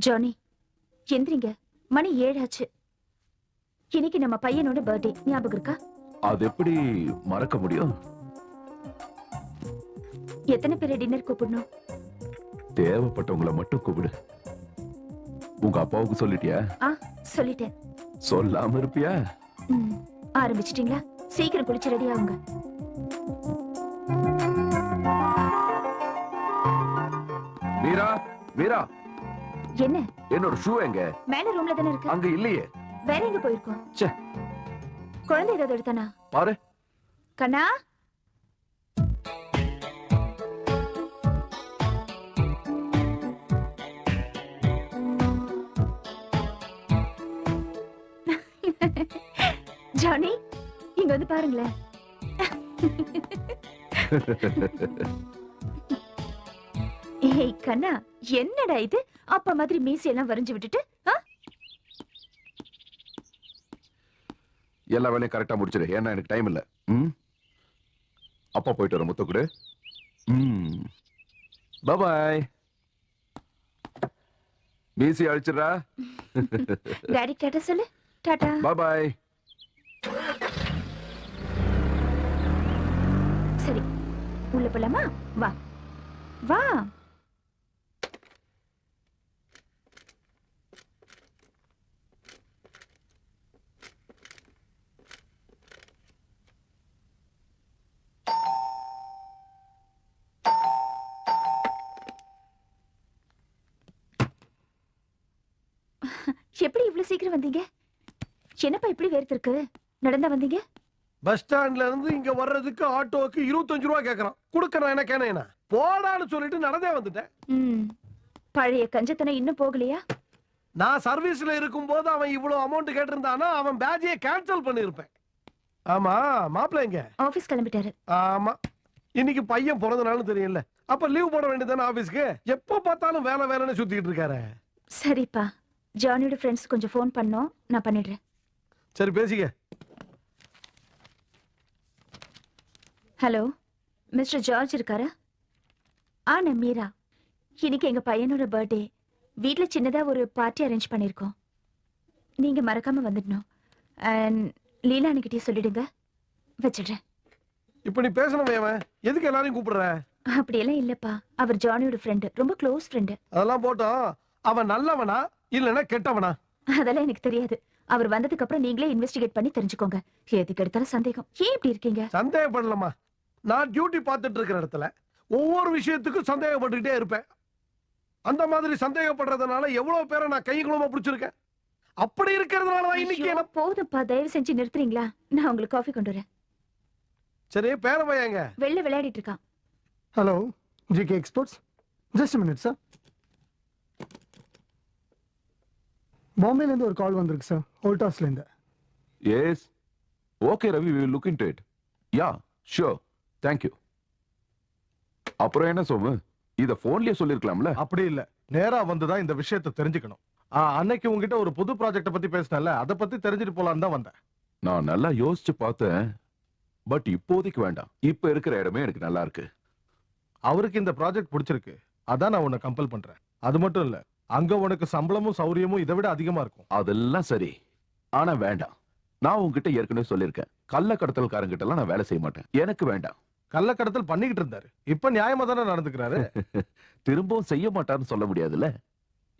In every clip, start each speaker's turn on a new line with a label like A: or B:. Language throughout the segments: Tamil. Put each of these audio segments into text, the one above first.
A: ஜானி, எந்திரிங்க. மணி 7 ஆச்சு. இன்னைக்கு நம்ம பையனோட பர்த்டே, ஞாபகம் இருக்கா?
B: அது எப்படி மறக்க முடியும்?
A: எத்தனை பேரை டின்னர் கூப்பிடணும்?
B: தேவைப்பட்டவங்களை மட்டும் கூப்பிடு. உங்க அப்பாவுக்கு சொல்லிட்டியா?
A: சொல்லிட்டேன்.
B: சொல்லாம இருப்பியா?
A: ஆரம்பிச்சிட்டீங்களா? சீக்கிரம் குளிச்சு ரெடி ஆகுங்க.
B: மீரா, மீரா,
A: என்ன?
B: என்னோட ஷூ எங்க?
A: மேல ரூம்ல தானே இருக்கு.
B: அங்க இல்லையே.
A: வேற எங்க போயிருக்கோம்?
B: ச்சே.
A: குழந்தை ஏதாவது எடுத்தானா?
B: பாரு.
A: கண்ணா, ஜானி, இங்க வந்து பாருங்களேன். ஏய் கண்ணா, என்னடா இது? அப்பா மாதிரி மீசையெல்லாம் வரைஞ்சு விட்டுட்டு
B: எல்லா வேலையும் கரெக்டா முடிச்சிடு. ஏன்னா எனக்கு டைம் இல்ல. அப்பா போயிட்டு வர முத்து கூட. பாய். மீசி அழிச்சிடுறா.
A: டாடி டாடா சொல்லு. டாடா.
B: பாய்.
A: சரி, உள்ள போலாமா? வா வா. எப்படி இவ்வளவு சீக்கிரம் வந்தீங்க? என்னப்பா இப்படி வேர்த்திருக்கு? நடந்தா வந்தீங்க?
C: பஸ் ஸ்டாண்ட்ல இருந்து இங்க வர்றதுக்கு ஆட்டோக்கு 25 ரூபாய் கேக்குறான். குடுக்கறேன் என்ன கேனேனா? போடான்னு சொல்லிட்டு நடந்தே வந்துட்டேன்.
A: பழைய கஞ்சத்தனை இன்னும் போகலையா?
C: நான் சர்வீஸ்ல இருக்கும்போது அவன் இவ்வளவு அமௌண்ட் கேட்டிருந்தானா அவன் பேட்ஜையே கேன்சல் பண்ணிருப்பேன். ஆமா, மாப்பிள்ளை எங்க?
A: ஆபீஸ் கிளம்பிட்டாரு.
C: ஆமா, இன்னைக்கு பையன் பிறந்த நாள்னு தெரியல. அப்ப லீவ் போட வேண்டியதானே ஆபீஸ்க்கு? எப்ப பார்த்தாலும் வேலை வேலைன்னு சுத்திட்டு இருக்காரு.
A: சரிப்பா, ஜானியோட ஃப்ரெண்ட்ஸ் கொஞ்சம் ஃபோன் பண்ணோம், நான் பண்ணிடுறேன்.
C: சரி, பேசிக்க.
A: ஹலோ, மிஸ்டர் ஜார்ஜ் இருக்காரா? நான் மீரா. இன்னைக்கு எங்க பையனோட பர்த்டே. வீட்ல சின்னதா ஒரு பார்ட்டி அரேஞ்ச் பண்ணிருக்கோம். நீங்க மறக்காம வந்துடணும். அண்ட் லீலா அன்னைக்கிட்டே சொல்லிடுங்க. வச்சிடுறேன்.
C: இப்ப நீ பேசணும் எதுக்கு எல்லாரையும் கூப்பிடுற?
A: அப்படியெல்லாம் இல்லப்பா. அவர் ஜானியோட ஃப்ரெண்டு, ரொம்ப க்ளோஸ் ஃப்ரெண்டு.
C: அதெல்லாம் போட்டோம். அவன் நல்லவனா இல்லன்னா கெட்டவனா?
A: அதெல்லாம் எனக்கு தெரியாது. அவர் வந்ததுக்கு அப்புறம் நீங்களே இன்வெஸ்டிகேட் பண்ணி தெரிஞ்சுக்கோங்க. எதுக்கு எடுத்தாலும் சந்தேகம். ஏன் இப்படி இருக்கீங்க?
C: சந்தேகப்படலாமா? நான் டியூட்டி பார்த்துட்டு இருக்கிற இடத்துல ஒவ்வொரு விஷயத்துக்கும் சந்தேகப்பட்டுக்கிட்டே இருப்பேன். அந்த மாதிரி சந்தேகப்படுறதுனால எவ்வளவு பேரை நான் கைகுலமா பிடிச்சிருக்கேன். அப்படி இருக்கிறதுனால தான் இன்னைக்கு
A: ஐயோ, போதும்ப்பா, தயவு செஞ்சு நிறுத்துறீங்களா? நான் உங்களுக்கு காஃபி கொண்டு வரேன்.
C: சரி, பேர பையங்க
A: வெளில விளையாடிட்டு இருக்கான்.
D: Hello, GK exports. Just minute sir. பாம்பேலேருந்து ஒரு கால் வந்திருக்கு சார், ஓல்டாஸ்லேருந்து.
B: Yes, okay Ravi, we will look into it. Yeah, sure, thank you. அப்புறம் என்ன சோமு, இத போன்லயே சொல்லிருக்கலாம்ல?
E: அப்படி இல்ல, நேரா வந்துதான் இந்த விஷயத்தை தெரிஞ்சுக்கணும். அன்னைக்கு உங்ககிட்ட ஒரு புது ப்ராஜெக்ட பத்தி பேசினல, அத பத்தி தெரிஞ்சுட்டு போலான்னு தான் வந்தேன்.
B: நான் நல்லா யோசிச்சு பார்த்தேன், பட் இப்போதைக்கு வேண்டாம். இப்ப இருக்கிற இடமே எனக்கு நல்லா இருக்கு.
E: அவருக்கு இந்த ப்ராஜெக்ட் பிடிச்சிருக்கு, அதான் நான் உன்னை கம்பல் பண்றேன். அது மட்டும் இல்ல, அங்க உனக்கு சம்பளமும் சௌரியமும் இதை விட அதிகமா இருக்கும்.
B: அதெல்லாம் சரி, ஆனா வேண்டாம். நான் உங்ககிட்ட ஏற்கனவே சொல்லியிருக்கேன், கள்ள கடத்தல்காரங்கிட்ட எல்லாம் நான் வேலை செய்ய மாட்டேன். எனக்கு வேண்டாம்.
E: கள்ளக்கடத்தல் பண்ணிக்கிட்டு இருந்தாரு, இப்ப நியாயமா தானே நடந்துக்கிறாரு.
B: திரும்பவும் செய்ய மாட்டாருன்னு சொல்ல முடியாதுல்ல.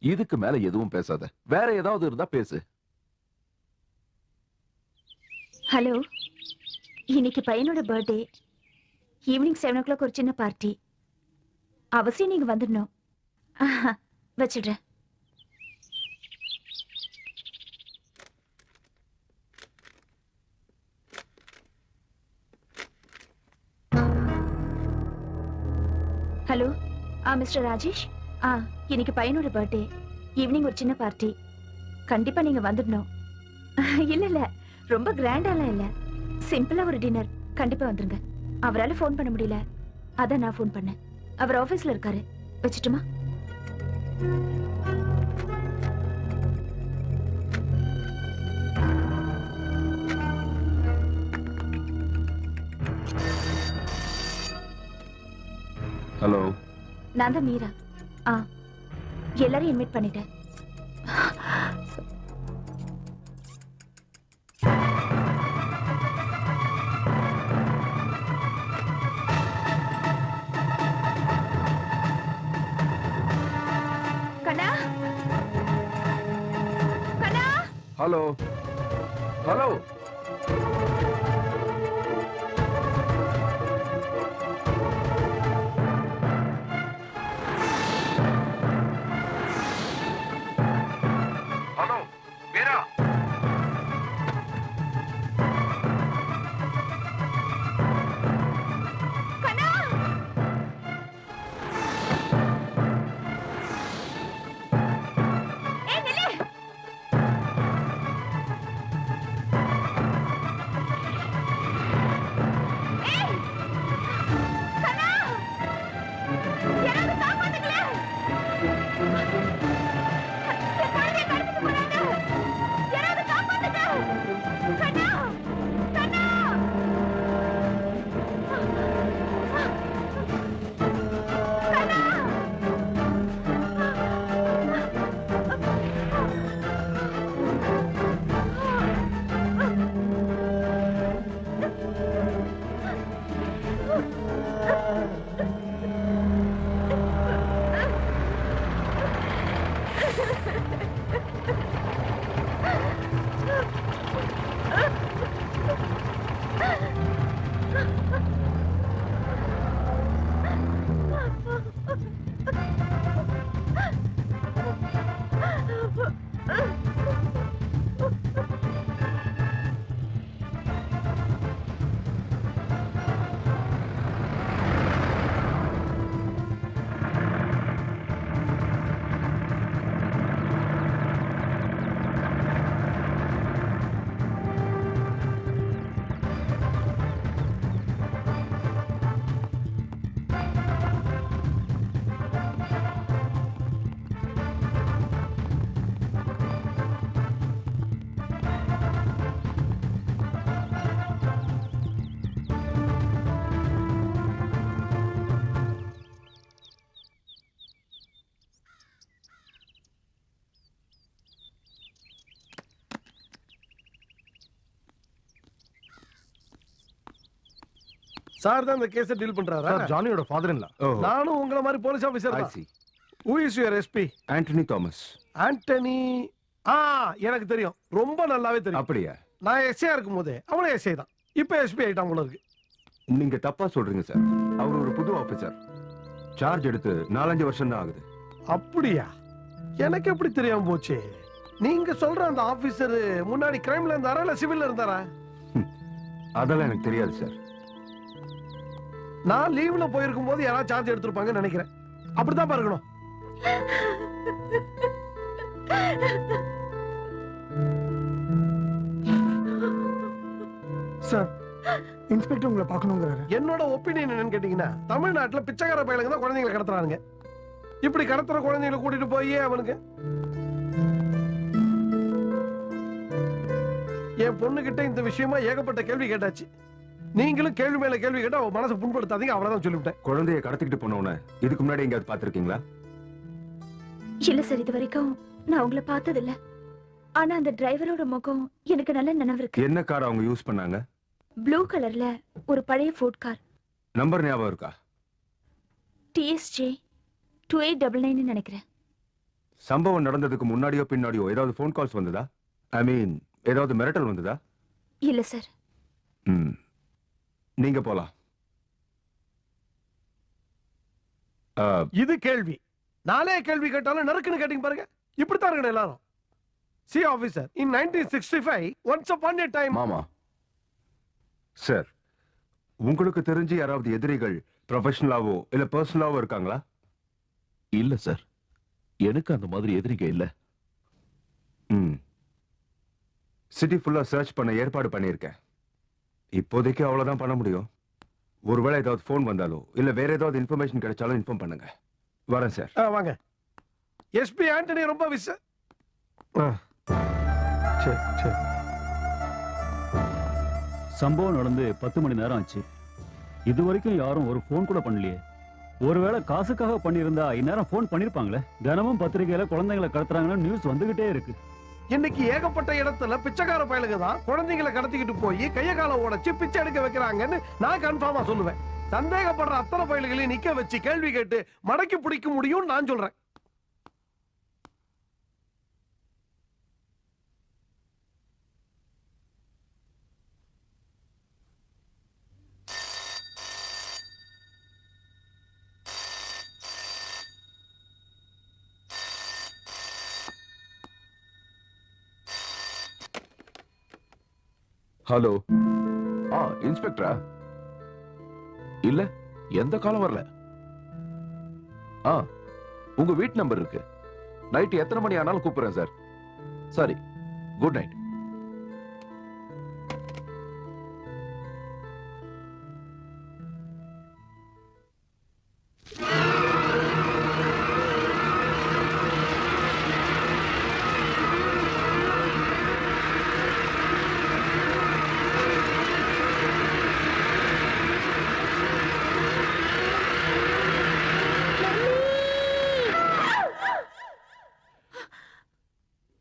B: இதுக்கு மேல எதுவும் பேசாத, வேற ஏதாவது இருந்தா பேசு.
A: ஹலோ, இன்னைக்கு பையனோட பர்த்டே. ஈவினிங் 7 o'clock ஒரு சின்ன பார்ட்டி. அவசியம் நீங்க வந்துடணும். வச்சிடுறேன். Hello, mister Rajesh. இன்னைக்கு பையனோட பர்த்டே. ஈவினிங் ஒரு சின்ன பார்ட்டி. கண்டிப்பா நீங்க வந்துடணும். இல்ல இல்ல, ரொம்ப கிராண்டாலாம் இல்ல, சிம்பிளா ஒரு டின்னர். கண்டிப்பா வந்துருங்க. அவரால ஃபோன் பண்ண முடியல, அதான் நான் ஃபோன் பண்ணேன். அவர் ஆபீஸ்ல இருக்காரு. வச்சுட்டுமா?
B: ஹலோ,
A: நான் தான் மீரா. எல்லாரையும் இன்வைட் பண்ணிட்டேன். Kanna, Kanna.
B: Hello, hello. Hello Meera.
A: Kanna, ஏய் நில்லு. ஏய் கண்ணா, யாராவது காப்பாத்துங்களே. என் குழந்தையை கடத்திட்டு போறாங்க. யாராவது காப்பாத்துங்க. கண்ணா, கண்ணா.
C: சார் தான் இந்த கேஸை டீல் பண்றாரா?
E: சார் ஜானியோட ஃபாதர் இல்ல.
C: நானும் உங்கள மாதிரி போலீஸ் ஆபீசர் தான். Who is your SP?
B: Antony Thomas.
C: Antony. எனக்கு தெரியும், ரொம்ப நல்லாவே தெரியும்.
B: அப்படியா?
C: நான் எஸ்ஐயா இருக்கும்போது அவனும் எஸ்ஐ தான். இப்போ எஸ்பி ஆயிட்டான் போல இருக்கு.
B: நீங்க தப்பா சொல்றீங்க சார். அவர் ஒரு புது ஆபீசர். சார்ஜ் எடுத்து 4-5 வருஷம் தான் ஆகுது.
C: அப்படியா? எனக்கு எப்படி தெரியாம போச்சு? நீங்க சொல்ற அந்த ஆபீசர் முன்னாடி கிரைம்ல இருந்தாரா இல்ல சிவில்ல இருந்தாரா?
B: அதெல்லாம் எனக்கு தெரியாது சார்.
C: நான் லீவ்ல போயிருக்கும் போது யாராவது சார்ஜ் எடுத்திருப்பாங்கன்னு நினைக்கிறேன். அப்படித்தான் பாருக்கணும்.
D: சார் இன்ஸ்பெக்டர் உங்களை பார்க்கணுங்கிறாரு.
C: என்னோட ஒப்பீனியன் என்னன்னு கேட்டீங்கன்னா, தமிழ்நாட்டுல பிச்சைக்கார பையலுங்க தான் குழந்தைங்களை கடத்துறானுங்க. இப்படி கடத்துற குழந்தைங்களை கூட்டிட்டு போய் அவனுக்கு என் பொண்ணு கிட்ட இந்த விஷயமா ஏகப்பட்ட கேள்வி கேட்டாச்சு. நீங்களும் கேள்வி மேல கேள்வி கேட்டா அவ மனசை புண்படுத்தாதீங்க, அவ்வளவுதான் சொல்லிவிட்டேன்.
B: குழந்தைய கடத்திக்கிட்டு போனவன இதுக்கு முன்னாடி எங்கேயாவது பாத்திருக்கீங்களா?
A: இல்ல சார், இது வரைக்கும் நான் உங்களை பார்த்தது இல்ல. ஆனா அந்த டிரைவரோட முகம் எனக்கு நல்ல நினைவு இருக்கு.
B: என்ன கார் அவங்க யூஸ் பண்ணாங்க?
A: ப்ளூ கலர்ல ஒரு பழைய ஃபோர்ட் கார்.
B: நம்பர் ஞாபகம் இருக்கா?
A: TSJ 2899 நினைக்கிறேன்.
B: சம்பவம் நடந்ததுக்கு முன்னாடியோ பின்னாடியோ ஏதாவது ஃபோன் கால்ஸ் வந்ததா? ஐ மீன் ஏதாவது மிரட்டல் வந்ததா?
A: இல்ல சார்.
B: நீங்க போலாம்.
C: இது கேள்வி. நாளே கேள்வி கேட்டாலும் நறுக்குன்னு கேட்டீங்க பாருங்க. இப்படித்தான் இருக்கணும் எல்லாரும். C officer, in 1965 once upon a time.
B: மாமா சார், உங்களுக்கு தெரிஞ்சு யாராவது எதிரிகள் ப்ரொஃபஷனலாவோ இல்ல பர்சனலாவோ இருக்காங்களா?
F: இல்ல சார், எனக்கு அந்த மாதிரி எதிரிங்க இல்ல.
B: சிட்டி ஃபுல்லா சர்ச் பண்ண ஏற்பாடு பண்ணியிருக்கேன். இப்போதைக்கு அவ்வளவுதான் பண்ண முடியும். ஒருவேளை ஏதாவது ஃபோன் வந்தாலோ இல்ல வேற ஏதாவது இன்ஃபர்மேஷன் கிடைச்சாலும் இன்ஃபார்ம் பண்ணுங்க. வரேன் சார்.
C: வாங்க. எஸ்பி ஆண்டனி ரொம்ப சரி சரி.
G: சம்பவம் நடந்து 10 மணி நேரம் ஆச்சு. இது வரைக்கும் யாரும் ஒரு ஃபோன் கூட பண்ணலையே. ஒருவேளை காசுக்காக பண்ணியிருந்தா இந்நேரம் ஃபோன் பண்ணிருப்பாங்களே. தினமும் பத்திரிகையில குழந்தைங்களை கடத்துறாங்கன்னு நியூஸ் வந்துகிட்டே இருக்கு.
C: இன்னைக்கு ஏகப்பட்ட இடத்துல பிச்சைக்கார பயலுங்க தான் குழந்தைங்களை கடத்திக்கிட்டு போய் கைய கால உடைச்சு பிச்சை எடுக்க வைக்கிறாங்கன்னு நான் கன்ஃபார்மா சொல்லுவேன். சந்தேகப்படுற அத்தனை பயல்களையும் நிக்க வச்சு கேள்வி கேட்டு மடக்கி பிடிக்க முடியும் நான் சொல்றேன்.
B: ஹலோ. இன்ஸ்பெக்டரா?
F: இல்ல, எந்த காலம் வரல.
B: உங்க வீட்டு நம்பர் இருக்கு. நைட் எத்தனை மணி ஆனாலும் கூப்பிடுறேன் சார்.
F: சரி, குட் நைட்.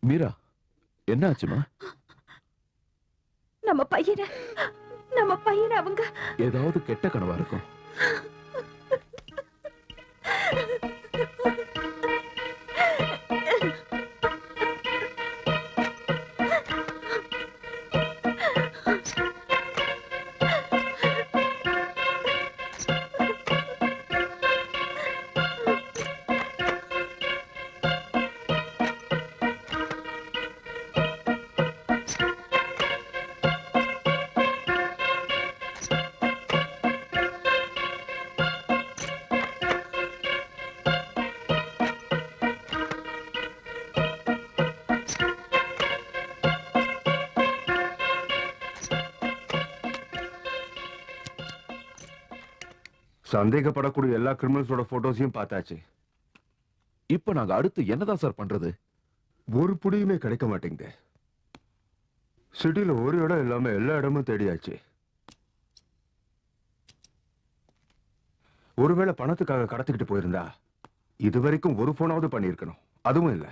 F: மீரா, என்ன ஆச்சுமா?
A: நம்ம பையனை அவங்க
F: ஏதாவது கெட்ட கனவா இருக்கும்.
B: சந்தேகப்படக்கூடிய எல்லா கிரிமினல்ஸோட போட்டோஸையும் பார்த்தாச்சு.
F: இப்ப நாங்க அடுத்து என்னதான் சார் பண்றது?
B: ஒரு புடியுமே கிடைக்க மாட்டேங்குது. சிட்டில ஒரு இடம் இல்லாம எல்லா இடமும் தேடியாச்சு. ஒருவேளை பணத்துக்காக கடத்திக்கிட்டு போயிருந்தா இதுவரைக்கும் ஒரு போனாவது பண்ணிருக்கணும். அதுவும் இல்ல.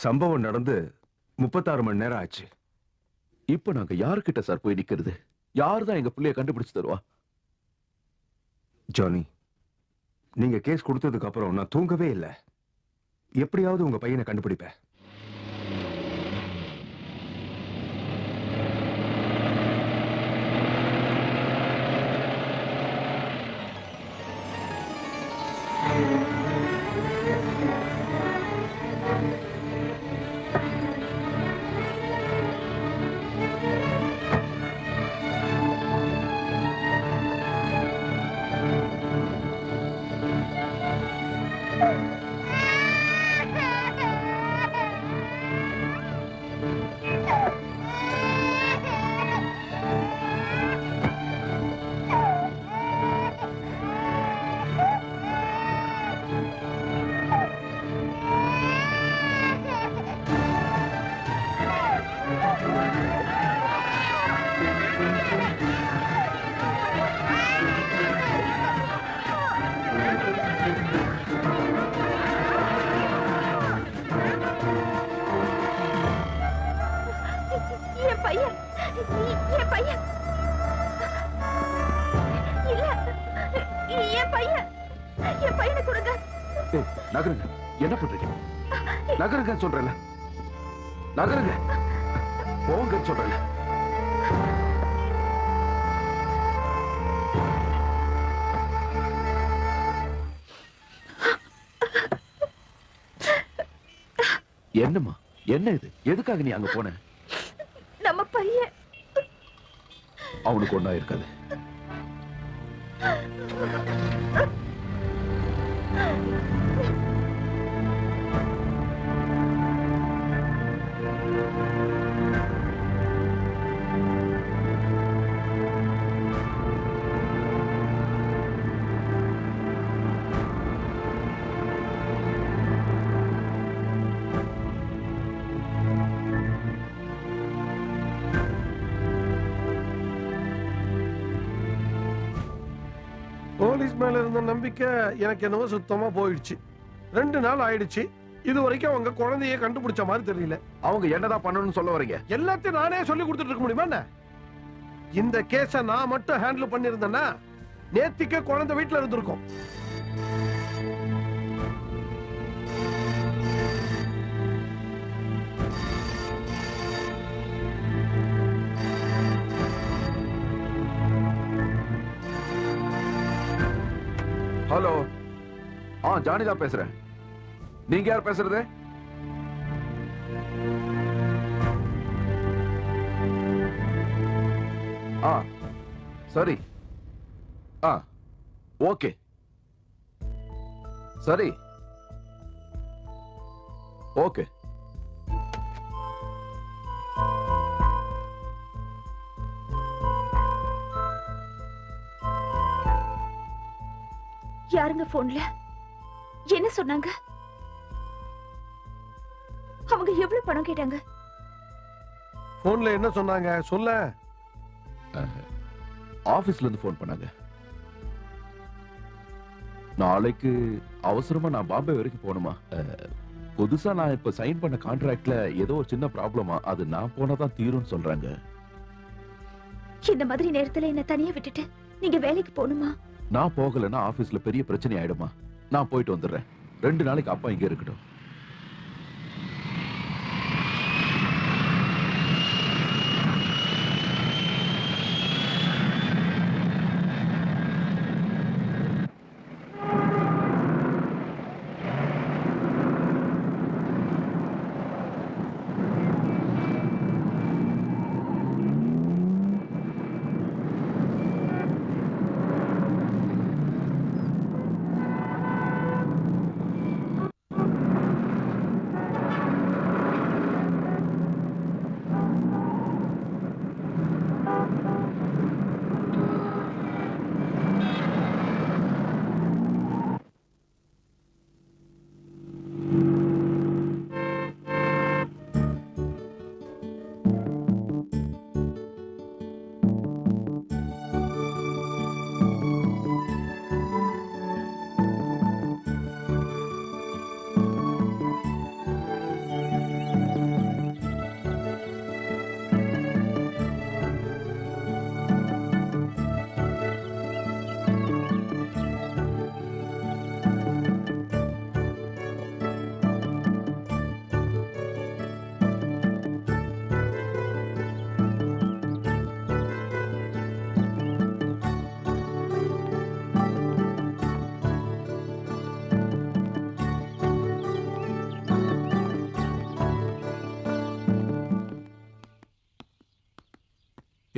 B: சம்பவம் நடந்து 36 மணி நேரம் ஆச்சு.
F: இப்ப நாங்க யாருக்கிட்ட சார் போய் நிக்கிறது? யாருதான் எங்க பிள்ளைய கண்டுபிடிச்சு தருவா?
B: ஜானி, நீங்க கேஸ் கொடுத்ததுக்கு அப்புறம் நான் தூங்கவே இல்லை. எப்படியாவது உங்க பையனை கண்டுபிடிப்பேன்.
A: என் பையன், என் பையன் இல்ல, என் பையன், என் பையனை கொடுங்க.
F: நகருங்க. என்ன பண்றீங்க? நகருங்க சொல்றேன்ல. நகருங்க. போங்க சொல்றேன்ல. என்னம்மா, என்ன இது? எதுக்காக நீ அங்க போன?
A: நம்ம பையன்
F: அவனுக்கு ஒண்ணா இருக்காது.
C: போலீஸ் மேல இருந்த நம்பிக்கை எனக்கு என்னவோ சுத்தமா போயிடுச்சு. 2 நாள் ஆயிடுச்சு. இது வரைக்கும் அவங்க குழந்தைய கண்டுபிடிச்ச மாதிரி தெரியல.
F: அவங்க என்னதான் பண்ணணும்னு சொல்ல வரீங்க?
C: எல்லாத்தையும் நானே சொல்லி கொடுத்துட்டு இருக்க முடியுமா என்ன? இந்த கேஸ நான் மட்டும் ஹேண்டில் பண்ணிருந்தேன்னா நேத்திக்கே குழந்தை வீட்டுல இருந்திருக்கும்.
F: ஹலோ. ஜானிதா பேசுறேன். நீங்க யார் பேசுறது? சரி. ஓகே. சரி. ஓகே.
A: யாருங்க போன்ல? என்ன சொன்னாங்க? அவங்க எவ்வளவு பணம் கேட்டாங்க?
C: போன்ல என்ன சொன்னாங்க சொல்ல?
F: ஆபீஸ்ல இருந்து போன் பண்ணாங்க. நாளைக்கு அவசரமா நான் பாம்பே வரைக்கும் போகணுமா? புதுசா நான் இப்ப சைன் பண்ண கான்ட்ராக்ட்ல ஏதோ ஒரு சின்ன ப்ராப்ளமா, அது நான் போனதான் தீரும்னு சொல்றாங்க.
A: இந்த மாதிரி நேரத்துல என்ன தனியா விட்டுட்டு நீங்க வேலைக்கு போகணுமா?
F: நான் போகலன்னா ஆபீஸ்ல பெரிய பிரச்சனை ஆயிடுமா. நான் போயிட்டு வந்துடுறேன். 2 நாளைக்கு அப்பா இங்க இருக்கட்டும்.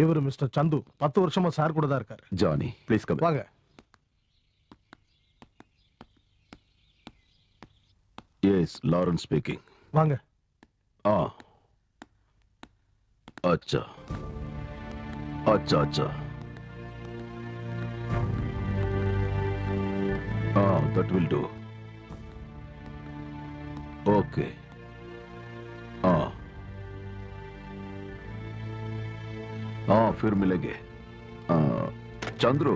E: இவர் மிஸ்டர் சந்து 10 வருஷமா சார் கூட தான் இருக்காரு.
F: Johnny please come.
E: வாங்க.
F: Yes Lawrence speaking.
E: வாங்க.
F: अच्छा अच्छा अच्छा that will do. Okay. फिर मिलेंगे. Chandru,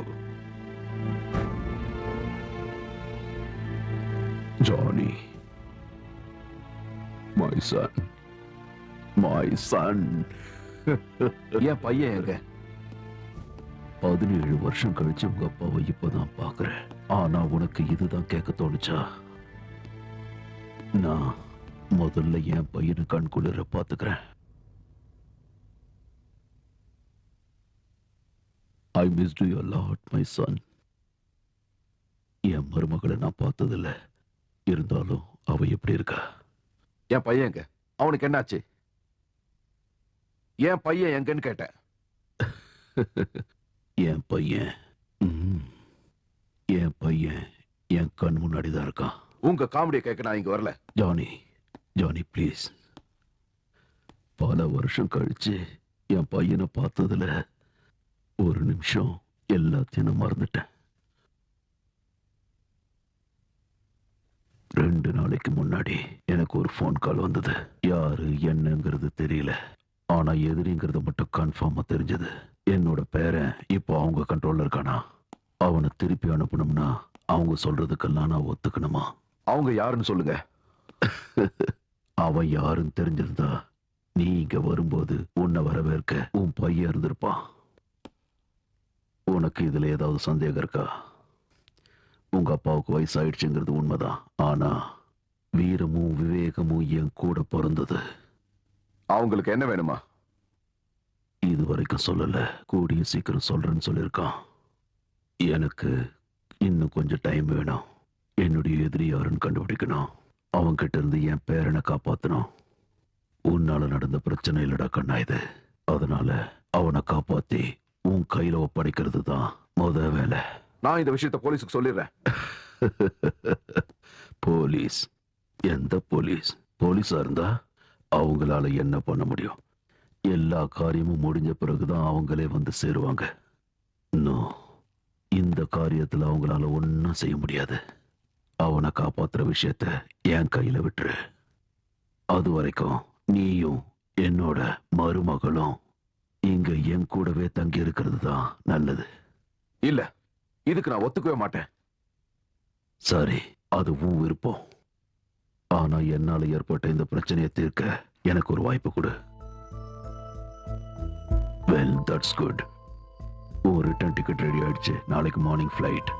F: Johnny, my son, my son.
H: என் பையன் எங்க?
F: 17 வருஷம் கழிச்சு உங்க அப்பாவை இப்பதான் பாக்குறேன். ஆனா உனக்கு இதுதான் கேட்க தோணுச்சா? நான் முதல்ல என் பையனை கண்குளிர பாத்துக்கிறேன். I missed you a lot, my son. என் மருமகளை நான் பார்த்ததில்ல. இருந்தாலும் அவ எப்படி இருக்கா?
H: என் பையன் எங்க? அவனுக்கு என்னாச்சு? என் பையன் எங்கன்னு கேட்டேன்.
F: என் பையன் என் பையன் என் கண் முன்னாடி தான் இருக்கான்.
H: உங்க காமெடியை கேட்க நான் இங்க வரல.
F: Johnny, Johnny please. பல வருஷம் கழிச்சு என் பையனை பார்த்ததுல ஒரு நிமிஷம் எல்லாத்தையும் நான் மறந்துட்டேன். 2 நாளைக்கு முன்னாடி எனக்கு ஒரு ஃபோன் கால் வந்தது. யாரு என்னங்கிறது தெரியல. ஆனா எதிரிங்கிறது மட்டும் கன்ஃபார்மா தெரிஞ்சது. என்னோட பேரன் இப்போ அவங்க கண்ட்ரோல்ல இருக்கானா? அவனை திருப்பி அனுப்பணும்னா அவங்க சொல்றதுக்கெல்லாம் நான் ஒத்துக்கணுமா?
H: அவங்க யாருன்னு சொல்லுங்க.
F: அவன் யாருன்னு தெரிஞ்சிருந்தா நீ இங்க வரும்போது உன்னை வரவேற்க உன் பையன் இருந்திருப்பான். உனக்கு இதுல ஏதாவது சந்தேகம் இருக்கா? உங்க அப்பாவுக்கு வயசாயிடுச்சுங்கிறது உண்மைதான். ஆனா வீரமும் விவேகமும் என் கூட பிறந்தது.
H: அவங்களுக்கு என்ன வேணுமா?
F: இது வரைக்கும் சொல்லல. கூடிய சீக்கிரம் சொல்றேன்னு சொல்லியிருக்கான். எனக்கு இன்னும் கொஞ்சம் டைம் வேணும். என்னுடைய எதிரி யாருன்னு கண்டுபிடிக்கணும். அவன் கிட்ட இருந்து என் பேரனை காப்பாத்தணும். உன்னால நடந்த பிரச்சனை இல்லடா கண்ணா இது. அதனால அவனை காப்பாத்தி உன் கையில ஒப்படைக்கிறது தான் முத வேலை.
H: நான் இந்த விஷயத்த போலீஸுக்கு சொல்லிடுறேன்.
F: போலீஸ்? எந்த போலீஸ்? போலீஸா இருந்தா அவங்களால என்ன பண்ண முடியும்? எல்லா காரியமும் முடிஞ்ச பிறகுதான் அவங்களே வந்து சேருவாங்க. இந்த காரியத்துல அவங்களால ஒன்னும் செய்ய முடியாது. அவனை காப்பாத்துற விஷயத்த என் கையில விட்டுரு. அது வரைக்கும் நீயும் என்னோட மருமகளும் இங்க என் கூடவே தங்கி இருக்கிறது தான் நல்லது.
H: இல்ல, இதுக்கு நான் ஒத்துக்கவே மாட்டேன்.
F: சரி, அது உன் விருப்பம். ஆனா என்னால ஏற்பட்ட இந்த பிரச்சனையை தீர்க்க எனக்கு ஒரு வாய்ப்பு கொடு. Well, that's good. உன் ரிட்டர்ன் டிக்கெட் ரெடி ஆயிடுச்சு. நாளைக்கு மார்னிங் ஃபிளைட்.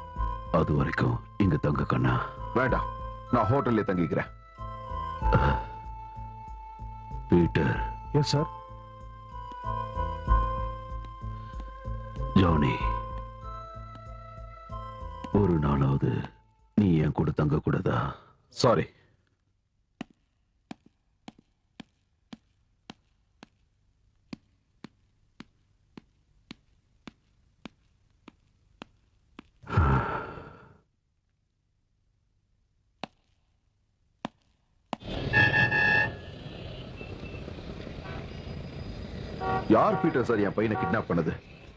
F: அது வரைக்கும் இங்க தங்க கண்ணா.
H: வேண்டாம், நான் ஹோட்டல்ல தங்கிக்கிறேன்.
F: பீட்டர்.
E: Yes sir.
F: ஜானி, ஒரு நாளாவது நீ என் கூட தங்க கூடாதா?
H: சாரி. யார் பீட்டர் சார் என் பையனை கிட்னாப் பண்ணது?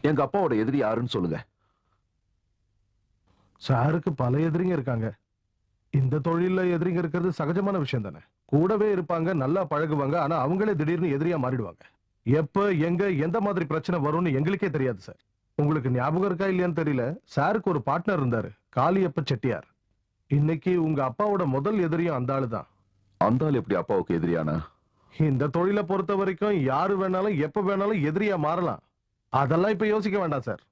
H: எங்க அப்பாவோட எதிரி யாருன்னு சொல்லுங்க.
E: சாருக்கு பல எதிரிங்க இருக்காங்க. இந்த தொழில எதிரிங்க இருக்கிறது சகஜமான விஷயம் தானே. கூடவே இருப்பாங்க, நல்லா பழகுவாங்க. ஆனா அவங்களே திடீர்னு எதிரியா மாறிடுவாங்க. எப்ப எங்க எந்த மாதிரி பிரச்சனை வரும்னு எங்களுக்கே தெரியாது சார். உங்களுக்கு ஞாபகம் இருக்கா இல்லையான்னு தெரியல, சாருக்கு ஒரு பார்ட்னர் இருந்தாரு, காளியப்ப செட்டியார். இன்னைக்கு உங்க அப்பாவோட முதல் எதிரியும் அந்த ஆளு தான்.
H: அந்த ஆள் எப்படி அப்பாவுக்கு எதிரியானா?
E: இந்த தொழிலை பொறுத்த வரைக்கும் யாரு வேணாலும் எப்ப வேணாலும் எதிரியா மாறலாம். அதெல்லாம் இப்ப யோசிக்க வேண்டாம் சார்.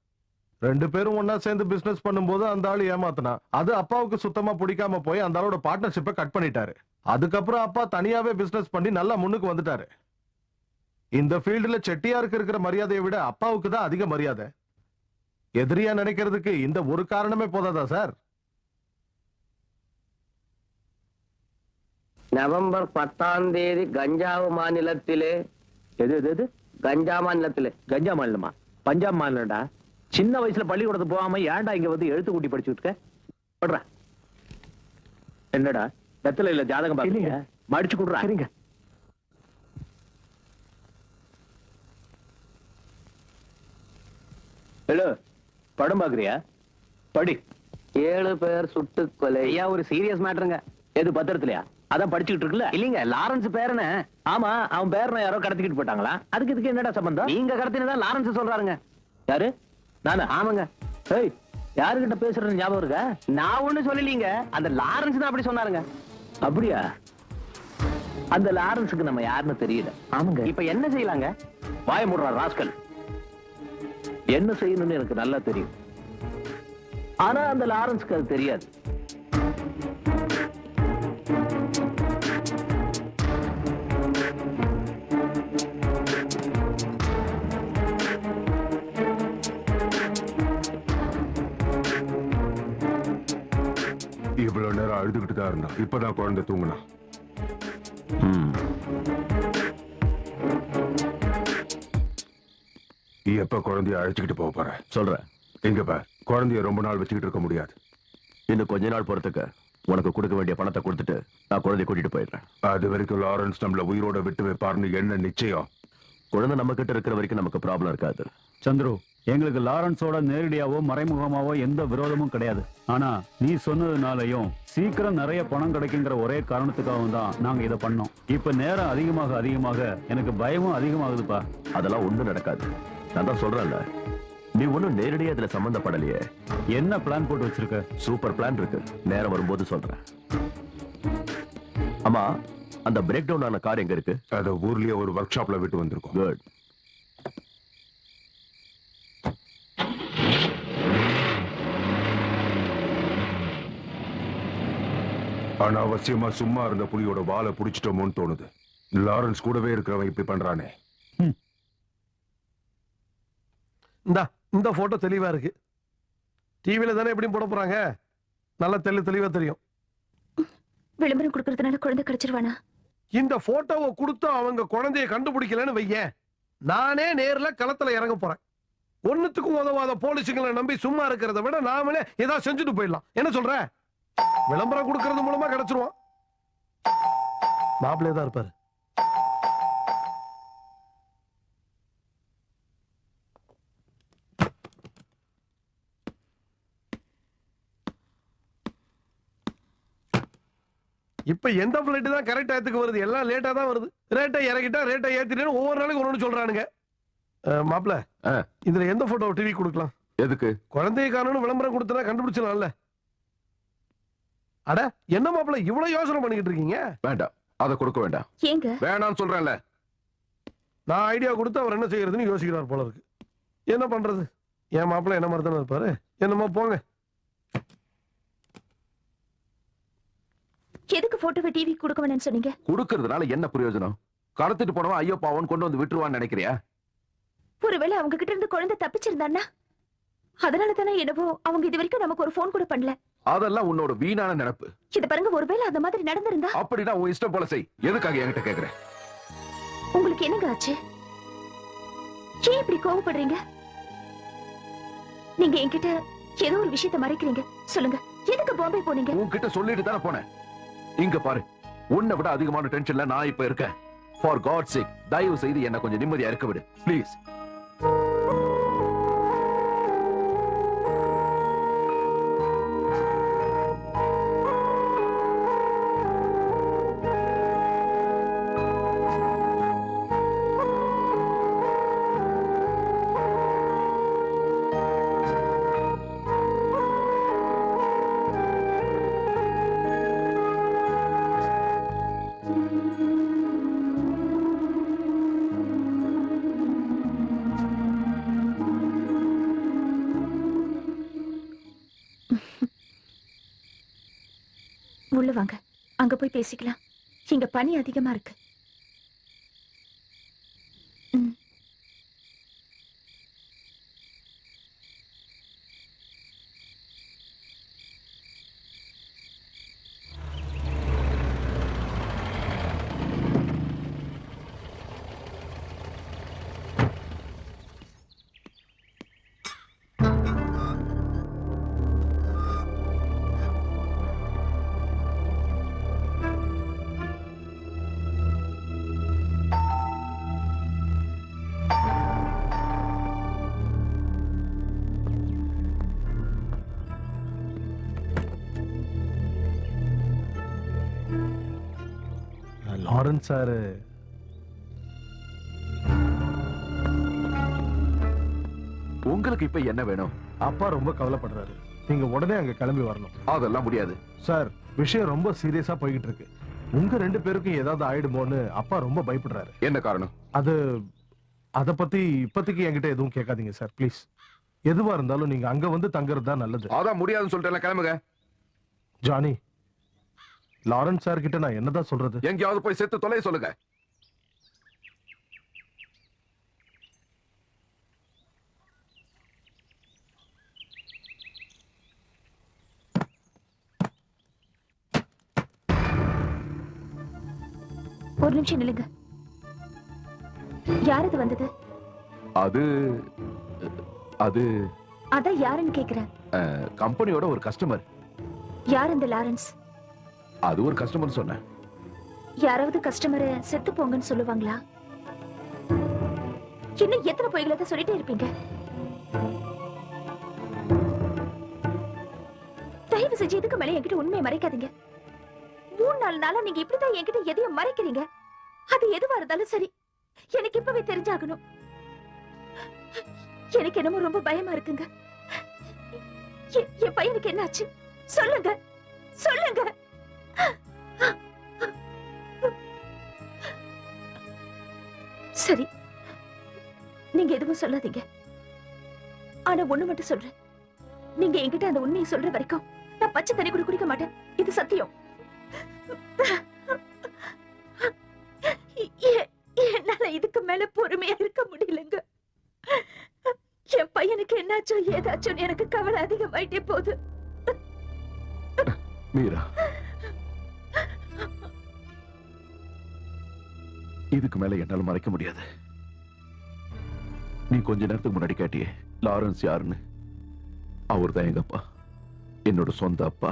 E: 2 பேரும் ஒன்னா சேர்ந்து பிசினஸ் பண்ணும்போது அந்த ஆளு ஏமாத்தினா, அது அப்பாவுக்கு சுத்தமா பிடிக்காம போய் அந்த ஆளோட பார்ட்னர்ஷிப்பை கட் பண்ணிட்டாரு. அதுக்கப்புறம் அப்பா தனியாவே பிசினஸ் பண்ணி நல்லா முன்னுக்கு வந்துட்டாரு. இந்த ஃபீல்டுல செட்டியாருக்கு இருக்கிற மரியாதையை விட அப்பாவுக்கு தான் அதிக மரியாதை. எதிரியா நினைக்கிறதுக்கு இந்த ஒரு காரணமே போதாதா சார்?
I: நவம்பர் 10ஆம் தேதி கஞ்சாவு மாநிலத்திலே கஞ்சா மாநிலத்துல.
J: கஞ்சா மாநிலமா? பஞ்சாப் மாநிலம்டா. சின்ன வயசுல பள்ளிக்கூடத்துக்கு போகாம ஏன்டா இங்க வந்து எழுத்து கூட்டி படிச்சுட்டு இருக்க? போடுறா. என்னடா வெத்தல இல்ல ஜாதகம் பாக்குறீங்க? மடிச்சு கொடுறா.
I: சரிங்க.
J: ஹலோ, படம் பாக்குறியா? படி.
I: 7 பேர் சுட்டு கொலை.
J: ஐயா, ஒரு சீரியஸ் மேட்டருங்க. எது பத்திரத்துலயா? அதான் படிச்சுக்கிட்டு இருக்குல்ல.
I: இல்லீங்க, லாரன்ஸ் பேரனே.
J: ஆமா, அவன் பேரனை யாரோ கடத்திக்கிட்டு போட்டாங்களா? அதுக்கு இதுக்கு என்னடா சம்பந்தம்?
I: நீங்க கடத்தினதா லாரன்ஸ் சொல்றாருங்க.
J: யாரு? நானு?
I: ஆமாங்க.
J: ஏய், யாருகிட்ட பேசுறது ஞாபகம் இருக்கா?
I: நான் ஒண்ணு சொல்லலீங்க, அந்த லாரன்ஸ் தான் அப்படி சொன்னாருங்க.
J: அப்படியா? அந்த லாரன்ஸுக்கு நம்ம யாருன்னு தெரியல.
I: ஆமாங்க. இப்ப என்ன செய்யலாங்க?
J: வாய மூடுறா ராஸ்கல். என்ன செய்யணும்னு எனக்கு நல்லா தெரியும். ஆனா அந்த லாரன்ஸ்க்கு அது தெரியாது.
B: இவ்வளவு நேரம் அழுதுகிட்டு தான் இருந்தா, இப்பதான் குழந்தை தூங்குனா. எப்ப குழந்தைய அழைச்சுக்கிட்டு போக போற?
F: சொல்றேன்.
B: எங்க பார், குழந்தைய ரொம்ப நாள் வச்சுக்கிட்டு இருக்க முடியாது.
F: இன்னும் கொஞ்ச நாள் பொறுத்துக்க. உனக்கு கொடுக்க வேண்டிய பணத்தை கொடுத்துட்டு நான் குழந்தைய கூட்டிட்டு போயிடுறேன்.
B: அது வரைக்கும் லாரன்ஸ் நம்மள உயிரோட விட்டு வைப்பாருன்னு என்ன நிச்சயம்?
F: குழந்தை நம்ம கிட்ட இருக்கிற வரைக்கும் நமக்கு ப்ராப்ளம் இருக்காது.
G: சந்துரு, எங்களுக்கு லாரன்ஸோட நேரடியாவோ மறைமுகமாவோ எந்த விரோதமும் கிடையாது. ஆனா நீ சொன்னதுனாலயும் சீக்கிரம் நிறைய பணம் கிடைக்குங்கிற ஒரே காரணத்துக்காகவும் தான் நாங்க இதை பண்ணோம். இப்ப நேரம் அதிகமாக அதிகமாக எனக்கு பயமும் அதிகமாகுதுப்பா.
F: அதெல்லாம் ஒண்ணும் நடக்காது. நான் தான் சொல்றேன்ல, நீ ஒண்ணும் நேரடியா இதுல சம்பந்தப்படலையே.
G: என்ன பிளான் போட்டு வச்சிருக்க?
F: சூப்பர் பிளான் இருக்கு, நேரம் வரும்போது சொல்றேன். ஆமா, அந்த பிரேக் டவுன் ஆன கார் எங்க இருக்கு?
B: அத ஊர்லயே ஒரு ஒர்க் ஷாப்ல விட்டு வந்திருக்கோம்.
F: குட்.
B: அனாவசியமா சும்மா இருந்த புலியோட வாலை புடிச்சிட்டோமோன்னு தோணுது. லாரன்ஸ் கூடவே இருக்கிறவன் இப்படி பண்றானே.
C: இந்த போட்டோ தெளிவா இருக்கு. டிவில தானே எப்படியும் போட போறாங்க. நல்ல தெளிவா தெரியும்.
A: விளம்பரம் கொடுக்கறதுனால குழந்தை கிடைச்சிருவானா?
C: இந்த போட்டோவை கொடுத்து அவங்க குழந்தைய கண்டுபிடிக்கலன்னு வையேன், நானே நேர்ல களத்துல இறங்க போறேன். ஒண்ணுத்துக்கும் உதவாத போலீஸுங்களை நம்பி சும்மா இருக்கிறத விட நாமளே ஏதாவது செஞ்சுட்டு போயிடலாம். என்ன சொல்ற? விளம்பரம் கொடுக்கறது மூலமா கிடைச்சிருவான். மாப்பிள்ளையே தான் இருப்பாரு. இப்ப எந்த பிளைட் தான் கரெக்ட் டயத்துக்கு வருது? எல்லாம் லேட்டா தான் வருது. ரேட்டை இறக்கிட்டா ரேட்டை ஏத்திட்டேன்னு ஒவ்வொரு நாளைக்கு ஒண்ணு சொல்றானுங்க. மாப்பிள்ள, இதுல எந்த போட்டோ டிவி கொடுக்கலாம்?
H: எதுக்கு?
C: குழந்தைய காரணம் விளம்பரம் கொடுத்தா கண்டுபிடிச்சலாம்ல. அட என்ன மாப்பிள்ள இவ்வளவு யோசனை பண்ணிக்கிட்டு இருக்கீங்க?
H: வேண்டாம், அதை கொடுக்க வேண்டாம்.
A: ஏங்க
H: வேணாம்னு சொல்றேன்ல.
C: நான் ஐடியா கொடுத்து அவர் என்ன செய்யறதுன்னு யோசிக்கிறார் போல இருக்கு. என்ன பண்றது? என் மாப்பிள்ள என்ன மாதிரி தானே இருப்பாரு. என்னமோ போங்க.
A: எதுக்கு போட்டோவை டிவி கொடுக்க வேணும்னு சொன்னீங்க?
H: கொடுக்கறதுனால என்ன பிரயோஜனம்? கடத்திட்டு போனவன் ஐயோ பாவன் கொண்டு வந்து விட்டுருவான்னு நினைக்கிறியா?
A: ஒருவேளை அவங்க கிட்ட இருந்து குழந்தை தப்பிச்சிருந்தான்னா, அதனால தானே என்னவோ அவங்க இது வரைக்கும் நமக்கு ஒரு போன் கூட பண்ணல.
H: அதெல்லாம் உன்னோட வீணான நினைப்பு.
A: இது பாருங்க, ஒருவேளை அந்த மாதிரி நடந்திருந்தா?
H: அப்படின்னா உன் இஷ்டம் போல செய். எதுக்காக என்கிட்ட கேக்குற?
A: உங்களுக்கு என்னங்க ஆச்சு? ஏன் இப்படி கோவப்படுறீங்க? நீங்க என்கிட்ட ஏதோ ஒரு விஷயத்தை மறைக்கிறீங்க. சொல்லுங்க, எதுக்கு பாம்பே போனீங்க?
H: உன்கிட்ட சொல்லிட்டு தானே போனேன். இங்க பாரு, உன்னை விட அதிகமான டென்ஷன்ல நான் இப்ப இருக்கேன். ஃபார் காட் சேக், தயவு செய்து என்ன கொஞ்சம் நிம்மதியா இருக்க விடு ப்ளீஸ்.
A: உள்ள வாங்க, அங்க போய் பேசிக்கலாம். இங்க பனி அதிகமா இருக்கு.
E: லாரன்ஸ் சார்
H: உங்களுக்கு இப்ப என்ன வேணும்?
E: அப்பா ரொம்ப கவலைப்படுறாரு. நீங்க உடனே அங்க கிளம்பி வரணும்.
H: அதெல்லாம் முடியாது
E: சார். விஷயம் ரொம்ப சீரியஸா போய்கிட்டு இருக்கு. உங்க 2 பேருக்கும் ஏதாவது ஆயிடுமோன்னு அப்பா ரொம்ப பயப்படுறாரு.
H: என்ன காரணம்?
E: அத பத்தி இப்போதைக்கு என்கிட்ட எதுவும் கேட்காதீங்க சார், ப்ளீஸ். எதுவா இருந்தாலும் நீங்க அங்க வந்து தங்குறது தான் நல்லது.
B: அதான் முடியாதுன்னு சொல்லிட்டு கிளம்புங்க.
E: ஜானி, லாரன்ஸ் சார் கிட்ட நான் என்னதான் சொல்றது?
B: எங்கேயாவது போய் செத்து தொலைய சொல்லுங்க.
A: ஒரு நிமிஷம் நில்லுங்க. யார் இது வந்தது?
H: அது
A: அதான் யாருன்னு கேக்குறேன்.
H: கம்பெனியோட ஒரு கஸ்டமர்.
A: யார் இந்த லாரன்ஸ்?
H: அது ஒரு கஸ்டமர் சொன்னேன்.
A: யாராவது கஸ்டமரை செத்து போங்கன்னு சொல்லுவாங்களா? இன்னும் எத்தனை பொய்களை தான் சொல்லிட்டே இருப்பீங்க? தயவு செஞ்சு இதுக்கு மேல என்கிட்ட உண்மையை மறைக்காதீங்க. 3-4 நாளா நீங்க இப்படிதான் என்கிட்ட எதையும் மறைக்கிறீங்க. அது எதுவா இருந்தாலும் சரி, எனக்கு இப்பவே தெரிஞ்சாகணும். எனக்கு என்னமோ ரொம்ப பயமா இருக்குங்க. என் பையனுக்கு என்னாச்சு? சொல்லுங்க, சொல்லுங்க. சரி, நீங்க எதுவும் சொல்லாதீங்க. ஆனா ஒண்ணு மட்டும் சொல்றேன். நீங்க என்கிட்ட அந்த உண்மையை சொல்ற வரைக்கும் நான் பச்சை தண்ணி கூட குடிக்க மாட்டேன். இது சத்தியம். என்னால இதுக்கு மேல பொறுமையா இருக்க முடியலங்க. என் பையனுக்கு என்னாச்சோ ஏதாச்சோ எனக்கு கவலை அதிகமாயிட்டே போகுது.
H: மீரா, இதுக்கு மேல என்னால மறைக்க முடியாது. நீ கொஞ்ச நேரத்துக்கு முன்னாடி கேட்டியே லாரன்ஸ் யாருன்னு. அவர் தான் எங்க அப்பா, என்னோட சொந்த அப்பா.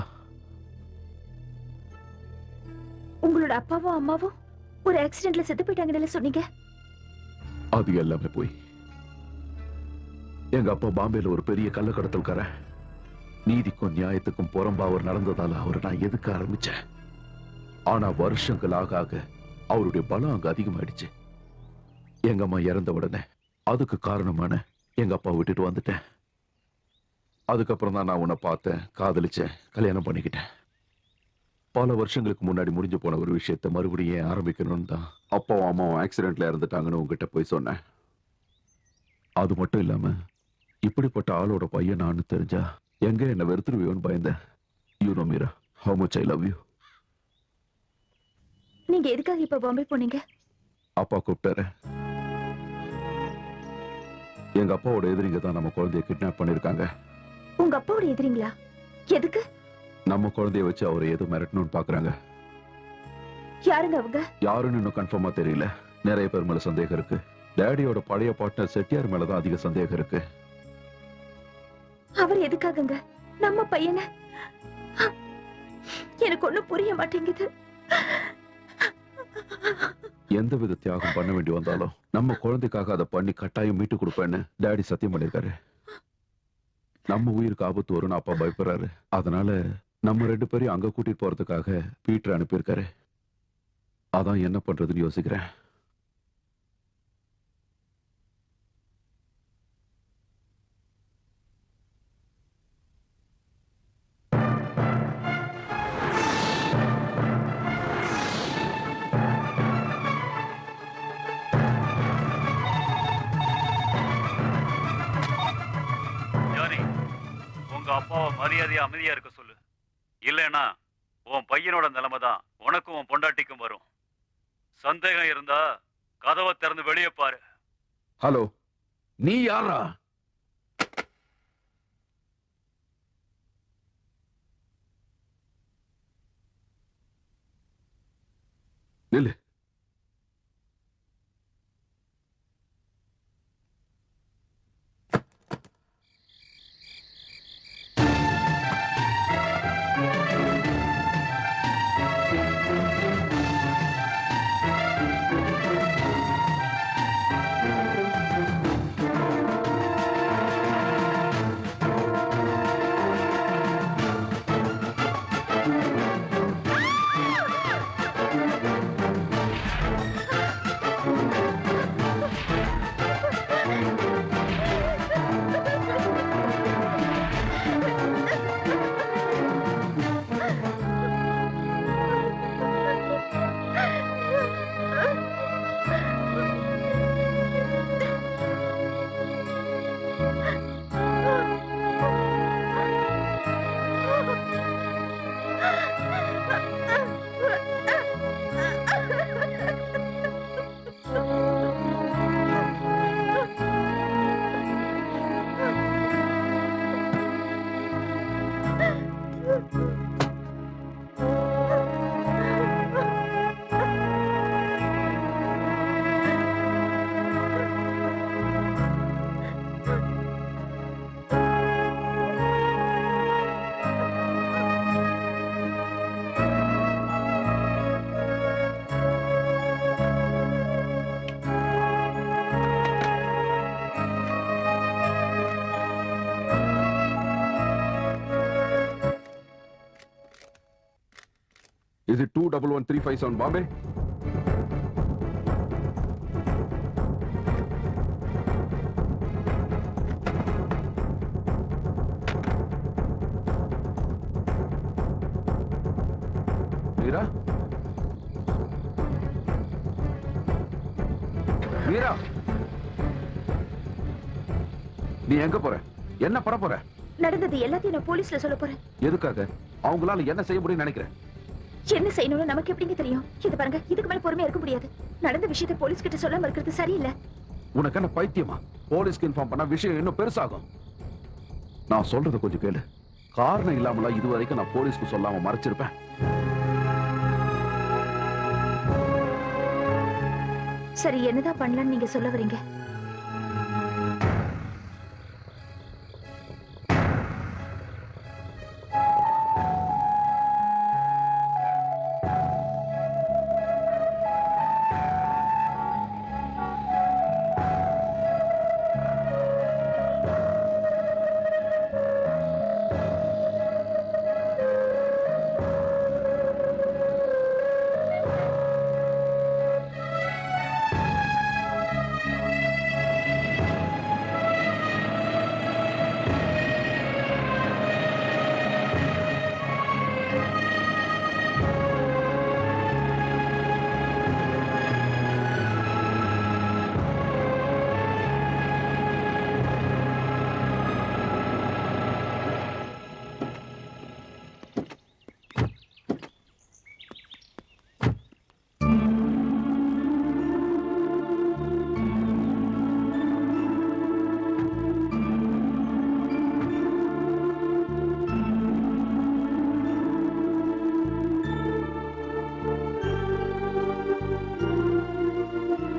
A: உங்களோட அப்பாவும் அம்மாவும் ஒரு ஆக்சிடென்ட்ல செத்து போயிட்டாங்கன்னு சொன்னீங்க.
H: அது எல்லாமே போய். எங்க அப்பா பாம்பேல ஒரு பெரிய கள்ளக்கடத்தல்காரன். நீதிக்கும் நியாயத்துக்கும் புறம்பா அவர் நடந்ததால அவரை நான் எதுக்க ஆரம்பிச்சேன். ஆனா வருஷங்கள் ஆக ஆக அவருடைய பலம் அங்க அதிகமாயிடுச்சு. எங்க அம்மா இறந்த உடனே அதுக்கு காரணமான எங்க அப்பா விட்டுட்டு வந்துட்டேன். அதுக்கப்புறம் தான் நான் உன்னை பார்த்தேன், காதலிச்சேன், கல்யாணம் பண்ணிக்கிட்டேன். பல வருஷங்களுக்கு முன்னாடி முடிஞ்சு போன ஒரு விஷயத்த மறுபடியும் ஏன் ஆரம்பிக்கணும்னு தான் அப்பாவும் அம்மாவும் ஆக்சிடென்ட்ல இறந்துட்டாங்கன்னு உங்ககிட்ட போய் சொன்னேன். அது மட்டும் இல்லாம இப்படிப்பட்ட ஆளோட பையன் நான் தெரிஞ்சா எங்க என்ன வெறுத்துருவியோன்னு பயந்தேன். You know Meera, how much I love you.
A: நீங்க எதுக்காக இப்ப பாம்பே போனீங்க?
H: அப்பா கூப்பிட்டாரு. எங்க அப்பாவோட எதிரிங்க தான் நம்ம குழந்தைய கிட்னாப் பண்ணிருக்காங்க.
A: உங்க அப்பாவோட எதிரிங்களா? எதுக்கு?
H: நம்ம குழந்தைய வச்சு அவரை ஏதோ மிரட்டணும்னு பாக்குறாங்க.
A: யாருங்க அவங்க?
H: யாருன்னு இன்னும் கன்ஃபார்மா தெரியல. நிறைய பேர் மேல சந்தேகம் இருக்கு. டேடியோட பழைய பார்ட்னர் செட்டியார் மேலதான் அதிக சந்தேகம் இருக்கு.
A: அவர் எதுக்காகங்க நம்ம பையனை? எனக்கு ஒண்ணும் புரிய மாட்டேங்குது.
H: எந்தவித தியாகம் பண்ண வேண்டி வந்தாலும் நம்ம குழந்தைக்காக அதை பண்ணி கட்டாயம் மீட்டு கொடுப்பேன்னு டேடி சத்தியம் பண்ணிருக்காரு. நம்ம உயிருக்கு ஆபத்து வரும்னு அப்பா பயப்படுறாரு. அதனால நம்ம 2 பேரையும் அங்க கூட்டிட்டு போறதுக்காக பீட்டர் அனுப்பியிருக்காரு. அதான் என்ன பண்றதுன்னு யோசிக்கிறேன்.
G: அப்பாவை மரியாதையா அமைதியா இருக்க சொல்லு. இல்லைன்னா உன் பையனோட நிலைமை தான் உனக்கும் உன் பொண்டாட்டிக்கும் வரும். சந்தேகம் இருந்தா கதவை திறந்து வெளியே பாரு.
H: ஹலோ, நீ யாரா? நில்லு. Is it 211357 Bombay? Meera Meera நீ எங்க போற? என்ன பண்ண போற?
A: நடந்தது எல்லாத்தையும் நான் போலீஸ்ல சொல்ல போறேன்.
H: எதுக்காக? அவங்களால என்ன செய்ய முடியும்னு நினைக்கிறேன்?
A: என்ன செய்யணும்னு நமக்கு எப்படிங்க தெரியும்? இது பாருங்க, இதுக்கு மேல பொறுமையா இருக்க முடியாது. நடந்த விஷயத்தை போலீஸ் கிட்ட சொல்லாம இருக்கிறது சரியில்லை.
H: உனக்கு என்ன பைத்தியமா? போலீஸ்க்கு இன்ஃபார்ம் பண்ணா விஷயம் இன்னும் பெருசாகும். நான் சொல்றத கொஞ்சம் கேளு. காரணம் இல்லாமல இதுவரைக்கும் நான் போலீஸ்க்கு சொல்லாம மறைச்சிருப்பேன்.
A: சரி, என்னதான் பண்ணலாம்னு நீங்க சொல்ல வரீங்க?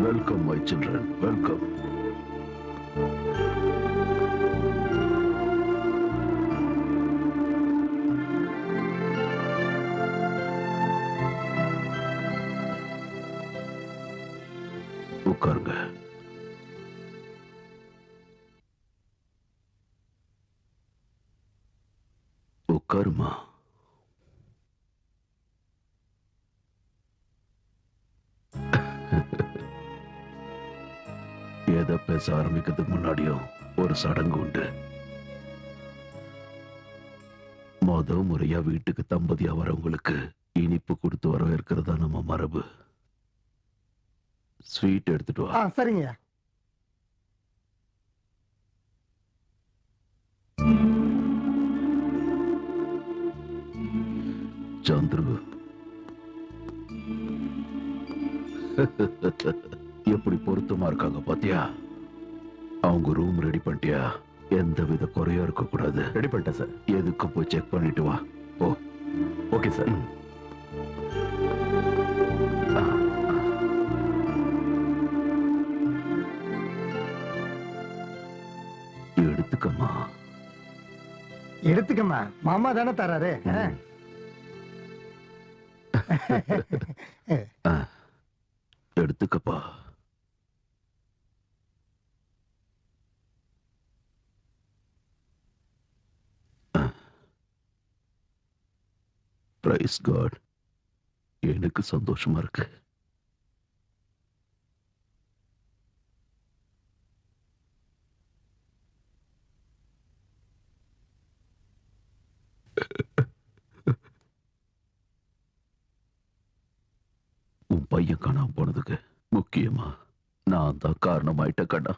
F: Welcome, my children. Welcome. உட்காருங்க. உட்காருமா. எதை பேச ஆரம்பிக்கிறதுக்கு முன்னாடியும் ஒரு சடங்கு உண்டு. முறையா வீட்டுக்கு தம்பதியா வரவங்களுக்கு இனிப்பு கொடுத்து வரவேற்கிறதா நம்ம மரபு. ஸ்வீட் எடுத்துட்டு வா.
D: சரிங்க.
F: சந்துரு, எப்படி பொருத்தமா இருக்காங்க பாத்தியா? அவங்க ரூம் ரெடி பண்ணிட்டியா? எந்த வித குறையும் இருக்க கூடாது.
B: ரெடி பண்ணிட்டேன் சார்.
F: எதுக்கு போய் செக் பண்ணிட்டு வா. ஓ
B: ஓகே சார்.
F: எடுத்துக்கம்மா.
D: எடுத்துக்கம்மா, மாமா தானே தராரு.
F: எடுத்துக்கப்பா. Praise God. எனக்கு சந்தோஷமா இருக்கு. உன் பையன் காணாம போனதுக்கு முக்கியமா நான் தான் காரணமாயிட்ட கண்ணா.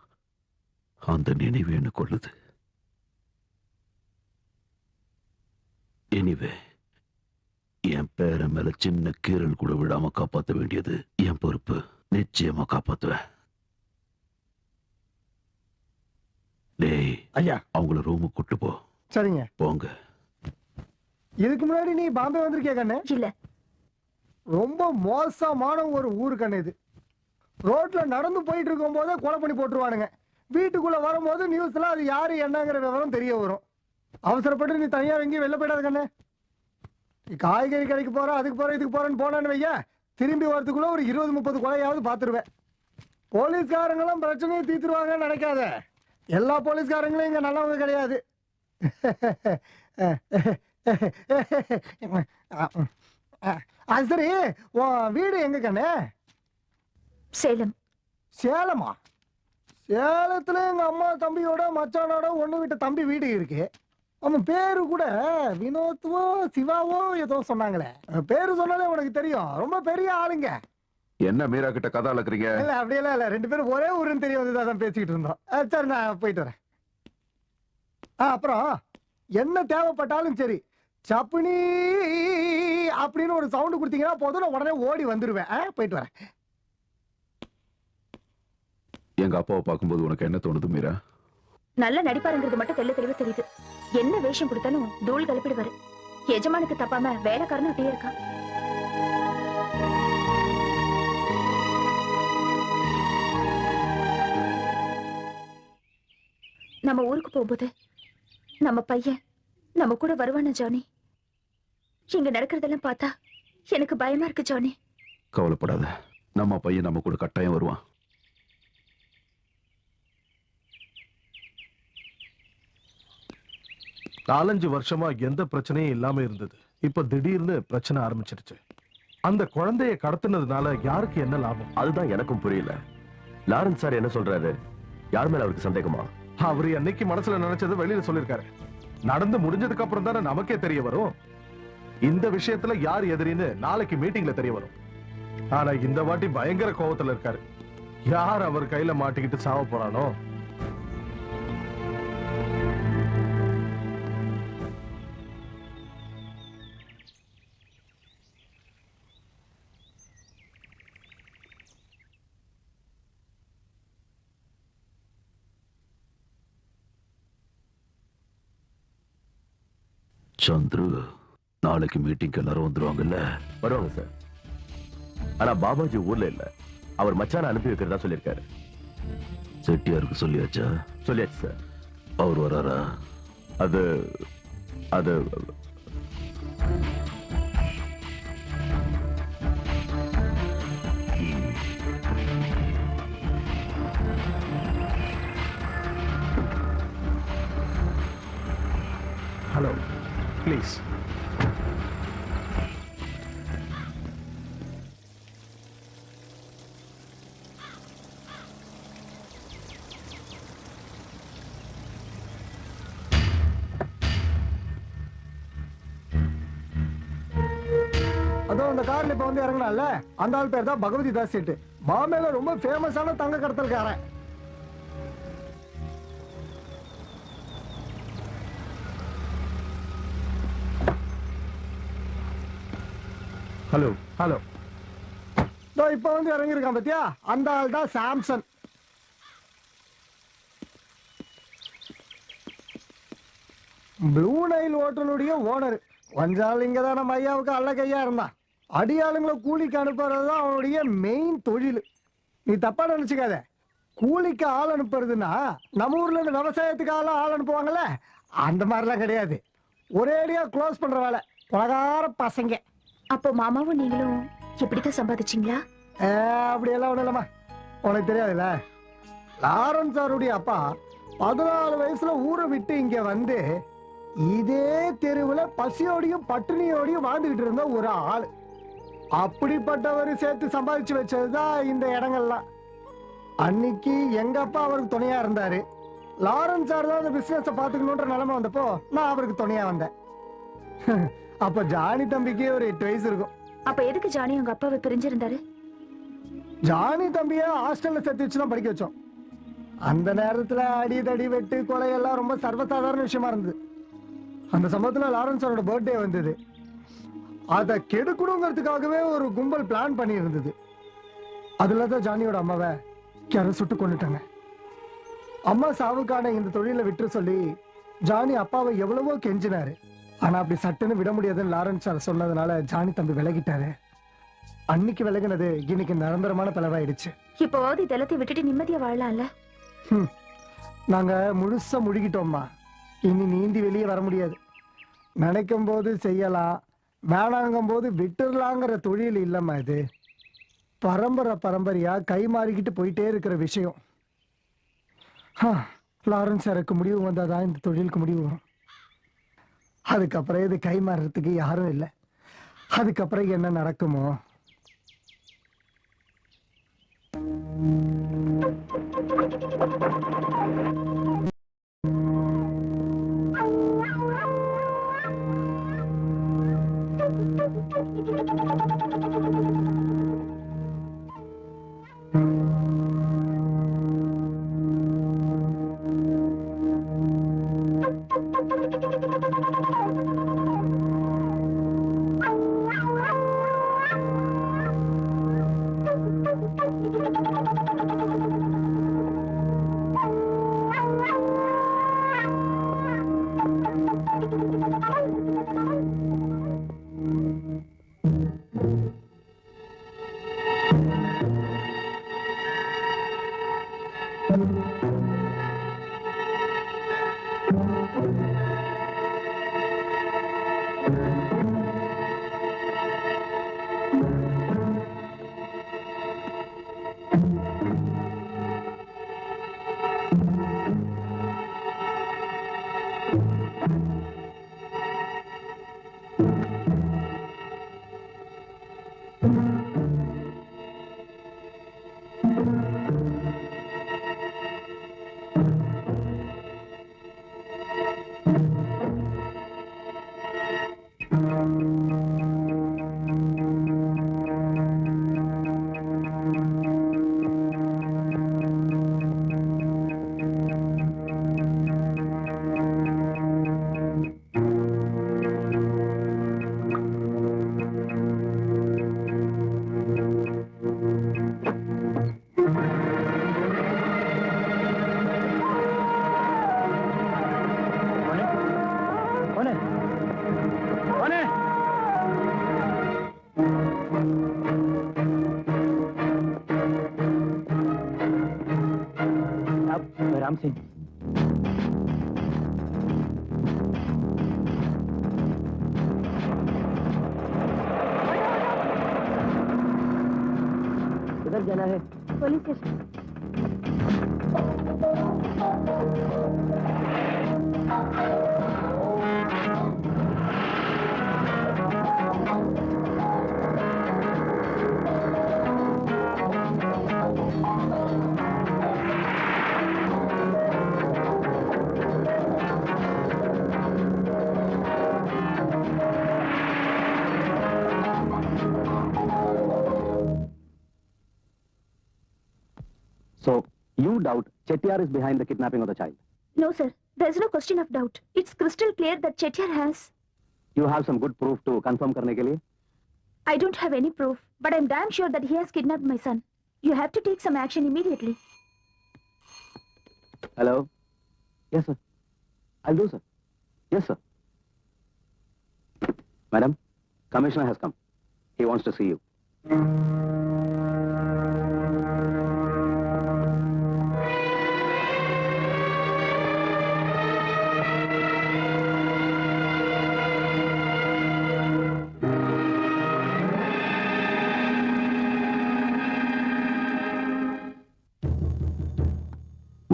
F: அந்த நினைவு என்ன கொள்ளுது. எனிவே, என் பேரன் மேல சின்ன கீரல் கூட விடாம காப்பாற்ற வேண்டியது என் பொறுப்பு. நிச்சயமா காப்பாத்துவேன். டேய்
D: ஐயா,
F: அவங்கள ரூமுக்கு கூட்டு போ.
D: சரிங்க.
F: போங்க.
D: இதுக்கு முன்னாடி நீ பாம்பே வந்திருக்கியா கண்ணு?
A: இல்ல.
D: ரொம்ப மோசமான ஒரு ஊரு கண்ணு இது. ரோட்ல நடந்து போயிட்டு இருக்கும் போதே கொலை பண்ணி போட்டுருவானுங்க. வீட்டுக்குள்ள வரும்போது நியூஸ்ல அது யாரு என்னங்கிற விவரம் தெரிய வரும். அவசரப்பட்டு நீ தனியா எங்கேயும் வெளில போயிடாத கண்ணு. காய்கறி கடைக்கு போற, அதுக்கு போற, இதுக்கு போறேன்னு போனான்னு வையா, திரும்பி வரதுக்குள்ள ஒரு 20-30 கொலையாவது பார்த்துருவேன். போலீஸ்காரங்களும் பிரச்சனையை தீர்த்துருவாங்கன்னு நினைக்காத. எல்லா போலீஸ்காரங்களும் இங்க நல்லவங்க கிடையாது. அது சரி, உன் வீடு எங்க கண்ணே?
A: சேலம்.
D: சேலமா? சேலத்துல எங்க அம்மா தம்பியோட மச்சானோட ஒண்ணு விட்ட தம்பி வீடு இருக்கு. அவன் பேரு கூட வினோத்வோ சிவாவோ ஏதோ சொன்னாங்களே. பேரு சொன்னாலே உனக்கு தெரியும், ரொம்ப பெரிய ஆளுங்க.
H: என்ன மீரா கிட்ட கதை அளக்குறீங்க?
D: இல்ல அப்படியெல்லாம் இல்ல, 2 பேரும் ஒரே ஊருன்னு தெரிய வந்து பேசிக்கிட்டு இருந்தோம். சரி நான் போயிட்டு வரேன். அப்புறம் என்ன தேவைப்பட்டாலும் சரி, சப்புனி அப்படின்னு ஒரு சவுண்ட் கொடுத்தீங்கன்னா போதும், நான் உடனே ஓடி வந்துருவேன். போயிட்டு வரேன்.
H: எங்க அப்பாவை பார்க்கும்போது உனக்கு என்ன தோணுது மீரா?
A: நல்ல நடிப்பாருங்கிறது மட்டும் தெளிவா தெரியுது. என்ன வேஷம் கொடுத்தாலும் தூள் கலப்பிடுவாரு. எஜமானுக்கு தப்பாம வேலைக்காரனும் அப்படியே இருக்கான். நம்ம ஊருக்கு போகும்போது நம்ம பையன் நம்ம கூட வருவான ஜானி? இங்க நடக்கிறதெல்லாம் பார்த்தா எனக்கு பயமா இருக்கு ஜானி.
H: கவலைப்படாத, நம்ம பையன் நம்ம கூட கட்டாயம் வருவான்.
E: நாலஞ்சு வருஷமா எந்த பிரச்சனையும் இல்லாம இருந்தது. இப்ப திடீர்னு பிரச்சனை ஆரம்பிச்சிருச்சு. அந்த குழந்தைய கடத்தினதுனால யாருக்கு என்ன லாபம்?
K: அதுதான் எனக்கும் புரியல. லாரன்ஸ் சார் என்ன சொல்றாரு? யார் மேல அவருக்கு சந்தேகமா?
E: அவரு என்னைக்கு மனசுல நினைச்சது வெளியில சொல்லிருக்காரு. நடந்து முடிஞ்சதுக்கு அப்புறம் தானே நமக்கே தெரிய வரும். இந்த விஷயத்துல யார் எதிரின்னு நாளைக்கு மீட்டிங்ல தெரிய வரும். ஆனா இந்த வாட்டி பயங்கர கோவத்துல இருக்காரு. யார் அவர் கையில மாட்டிக்கிட்டு சாவ போறானோ?
F: சந்துரு, நாளைக்கு மீட்டிங்க்கு எல்லாரும் வந்துருவாங்கல்ல?
K: வருவாங்க சார். ஆனா பாபாஜி ஊர்ல இல்ல. அவர் மச்சான அனுப்பி வைக்கிறதா சொல்லியிருக்காரு.
F: செட்டியாருக்கு சொல்லியாச்சா?
K: சொல்லியாச்சு சார்.
F: அவர் வராரா?
K: அது அது
E: ஹலோ ப்ளீஸ்.
D: அதோ அந்த கார்ல இப்ப வந்து இறங்கினால அந்த ஆள் பேர் தான் பகவதி தாஸ் செட்டு. பாம்பேல ரொம்ப ஃபேமஸான தங்க கடத்தல்காரன்.
E: Hello hello.
D: இப்ப வந்து இறங்கிருக்கான் பத்தியா, அந்த ஆள் தான் சாம்சன். ப்ளூ நைல் ஹோட்டலுடைய ஓனர். கொஞ்சாள் இங்கதான் நம்ம ஐயாவுக்கு அல்ல கையா இருந்தான். அடியாளுங்களை கூலிக்கு அனுப்புறதுதான் அவனுடைய மெயின் தொழில். நீ தப்பா நினைச்சுக்காத. கூலிக்கு ஆள் அனுப்புறதுன்னா நம்ம ஊர்ல இருந்து விவசாயத்துக்கு ஆள் அனுப்புவாங்கல்ல, அந்த மாதிரிலாம் கிடையாது. ஒரேடியா க்ளோஸ் பண்ற வேலை. பலகார பசங்க.
A: அப்போ மாமாவும் நீங்களும் இப்படித்தான் சம்பாதிச்சீங்களா?
D: அப்படியெல்லாம் ஒண்ணும் இல்லம்மா, உனக்கு தெரியாதுல்ல. லாரன்ஸ் சாருடைய அப்பா 14 வயசுல ஊரை விட்டு இங்க வந்து இதே தெருவுல பசியோடையும் பட்டினியோடையும் வாழ்ந்துகிட்டு இருந்த ஒரு ஆள். அப்படிப்பட்டவர் சேர்த்து சம்பாதிச்சு வச்சதுதான் இந்த இடங்கள்லாம். அன்னைக்கு எங்க அப்பா அவருக்கு துணையா இருந்தாரு. லாரன்ஸ் சார் தான் அந்த பிசினஸ பாத்துக்கணும்ன்ற நிலைமை வந்தப்போ நான் அவருக்கு துணையா வந்தேன். அப்ப ஜானி தம்பிக்கு ஒரு 8 வயசு இருக்கும்.
A: அப்ப எதுக்கு ஜானி உங்க அப்பாவை பிரிஞ்சிருந்தாரு?
D: ஜானி தம்பிய ஹாஸ்டல்ல சேர்த்து வச்சுதான் படிக்க வச்சோம். அந்த நேரத்துல அடி தடி வெட்டு கொலை எல்லாம் ரொம்ப சர்வசாதாரண விஷயமா இருந்தது. அந்த சமயத்துல லாரன்ஸ் சாரோட பர்த்டே வந்தது. அதை கெடுக்கணுங்கிறதுக்காகவே ஒரு கும்பல் பிளான் பண்ணி இருந்தது. அதுலதான் ஜானியோட அம்மாவை யாரோ சுட்டு கொண்டுட்டாங்க. அம்மா சாவுக்கான இந்த தொழிலை விட்டு சொல்லி ஜானி அப்பாவை எவ்வளவோ கெஞ்சினாரு. ஆனா அப்படி சட்டுன்னு விட முடியாதுன்னு லாரன்ஸ் சார் சொன்னதுனால ஜானி தம்பி விலகிட்டாரு. அன்னைக்கு விலகினது இன்னைக்கு நிரந்தரமான பிளவாயிடுச்சு.
A: இப்போவாவது இதெல்லாத்தையும் விட்டுட்டு நிம்மதியா வாழலாம்ல?
D: நாங்க முழுசா முழுகிட்டோம்மா. இனி நீந்தி வெளியே வர முடியாது. நினைக்கும் போது செய்யலாம், வேணாங்கும் போது விட்டுடலாங்கிற தொழில் இல்லம்மா இது. பரம்பரையா கை மாறிக்கிட்டு போயிட்டே இருக்கிற விஷயம். லாரன்ஸ் சாருக்கு முடிவு வந்தாதான் இந்த தொழிலுக்கு முடிவு வரும். அதுக்கப்புறம் இது கை மாறுறதுக்கு யாரும் இல்லை. அதுக்கப்புறம் என்ன நடக்குமோ?
I: राम सिंह किधर जाना है?
A: Police station.
I: So, you doubt Chettiar is behind the kidnapping of the child?
A: No, sir. There's no question of doubt. It's crystal clear that Chettiar has.
I: You have some good proof to confirm करने के लिए?
A: I don't have any proof, but I'm damn sure that he has kidnapped my son. You have to take some action immediately.
I: Hello? Yes, sir. I'll do, sir. Yes, sir. Madam, Commissioner has come. He wants to see you.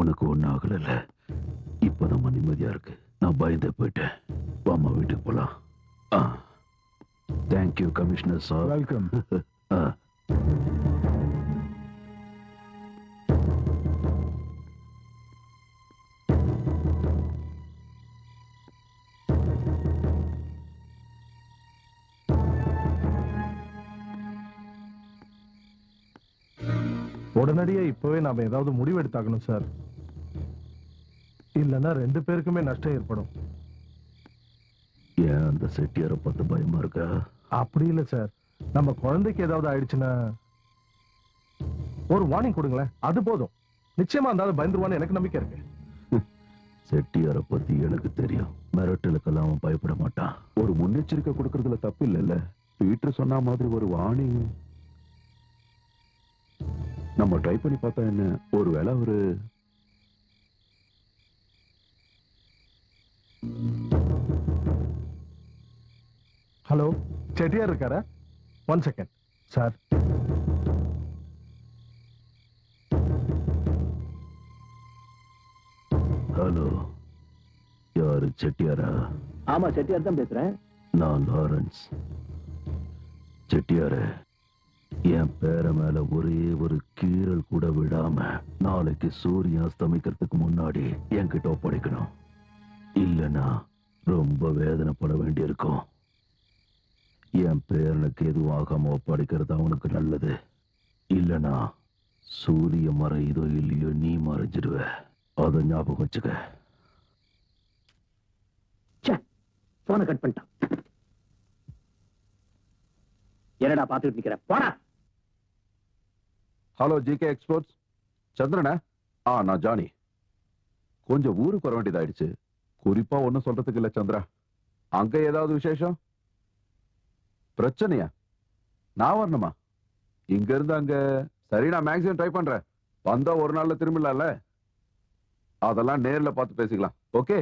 F: உனக்கு ஒன்னும் ஆகல. இப்பதான் நிம்மதியா இருக்கு. நான் பயந்தே போயிட்டேன். வாமா வீட்டுக்கு போலாம். Thank you commissioner sir.
E: வெல்கம். உடனடியா இப்பவே நாம ஏதாவது முடிவு எடுத்தாகணும் சார். இல்லன்னா 2 பேருக்குமே நஷ்டம் ஏற்படும்.
F: ஏன் அந்த செட்டியாரை பார்த்து பயமா இருக்கா?
E: அப்படி இல்ல சார். நம்ம குழந்தைக்கு ஏதாவது ஆயிடுச்சுன்னா ஒரு வார்னிங் கொடுங்களேன், அது போதும். நிச்சயமா அந்த பயந்துருவான்னு எனக்கு நம்பிக்கை இருக்கு.
F: செட்டியாரை பத்தி எனக்கு தெரியும். மிரட்டலுக்கெல்லாம் அவன் பயப்பட மாட்டான்.
H: ஒரு முன்னெச்சரிக்கை கொடுக்கறதுல தப்பு இல்லைல்ல. பீட்டர் சொன்ன மாதிரி ஒரு வார்னிங் நம்ம ட்ரை பண்ணி பார்த்தா என்ன? ஒருவேளை ஒரு
E: ஹலோ, செட்டியார் இருக்காரா? 1 செகண்ட் சார்.
F: ஹலோ, யாரு? செட்டியாரா?
I: ஆமா, செட்டியார் தான் பேசுறேன்.
F: நான் லாரன்ஸ். செட்டியாரு, என் பேர மேல ஒரே ஒரு கீறல் கூட விடாம நாளைக்கு சூரியன் அஸ்தமிக்கிறதுக்கு முன்னாடி என்கிட்ட ஒப்படைக்கணும். இல்லைன்னா ரொம்ப வேதனைப்பட வேண்டியிருக்கும். என் பேரனுக்கு எதுவும் ஆகாம ஒப்படைக்கிறது அவனுக்கு நல்லது. இல்லைன்னா சூரிய மறையுதோ இல்லையோ நீ மறைஞ்சிடுவ. அதை ஞாபகம் வச்சுக்க.
J: போனை கட் பண்ணிட்டான். என்னடா பாத்துட்டு நிக்கிற? போனா.
H: ஹலோ ஜிகே எக்ஸ்போர்ட்ஸ், சந்திரனா? நான் ஜானி. கொஞ்சம் ஊருக்கு வர வேண்டியதாயிடுச்சு. குறிப்பா ஒன்னும் சொல்றதுக்கு இல்ல சந்திரா. அங்க ஏதாவது விசேஷம்? பிரச்சனையா? நான் வரணுமா? இங்க இருந்து அங்க? சரி, நான் மேக்ஸிமம் ட்ரை பண்றேன். வந்தா ஒரு நாள்ல திரும்பலாம்ல. அதெல்லாம் நேர்ல பார்த்து பேசிக்கலாம். ஓகே?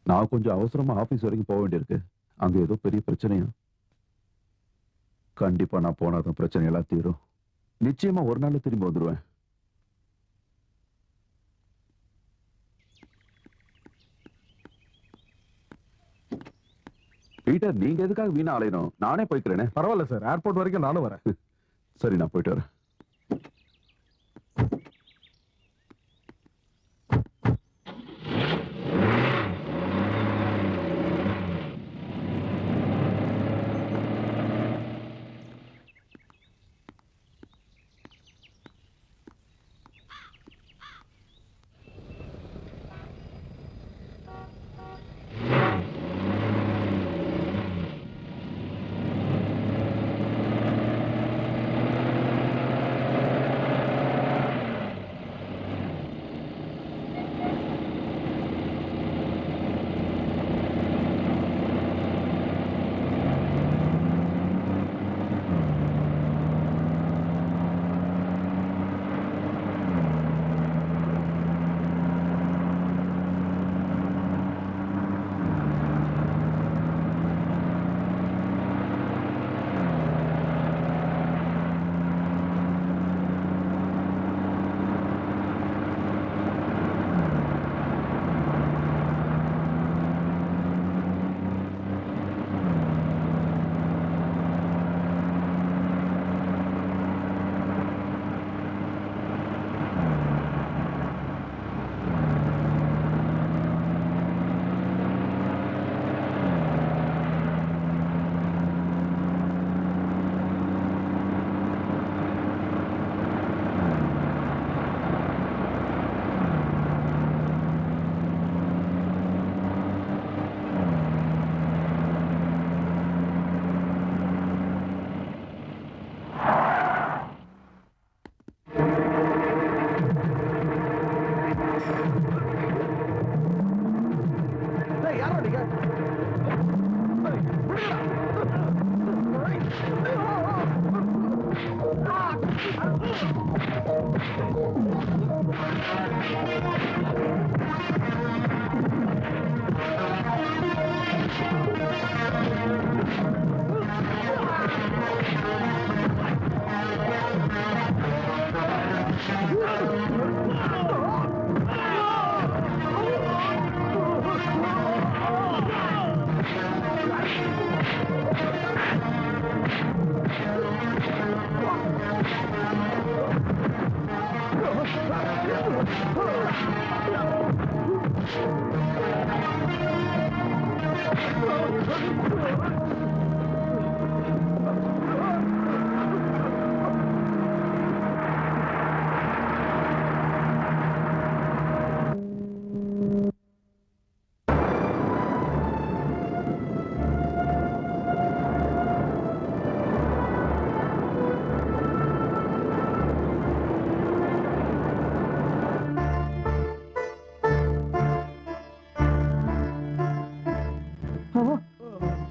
H: நான் கொஞ்சம் அவசரமா ஆபீஸ் வரைக்கும் போக வேண்டியிருக்கு. அங்க ஏதோ பெரிய பிரச்சனையா? கண்டிப்பா நான் போனாதான் பிரச்சனை எல்லாம் தீரும். நிச்சயமா ஒரு நாள்ல திரும்பி வந்துருவேன். பீட்டர், நீங்க எதுக்காக வீணா அலையணும்? நானே போய்க்கிறேனே.
E: பரவாயில்ல சார், ஏர்போர்ட் வரைக்கும் நானும் வரேன்.
H: சரி, நான் போயிட்டு வரேன்.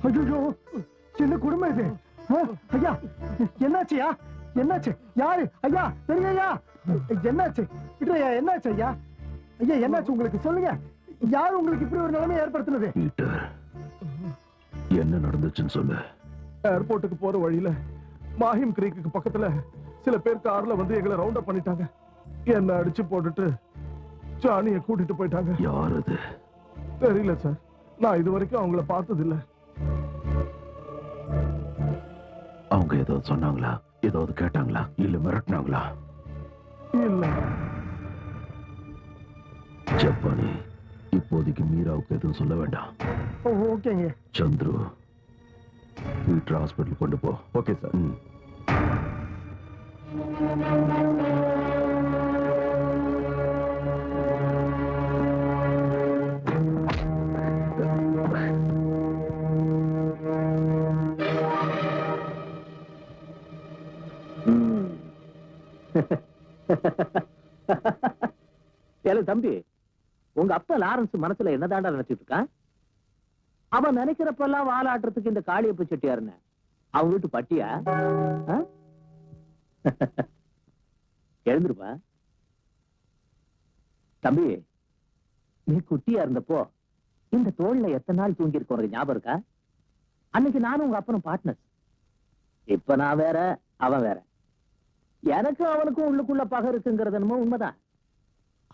D: ஐயோ, என்ன குடும்பம் இது? ஐயா, என்னாச்சுயா? என்னாச்சு? யாரு? ஐயா, பெரியய்யா, என்னாச்சு? விட்டுறையா, என்னாச்சு ஐயா? ஐயா, என்னாச்சு உங்களுக்கு? சொல்லுங்க. யாரு உங்களுக்கு இப்படி ஒரு நிலைமை ஏற்படுத்தினது?
F: பீட்டர், என்ன நடந்துச்சுன்னு சொல்லு.
E: ஏர்போர்ட்டுக்கு போற வழியில மாஹிம் கிரீக்கு பக்கத்துல சில பேர் கார்ல வந்து எங்களை ரவுண்ட் அப் பண்ணிட்டாங்க. என்ன அடிச்சு போட்டுட்டு ஜானியை கூட்டிட்டு போயிட்டாங்க.
F: யார் அது?
E: தெரியல சார், நான் இது வரைக்கும் அவங்கள பார்த்ததில்ல.
F: அவங்க ஏதாவது சொன்னாங்களா? ஏதாவது கேட்டாங்களா? இல்ல மிரட்டினாங்களா?
E: இல்ல.
F: ஜப்பானி, இப்போதைக்கு மீராவுக்கு எதுவும் சொல்ல வேண்டாம்.
D: ஓகேங்க.
F: சந்துரு, வீட்டு ஹாஸ்பிட்டல் கொண்டு போ.
B: Okay sir.
J: தம்பி, உங்க அப்பா லாரன்ஸ் மனசுல என்னதாண்டா நினைச்சிட்டு இருக்கான்? அவன் நினைக்கிறப்பெல்லாம் வாலாட்டுறதுக்கு இந்த காளியப்ப செட்டியாருன்னு அவன் வீட்டு பட்டியா? எழுந்துருப்பா தம்பி. நீ குட்டியா இருந்தப்போ இந்த தோல்ல எத்தனை நாள் தூங்கி இருக்க ஞாபகம் இருக்கா? அன்னைக்கு நானும் உங்க அப்பனும் பார்ட்னர்ஸ். இப்ப நான் வேற, அவன் வேற. எனக்கும் அவனுக்கும் உள்ளுக்குள்ள பகை இருக்குங்கிறது என்னமோ உண்மைதான்.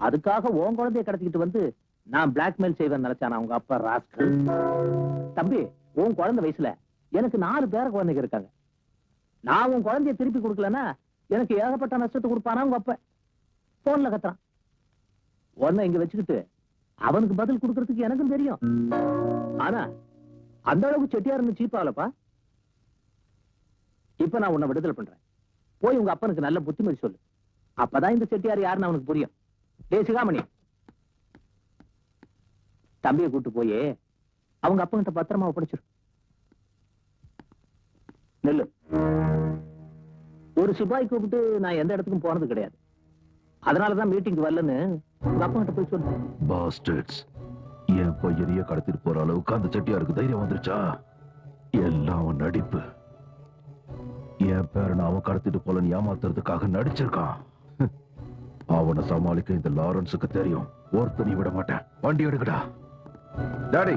J: அதுக்காக உன் குழந்தைய கடத்திக்கிட்டு வந்து நான் பிளாக்மெயில் செய்வேன் நினைச்சான் அவங்க அப்பா ராஸ்கல். தம்பி, உன் குழந்தை வயசுல எனக்கு 4 பேர குழந்தைங்க இருக்காங்க. நான் உன் குழந்தைய திருப்பி கொடுக்கலன்னா எனக்கு ஏகப்பட்ட நஷ்டத்தை கொடுப்பானா உங்க அப்ப. போன்ல கத்துறான். உன்னை இங்க வச்சுக்கிட்டு அவனுக்கு பதில் கொடுக்கறதுக்கு எனக்கும் தெரியும். ஆனா அந்த அளவுக்கு செட்டியாருன்னு சீப்பாவலப்பா. இப்ப நான் உன்னை விடுதலை பண்றேன். போய் உங்க அப்பனுக்கு நல்ல புத்திமதி சொல்லு. அப்பதான் இந்த செட்டியார் யாருன்னு அவனுக்கு புரியும். டேய் சிகாமணி, தம்பியை கூட்டு போய் அவங்க அப்பங்கிட்ட பத்திரமா ஒப்படைச்சிரு. நெல்லு. ஒரு சிப்பாய் கூப்பிட்டு நான் எந்த இடத்துக்கும் போனது கிடையாது. அதனாலதான் மீட்டிங் வரலன்னு உங்க அப்பங்கிட்ட போய் சொல்லு.
F: பாஸ்டர்ட்ஸ், என் பையனையே கடத்திட்டு போற அளவுக்கு அந்த செட்டியாருக்கு தைரியம் வந்துருச்சா? எல்லாம் அவன் நடிப்பு. என் பேரனை அவன் கடத்திட்டு போலன்னு ஏமாத்துறதுக்காக நடிச்சிருக்கான். அவனை சமாளிக்க இந்த லாரன்ஸுக்கு தெரியும். ஒருத்தனை விட மாட்டேன். வண்டி எடுக்கடா.
B: டாடி,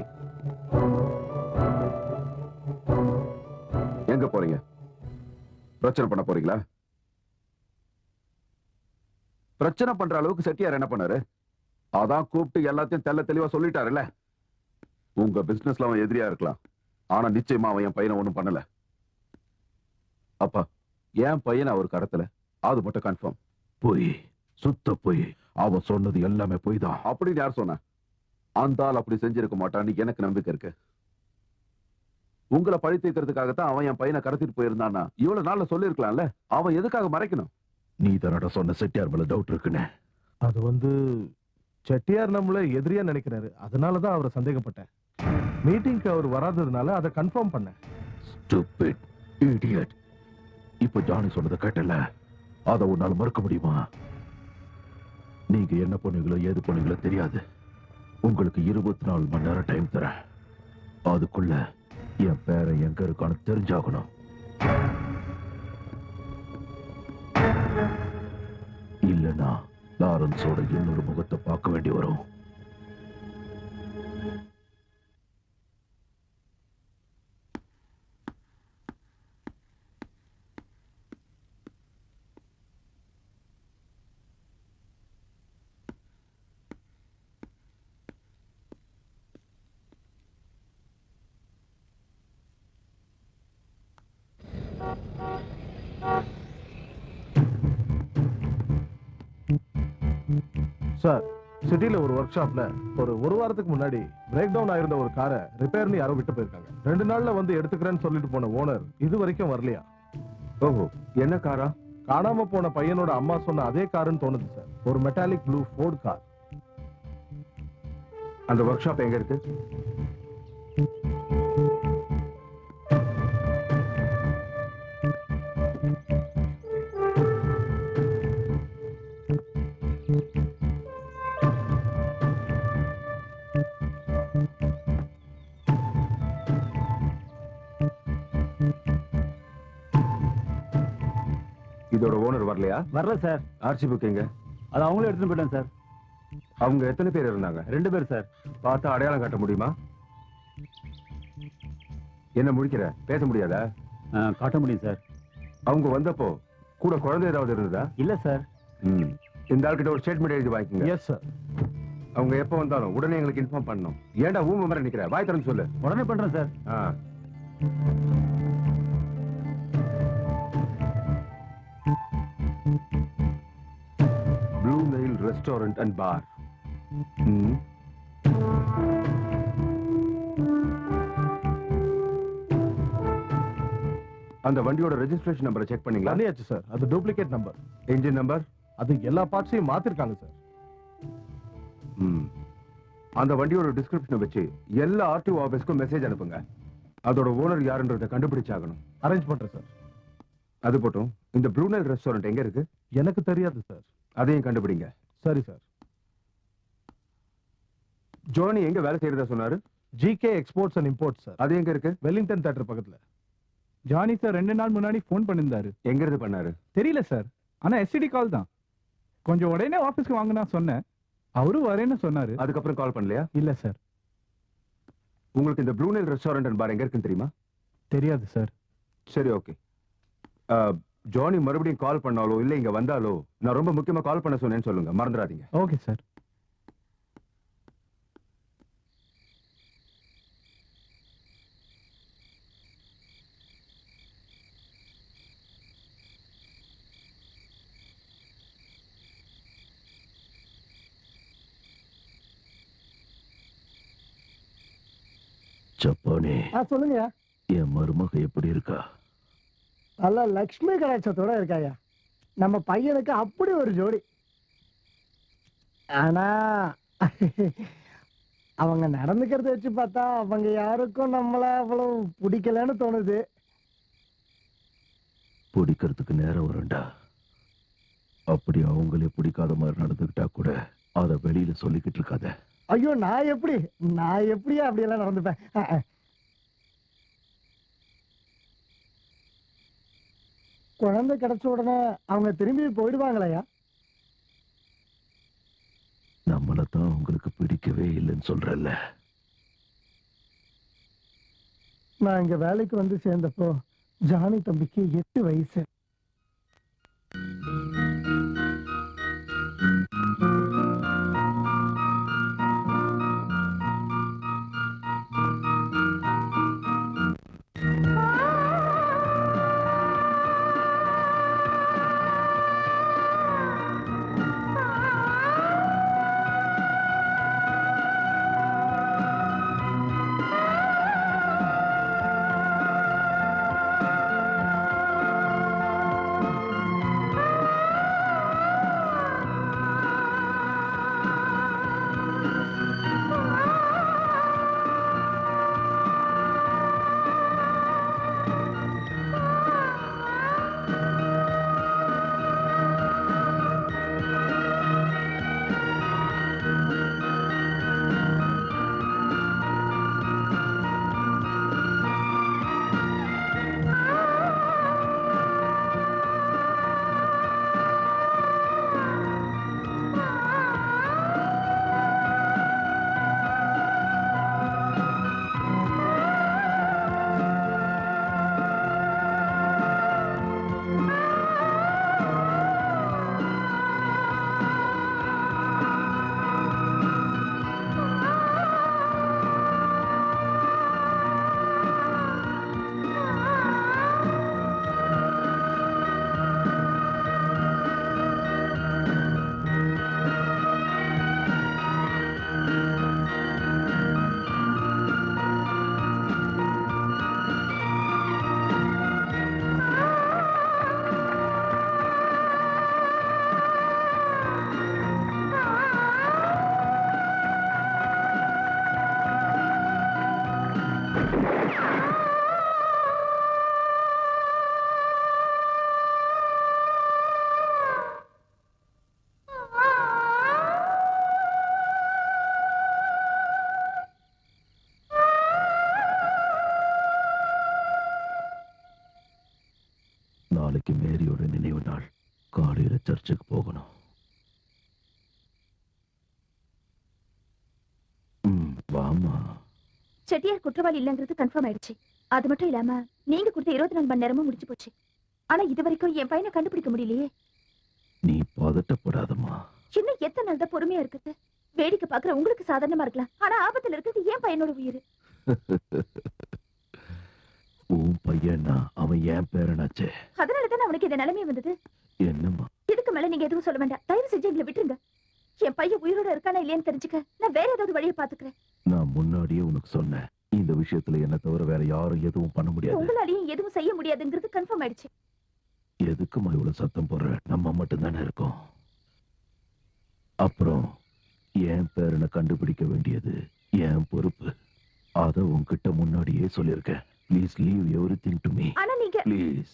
B: எங்க போறீங்க? பிரச்சனை பண்ண போறீங்களா? பிரச்சனை பண்ற அளவுக்கு செட்டியார் என்ன பண்ணாரு? அதான் கூப்பிட்டு எல்லாத்தையும் தெள்ள தெளிவா சொல்லிட்டாருல்ல. உங்க பிசினஸ்ல அவன் எதிரியா இருக்கலாம், ஆனா நிச்சயமா அவன் என் பையனை ஒண்ணும் பண்ணல. அப்பா, என் பையனை அவர் கடத்தல, அது மட்டும் கன்ஃபார்ம்.
F: போய் சுத்த போய் அவன் சொன்னது எல்லாமே போய் தான்.
B: அப்படின்னு யார் சொன்ன? அந்த ஆள் அப்படி செஞ்சிருக்க மாட்டான்னு எனக்கு நம்பிக்கை இருக்கு. உங்களை பழி தீர்க்கிறதுக்காகத்தான் அவன் என் பையனை கடத்திட்டு போயிருந்தான்னா இவ்வளவு நாள்ல சொல்லிருக்கலாம்ல. அவன் எதுக்காக மறைக்கணும்?
F: நீ தானடா சொன்ன செட்டியார் மேல டவுட் இருக்குன்னு.
E: அது செட்டியார் நம்மள எதிரியா நினைக்கிறாரு, அதனாலதான் அவரை சந்தேகப்பட்டேன். மீட்டிங்க்கு அவர் வராததுனால அதை கன்ஃபார்ம் பண்ணேன்.
F: Stupid idiot. இப்போ ஜானி சொன்னதை கேட்டல, அதை உன்னால மறுக்க முடியுமா? நீங்க என்ன பண்ணுவீங்களோ ஏது பண்ணுவீங்களோ தெரியாது. உங்களுக்கு 24 மணி நேரம் டைம் தரேன். அதுக்குள்ள என் பேரன் எங்க இருக்கான்னு தெரிஞ்சாகணும். இல்லைன்னா லாரன்ஸோட இன்னொரு முகத்தை பார்க்க வேண்டி வரும்.
E: சார், சிட்டில ஒரு ஒர்க் ஷாப்ல ஒரு வாரத்துக்கு முன்னாடி பிரேக் டவுன் ஆயிருந்த ஒரு காரை ரிப்பேர்னு யாரோ விட்டு போயிருக்காங்க. 2 நாள்ல வந்து எடுத்துக்கிறேன்னு சொல்லிட்டு போன ஓனர் இது வரைக்கும் வரலையா?
B: ஓஹோ, என்ன காரா?
E: காணாம போன பையனோட அம்மா சொன்ன அதே காருன்னு தோணுது சார். ஒரு மெட்டாலிக் ப்ளூ ஃபோர்ட் கார்.
B: அந்த ஒர்க் ஷாப் எங்க இருக்கு? இதோட ஓனர் வரலையா?
G: வரல சார்.
B: ஆர்சி புக் எங்க?
G: அது அவங்களே எடுத்துட்டு போயிட்டாங்க சார்.
B: அவங்க எத்தனை பேர் இருந்தாங்க?
G: 2 பேர் சார்.
B: பார்த்தா அடையாளம் காட்ட முடியுமா? என்ன முடிக்கிற? பேச முடியாதா?
G: காட்ட முடியும் சார்.
B: அவங்க வந்தப்போ கூட குழந்தை ஏதாவது இருந்ததா?
G: இல்ல சார்.
L: இந்த ஆள்கிட்ட ஒரு ஸ்டேட்மெண்ட் எழுதி வாங்கிக்கோங்க.
E: Yes sir.
L: அவங்க எப்போ வந்தாலும் உடனே எங்களுக்கு இன்ஃபார்ம் பண்ணணும். ஏன்டா ஊமை மாதிரி நிக்கிற? வாய் திறந்து சொல்லு.
G: உடனே பண்றேன் sir.
L: Blue Nile restaurant and bar. அந்த வண்டியோட ரெஜிஸ்ட்ரேஷன் நம்பரை செக் பண்ணீங்களா?
E: பண்ணியாச்சு சார். அது டூப்ளிகேட் நம்பர்.
L: Engine number?
E: அது எல்லா பார்ட்ஸையும் மாத்திருக்காங்க சார்.
L: அந்த வண்டியோட டிஸ்கிரிப்ஷனை வச்சு எல்லா ஆர்டிஓ ஆபீஸ்க்கும் மெசேஜ் அனுப்புங்க. அதோட ஓனர் யாருன்றதை கண்டுபிடிச்சாகணும்.
E: அரேஞ்ச் பண்றேன் சார்.
L: அது போட்டும், இந்த ப்ளூ நைல் ரெஸ்டாரண்ட் எங்க இருக்கு?
E: எனக்கு தெரியாது சார்.
L: அதையும் கண்டுபிடிங்க.
E: சரி சார்.
L: ஜோனி எங்க வேலை செய்யறதா சொன்னாரு?
E: GK exports and imports sir.
L: அது எங்க இருக்கு?
E: வெலிங்டன் தியேட்டர் பக்கத்துல.
M: ஜானி சார் 2 நாள் முன்னாடி ஃபோன் பண்ணியிருந்தாரு.
L: எங்க இருந்து பண்ணாரு
M: தெரியல சார். ஆனா எஸ்டிடி கால் தான். கொஞ்சம் உடனே ஆபீஸ்க்கு வாங்க நான் சொன்னேன். அவரும் வரேன்னு சொன்னாரு.
L: அதுக்கப்புறம் கால் பண்ணலையா?
M: இல்ல சார்.
L: உங்களுக்கு இந்த ப்ளூ நைல் ரெஸ்டாரண்ட் அண்ட் பார் எங்க இருக்குன்னு தெரியுமா?
M: தெரியாது சார்.
L: சரி, ஓகே. ஜானி மறுபடியும் கால் பண்ணாலோ இல்ல இங்க வந்தாலோ நான் ரொம்ப முக்கியமா கால் பண்ண சொன்னேன்னு சொல்லுங்க. மறந்துடாதீங்க.
M: Okay sir.
F: ஜப்பானே,
D: சொல்லுங்க.
F: என் மருமக எப்படி இருக்கா?
D: நல்ல லக்ஷ்மி கடாட்சத்தோட இருக்காயா. நம்ம பையனுக்கு அப்படி ஒரு ஜோடி. ஆனா அவங்க நடந்துக்கிறத வச்சு பார்த்தா அவங்க யாருக்கும் நம்மள அவ்வளவு பிடிக்கலன்னு தோணுது.
F: பிடிக்கிறதுக்கு நேரம் வரும்டா. அப்படி அவங்களே பிடிக்காத மாதிரி நடந்துக்கிட்டா கூட அதை வெளியில சொல்லிக்கிட்டு இருக்காத.
D: ஐயோ, நான் எப்படியா அப்படியெல்லாம் நடந்துப்பேன். குழந்தை கிடைச்ச உடனே அவங்க திரும்பி போயிடுவாங்களையா?
F: நம்மளதான் உங்களுக்கு பிடிக்கவே இல்லைன்னு சொல்றல்ல.
D: நான் இங்க வேலைக்கு வந்து சேர்ந்தப்போ ஜானி தம்பிக்கு 8 வயசு.
F: நாளைக்கு மேரியோட நினைவு நாள். காலையில சர்ச்சுக்கு போகணும். வாமா.
A: செட்டியார் குற்றவாளி இல்லங்கிறது கன்ஃபார்ம் ஆயிடுச்சு. அது மட்டும் இல்லாம நீங்க கொடுத்த 24 மணி நேரமும் முடிச்சு போச்சு. ஆனா இது வரைக்கும் என் பையனை கண்டுபிடிக்க முடியலையே.
F: நீ
H: பதட்டப்படாதம்மா.
A: இன்னும் எத்தனை நாள் தான் பொறுமையா இருக்குது? வேடிக்கை பாக்குற உங்களுக்கு சாதாரணமா இருக்கலாம், ஆனா ஆபத்துல இருக்கிறது என் பையனோட உயிர்.
H: உன் பையனா அவன் என் பேரனாச்சே.
A: அதனாலதான் அவனுக்கு இந்த நிலைமை வந்தது.
H: என்னம்மா?
A: இதுக்கு மேல நீங்க எதுவும் சொல்ல வேண்டாம். தயவு செஞ்சு எங்களை விட்டுருங்க. என் பையன் உயிரோட இருக்கானா இல்லையான்னு தெரிஞ்சுக்க நான் வேற ஏதாவது வழியை பாத்துக்கிறேன்.
H: நான் முன்னாடியே உனக்கு சொன்னேன், இந்த விஷயத்துல என்ன தவிர வேற யாரும் எதுவும் பண்ண முடியாது.
A: உங்களாலையும் எதுவும் செய்ய முடியாதுங்கிறது கன்ஃபார்ம் ஆயிடுச்சு.
H: எதுக்குமா இவ்வளவு சத்தம் போடுற? நம்ம மட்டும் தானே இருக்கோம். அப்புறம் என் பேரனை கண்டுபிடிக்க வேண்டியது என் பொறுப்பு. அத உன்கிட்ட முன்னாடியே சொல்லியிருக்கேன். Please leave everything to me.
A: ஆனா நீங்க
H: ப்ளீஸ்.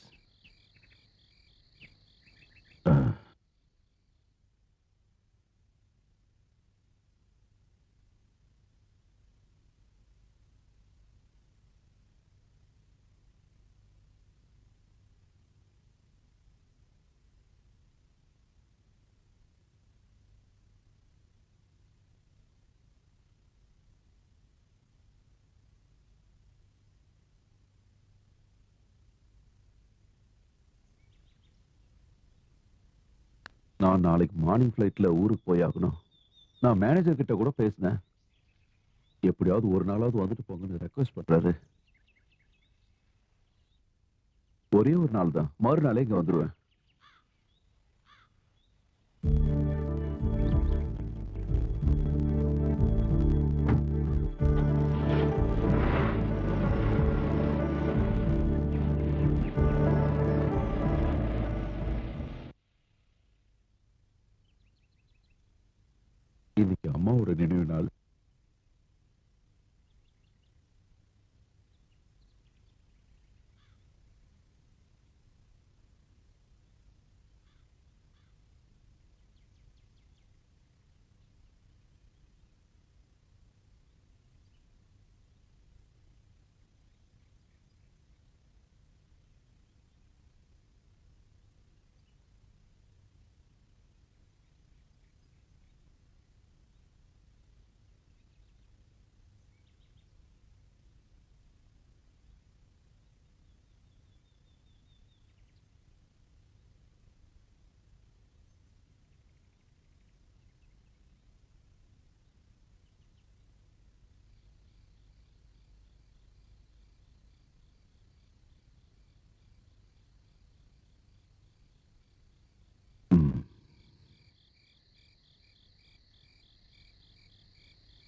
B: நான் நாளைக்கு மார்னிங் ஃபிளைட்ல ஊருக்கு போயாகணும். நான் மேனேஜர் கிட்ட கூட பேசினேன். எப்படியாவது ஒரு நாளாவது வந்துட்டு போங்கன்னு ரெக்வஸ்ட் பண்றாரு. ஒரே ஒரு நாள் தான், மறுநாளே இங்க வந்துருவேன். இன்னைக்கு அம்மாவோட நினைவு நாள்.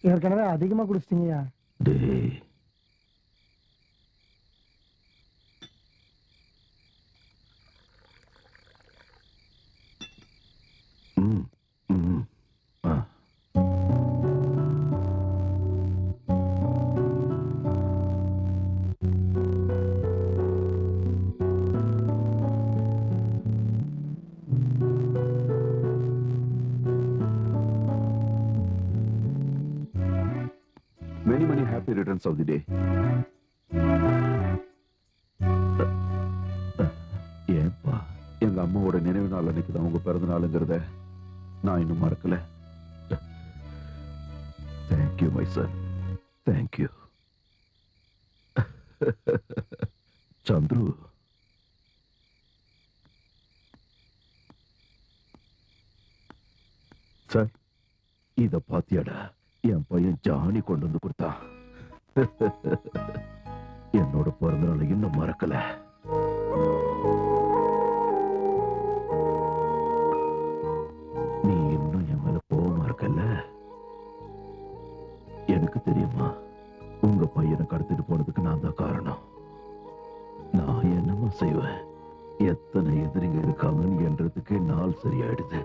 D: ஏற்கனவே அதிகமா குடிச்சிட்டீங்கயா.
H: டேய்,
B: many happy returns of the day.
H: ஏன்பா?
B: எங்க அம்மாவோட நினைவு நாள் அன்னைக்கு தான் உங்க பிறந்த நாளுங்கிறத நான் இன்னும் மறக்கல.
H: Thank you my son, thank you. Chandru, sir இத பாத்தியாடா? என் பையன் ஜானி கொண்டு வந்து கொடுத்தான். என்னோட பிறந்த நாளை இன்னும் மறக்கல. நீ இன்னும் என் மேல கோவமா இருக்கல்ல? எனக்கு தெரியுமா, உங்க பையனை கடத்திட்டு போனதுக்கு நான் தான் காரணம். நான் என்னமா செய்வேன்? எத்தனை எதிரிங்க இருக்காங்கன்னு என்றதுக்கு நாள் சரியாயிடுது.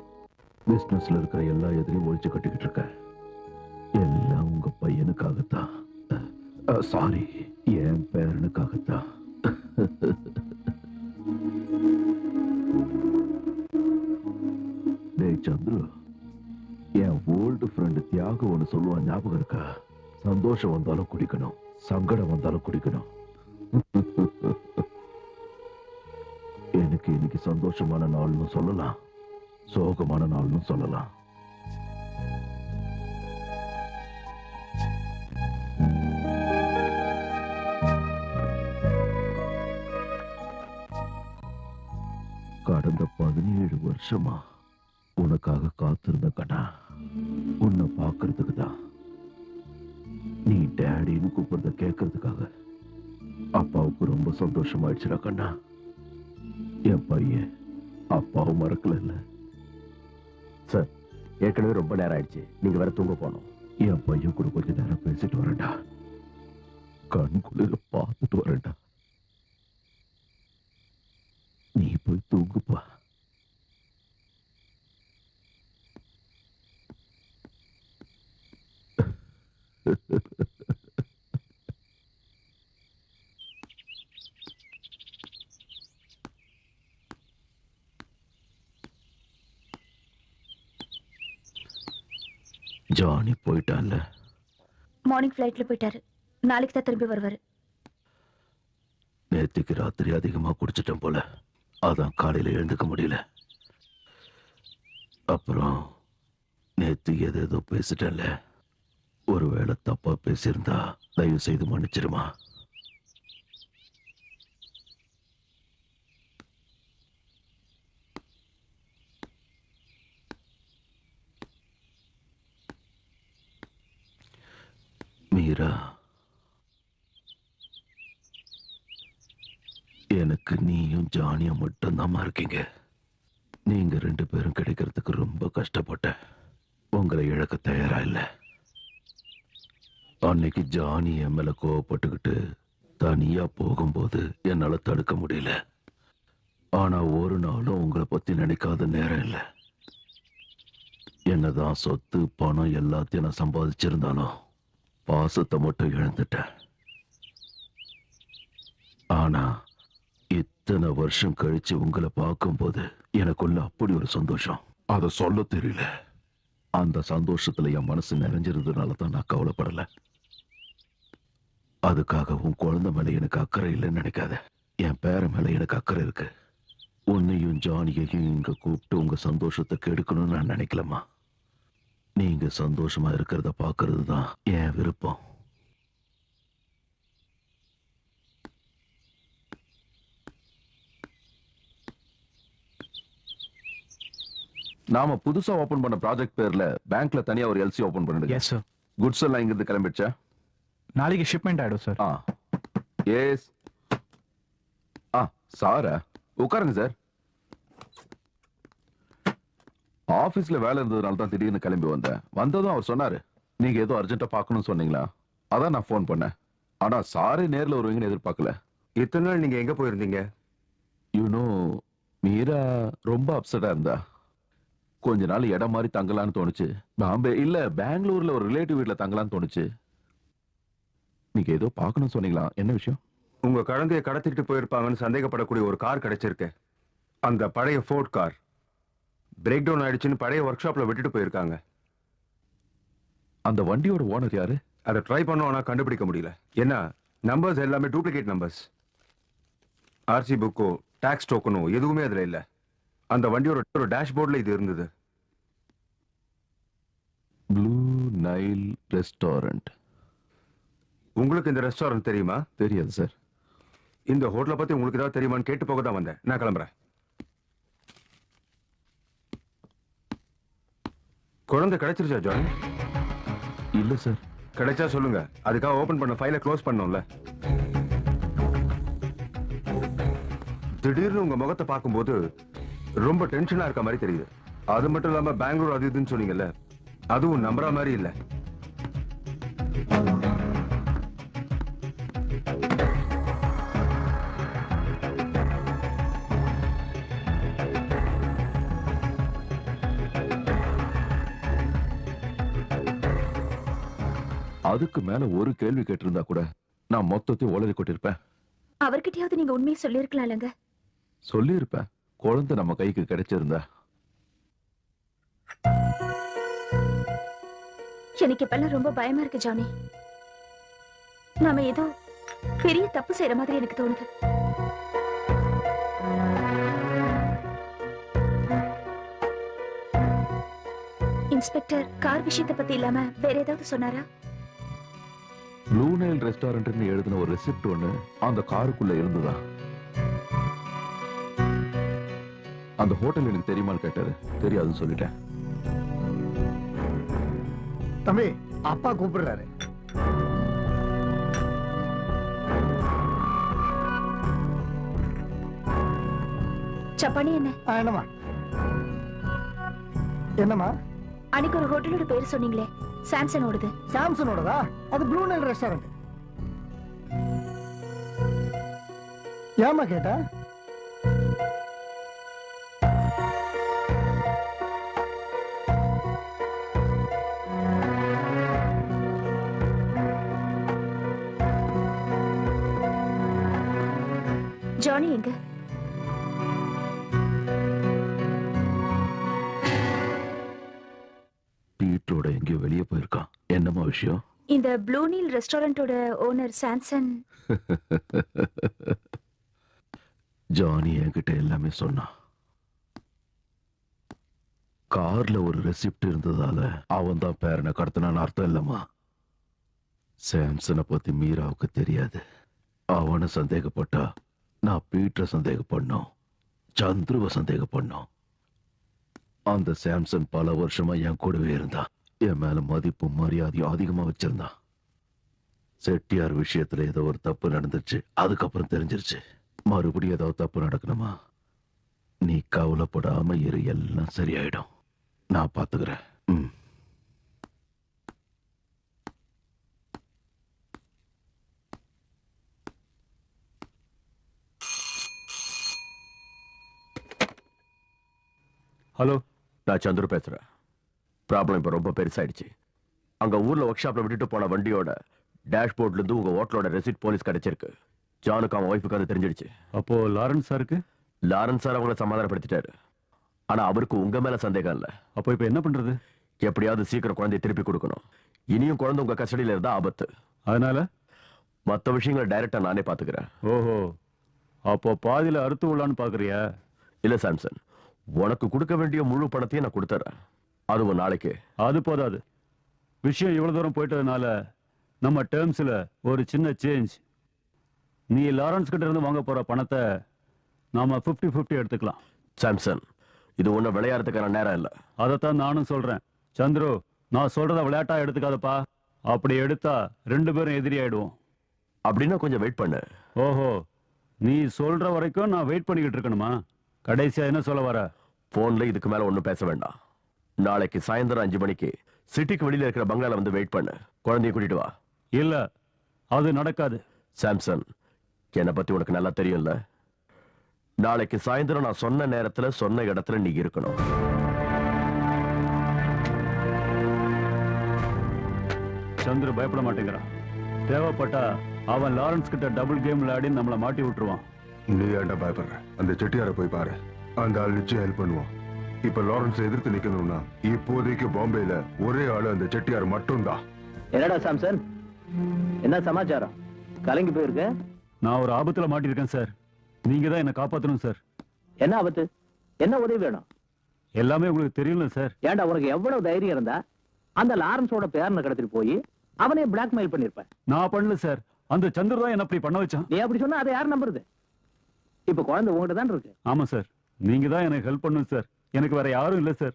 H: பிசினஸ்ல இருக்கிற எல்லா எதிரியும் ஒழிச்சு கட்டிக்கிட்டு இருக்கேன். எல்லாம் உங்க பையனுக்காகத்தான். சாரி, என் பேரனுக்காகத்தான். டேய் சந்துரு, என் ஓல்டு ஃப்ரெண்டு தியாக ஒண்ணு சொல்லுவான், ஞாபகம் இருக்கா? சந்தோஷம் வந்தாலும் குடிக்கணும், சங்கடம் வந்தாலும் குடிக்கணும். எனக்கு இன்னைக்கு சந்தோஷமான நாள்னு சொல்லலாம், சோகமான நாள்னு சொல்லலாம். கடந்த 17 வருஷமா
F: உனக்காக காத்திருந்த கண்ணா, உன்னை பார்க்கறதுக்கு தான். நீ டேடின்னு கூப்பிடுறத கேட்கறதுக்காக. அப்பாவுக்கு ரொம்ப சந்தோஷமாயிடுச்சுடா கண்ணா. என் பையன் அப்பாவும் மறக்கல இல்ல
K: சார். ஏற்கனவே ரொம்ப நேரம் ஆயிடுச்சு, நீங்க வேற தூங்க போனோம்.
F: என் பையன் கூட கொஞ்ச நேரம் பேசிட்டு வரேன்டா. கண் குளிர பார்த்துட்டு வரேன்டா. நீ போய் தூங்குப்பா. ஜானி போயிட்டான்ல?
A: மார்னிங் ஃபிளைட்ல போயிட்டாரு. நாளைக்கு தான் திரும்பி வருவாரு.
F: நேத்துக்கு ராத்திரி அதிகமா குடிச்சிட்டேன் போல, அதான் காலையில எழுந்துக்க முடியல. அப்புறம் நேத்து ஏதேதோ பேசிட்டேன்ல, ஒருவேளை தப்பா பேசியிருந்தா தயவு செய்து மன்னிச்சிருமா. மீரா, எனக்கு நீயும் ஜானியும் மட்டும்தான் இருக்கீங்க. நீங்க 2 பேரும் கிடைக்கிறதுக்கு ரொம்ப கஷ்டப்பட்டேன். உங்களை இழக்க தயாரா இல்ல. அன்னைக்கு ஜானி என் மேல கோவப்பட்டுக்கிட்டு தனியா போகும்போது என்னால தடுக்க முடியல. ஆனா ஒரு நாளும் உங்களை பத்தி நினைக்காத நேரம் இல்லை. என்னதான் சொத்து பணம் எல்லாத்தையும் நான் சம்பாதிச்சிருந்தாலும் பாசத்தை மட்டும் இழந்துட்டேன். ஆனா இத்தனை வருஷம் கழிச்சு உங்களை பார்க்கும்போது எனக்குள்ள அப்படி ஒரு சந்தோஷம், அதை சொல்ல தெரியல. அந்த சந்தோஷத்துல என் மனசு நிறைஞ்சிருந்ததுனால தான் நான் கவலைப்படல. அதுக்காக உன் குழந்தை மேல எனக்கு அக்கறை இல்லைன்னு நினைக்காத. என் பேர மேல எனக்கு அக்கறை இருக்கு. உன்னையும் ஜானியையும் இங்க கூப்பிட்டு உங்க சந்தோஷத்தை கெடுக்கணும்னு நான் நினைக்கலமா. நீங்க சந்தோஷமா இருக்கிறத பாக்குறது தான் என் விருப்பம்.
B: நாம புதுசா ஓபன் பண்ண ப்ராஜெக்ட் பேர்ல பேங்க்ல தனியா ஒரு எல்சி ஓபன் பண்ணிடுங்க.
M: Yes sir.
B: குட்ஸ் எல்லாம் இங்க இருந்து கிளம்பிடுச்சா?
M: நாளைக்கு ஷிப்மெண்ட் ஆயிடும் சார்.
B: எஸ். சாரா உட்காருங்க சார். ஆபீஸ்ல வேலை இருந்ததுனால தான் திடீர்னு கிளம்பி வந்தேன். வந்ததும் அவர் சொன்னாரு, நீங்க ஏதோ அர்ஜென்ட்டா பார்க்கணும்னு சொன்னீங்களா, அதான் நான் ஃபோன் பண்ணேன். ஆனா சாரே நேர்ல வருவீங்கன்னு எதிர்பார்க்கல.
L: இத்தனை நாள் நீங்க எங்க போயிருந்தீங்க?
B: யூனோ மீரா ரொம்ப அப்செட்டா இருந்தா. கொஞ்ச நாள் இடம் மாதிரி தங்கலான்னு தோணுச்சு. பாம்பே இல்ல பெங்களூர்ல ஒரு ரிலேட்டிவ் வீட்டுல தங்கலான்னு தோணுச்சு. நீங்க ஏதோ பார்க்கணும்னு சொன்னீங்களா, என்ன விஷயம்?
L: உங்க குழந்தைய கடத்திட்டு போயிருப்பாங்கன்னு சந்தேகப்படக்கூடிய ஒரு கார் கிடைச்சிருக்கு. அந்த பழைய ஃபோர்ட் கார் பிரேக் டவுன் ஆயிடுச்சுன்னு பழைய ஒர்க் ஷாப்ல விட்டுட்டு போயிருக்காங்க.
B: அந்த வண்டியோட ஓனர் யாரு?
L: அதை ட்ரை பண்ணோம், ஆனா கண்டுபிடிக்க முடியல. ஏன்னா நம்பர்ஸ் எல்லாமே டூப்ளிகேட் நம்பர்ஸ். ஆர்சி புக்கோ டாக்ஸ் டோக்கனோ எதுவுமே அதுல இல்ல. அந்த வண்டியோட ஒரு டேஷ்போர்ட்ல இது இருந்தது.
B: Blue Nile restaurant.
L: உங்களுக்கு இந்த ரெஸ்டாரண்ட் தெரியுமா?
B: தெரியாது சார்.
L: இந்த ஹோட்டலை பத்தி உங்களுக்கு ஏதாவது தெரியுமான்னு கேட்டு போக தான் வந்தேன். நான் கிளம்புறேன். குழந்தை கிடைச்சிருச்சா ஜான்?
B: இல்ல சார்.
L: கிடைச்சா சொல்லுங்க, அதுக்காக ஓபன் பண்ண ஃபைலை க்ளோஸ் பண்ணோம்ல. திடீர்னு உங்க முகத்தை பார்க்கும்போது ரொம்ப டென்ஷனா இருக்க மாதிரி தெரியுது. அது மட்டும் இல்லாம பெங்களூர் அது இதுன்னு சொன்னீங்கல்ல, அதுவும் நம்புற மாதிரி இல்ல.
B: அதுக்கு மேல ஒரு கேள்வி கேட்டிருந்தா கூட நான் மொத்தத்தையும் உளறி கொட்டிருப்பேன்.
A: அவர்கிட்டயாவது நீங்க உண்மையை சொல்லியிருக்கலாம் இல்லங்க?
B: சொல்லியிருப்பேன். குழந்தை நம்ம கைக்கு கிடைச்சிருந்தா.
A: எனக்கு இப்பெல்லாம் ரொம்ப பயமா இருக்கு ஜானி. நாம ஏதோ பெரிய தப்பு செய்யற மாதிரி எனக்கு தோணுது. இன்ஸ்பெக்டர் கார் விஷயத்தை பத்தி இல்லாம வேற ஏதாவது சொன்னாரா?
B: ப்ளூ நைல் ரெஸ்டாரண்ட்னு எழுதின ஒரு ரெசிப்ட் ஒண்ணு அந்த காருக்குள்ள இருந்ததா. அந்த ஹோட்டல் எனக்கு தெரியுமான்னு கேட்டாரு. தெரியாதுன்னு சொல்லிட்டேன்.
D: தம்பி, அப்பா கூப்பிடுறாரு.
A: சப்பானி என்ன?
D: என்னம்மா? என்னம்மா?
A: அன்னைக்கு ஒரு ஹோட்டலோட பேர் சொன்னீங்களே, சாம்சனோடது.
D: சாம்சனோடதா? அது ப்ளூ நைல் ரெஸ்டாரண்ட். ஏமா கேட்டா?
A: ஜானி எங்க?
F: பீட்டரோட எங்கேயோ வெளியே போயிருக்கான். என்னமா விஷயம்?
A: இந்த ப்ளூ நீல் ரெஸ்டாரண்டோட ஓனர் சாம்சன்.
F: ஜானி என்கிட்ட எல்லாமே சொன்னான். கார்ல ஒரு ரெசிப்ட் இருந்ததால அவன் தான் பேரனை கடத்தினான்னு அர்த்தம் இல்லம்மா. சாம்சனை பத்தி மீராவுக்கு தெரியாது. அவனை சந்தேகப்பட்டா நான் பீட்டரை சந்தேகப்படணும், சந்துருவை சந்தேகப்படணும். அந்த சாம்சன் பல வருஷமா என் கூடவே இருந்தான். என் மேல மதிப்பும் மரியாதையும் அதிகமா வச்சிருந்தான். செட்டியார் விஷயத்துல ஏதோ ஒரு தப்பு நடந்துச்சு. அதுக்கப்புறம் தெரிஞ்சிருச்சு. மறுபடியும் ஏதாவது தப்பு நடக்கணுமா? நீ கவலைப்படாம இரு, எல்லாம் சரியாயிடும். நான் பாத்துக்கிறேன்.
K: ஹலோ, நான் சந்துரு பேசுறேன். ப்ராப்ளம் இப்ப ரொம்ப பெருசாயிடுச்சு. அங்க ஊர்ல ஒர்க் ஷாப்ல விட்டுட்டு போன வண்டியோட டேஷ்போர்ட்ல இருந்து உங்க ஹோட்டலோட ரெசிப்ட் போலீஸ் கிடைச்சிருக்கு. ஜானுக்கு அவன் ஒய்ஃபுக்கு அது தெரிஞ்சிடுச்சு.
G: அப்போ லாரன்ஸ் சாருக்கு?
K: லாரன்ஸ் சார் அவங்கள சமாதானப்படுத்திட்டாரு. ஆனா அவருக்கு உங்க மேல சந்தேகம் இல்ல.
G: அப்போ இப்ப என்ன பண்றது?
K: எப்படியாவது சீக்கிரம் குழந்தைய திருப்பி கொடுக்கணும். இனியும் குழந்தை உங்க கஸ்டடியில இருந்தா ஆபத்து.
G: அதனால
K: மத்த விஷயங்களை டைரக்டா நானே பாத்துக்கிறேன்.
G: ஓஹோ, அப்போ பாதியில அறுத்து விடலான்னு பாக்குறியா?
K: இல்ல சாம்சன், உனக்கு கொடுக்க வேண்டிய முழு பணத்தையும் நான் கொடுத்துறேன். அதுவும் நாளைக்கு.
G: அது போதாது. விஷயம் இவ்வளவு தூரம் போயிட்டதுனால நம்ம டேர்ம்ஸ்ல ஒரு சின்ன சேஞ்ச். நீ லாரன்ஸ் கிட்ட இருந்து வாங்க போற பணத்தை நாம 50-50 எடுத்துக்கலாம்.
K: சாம்சன், இது ஒண்ணு விளையாடுறதுக்கான நேரம் இல்ல.
G: அதைத்தான் நானும் சொல்றேன். சந்துரு, நான் சொல்றத விளையாட்டா எடுத்துக்காதப்பா. அப்படி எடுத்தா 2 பேரும் எதிரி ஆயிடுவோம்.
K: அப்படின்னா கொஞ்சம் வெயிட் பண்ணு.
G: ஓஹோ, நீ சொல்ற வரைக்கும் நான் வெயிட் பண்ணிக்கிட்டு இருக்கணுமா? கடைசியா என்ன சொல்ல வர?
K: போன்ல இதுக்கு மேல ஒண்ணும் பேச வேண்டாம். நாளைக்கு சாயந்தரம் 5 மணிக்கு சிட்டிக்கு வெளியில இருக்கிற பங்களால வந்து வெயிட் பண்ணு. குழந்தைய கூட்டிட்டு வா.
G: இல்ல, அது நடக்காது.
K: சாம்சன், என்னை பத்தி உனக்கு நல்லா தெரியும்ல. நாளைக்கு சாயந்தரம் நான் சொன்ன நேரத்துல சொன்ன இடத்துல நீ இருக்கணும்.
G: சந்திர பயப்பட மாட்டேங்கிறான். தேவைப்பட்டா அவன் லாரன்ஸ் கிட்ட டபுள் கேம் விளையாடி நம்மளை மாட்டி விட்டுருவான்.
L: நீ ஏன்டா பயப்படுற? அந்த செட்டியாரை போய் பாரு. அந்த ஆள் நிச்சயம் ஹெல்ப் பண்ணுவான். இப்ப லாரன்ஸ் எதிர்த்து நிக்கணும்னா இப்போதைக்கு பாம்பேல ஒரே ஆளு அந்த செட்டியார் மட்டும்தான்.
J: என்னடா சாம்சன், என்ன சமாச்சாரம்? கலங்கி போயிருக்க?
G: நான் ஒரு ஆபத்துல மாட்டிருக்கேன் சார். நீங்க தான் என்ன காப்பாத்தணும் சார்.
J: என்ன ஆபத்து? என்ன உதவி வேணும்?
G: எல்லாமே உங்களுக்கு தெரியும்ல சார்.
J: ஏன்டா, உனக்கு எவ்வளவு தைரியம் இருந்தா அந்த லாரன்ஸோட பேரனை கடத்திட்டு போய் அவனே பிளாக்மெயில் பண்ணிருப்பேன்.
G: நான் பண்ணல சார். அந்த சந்திர தான் என்ன அப்படி பண்ண வச்சான்.
J: நீ அப்படி சொன்னா அதை யார் நம்புறது? இப்ப குழந்தை உங்ககிட்ட தான் இருக்கு.
G: ஆமா சார், நீங்க தான் எனக்கு ஹெல்ப் பண்ணணும் சார். எனக்கு வேற யாரும் இல்ல சார்.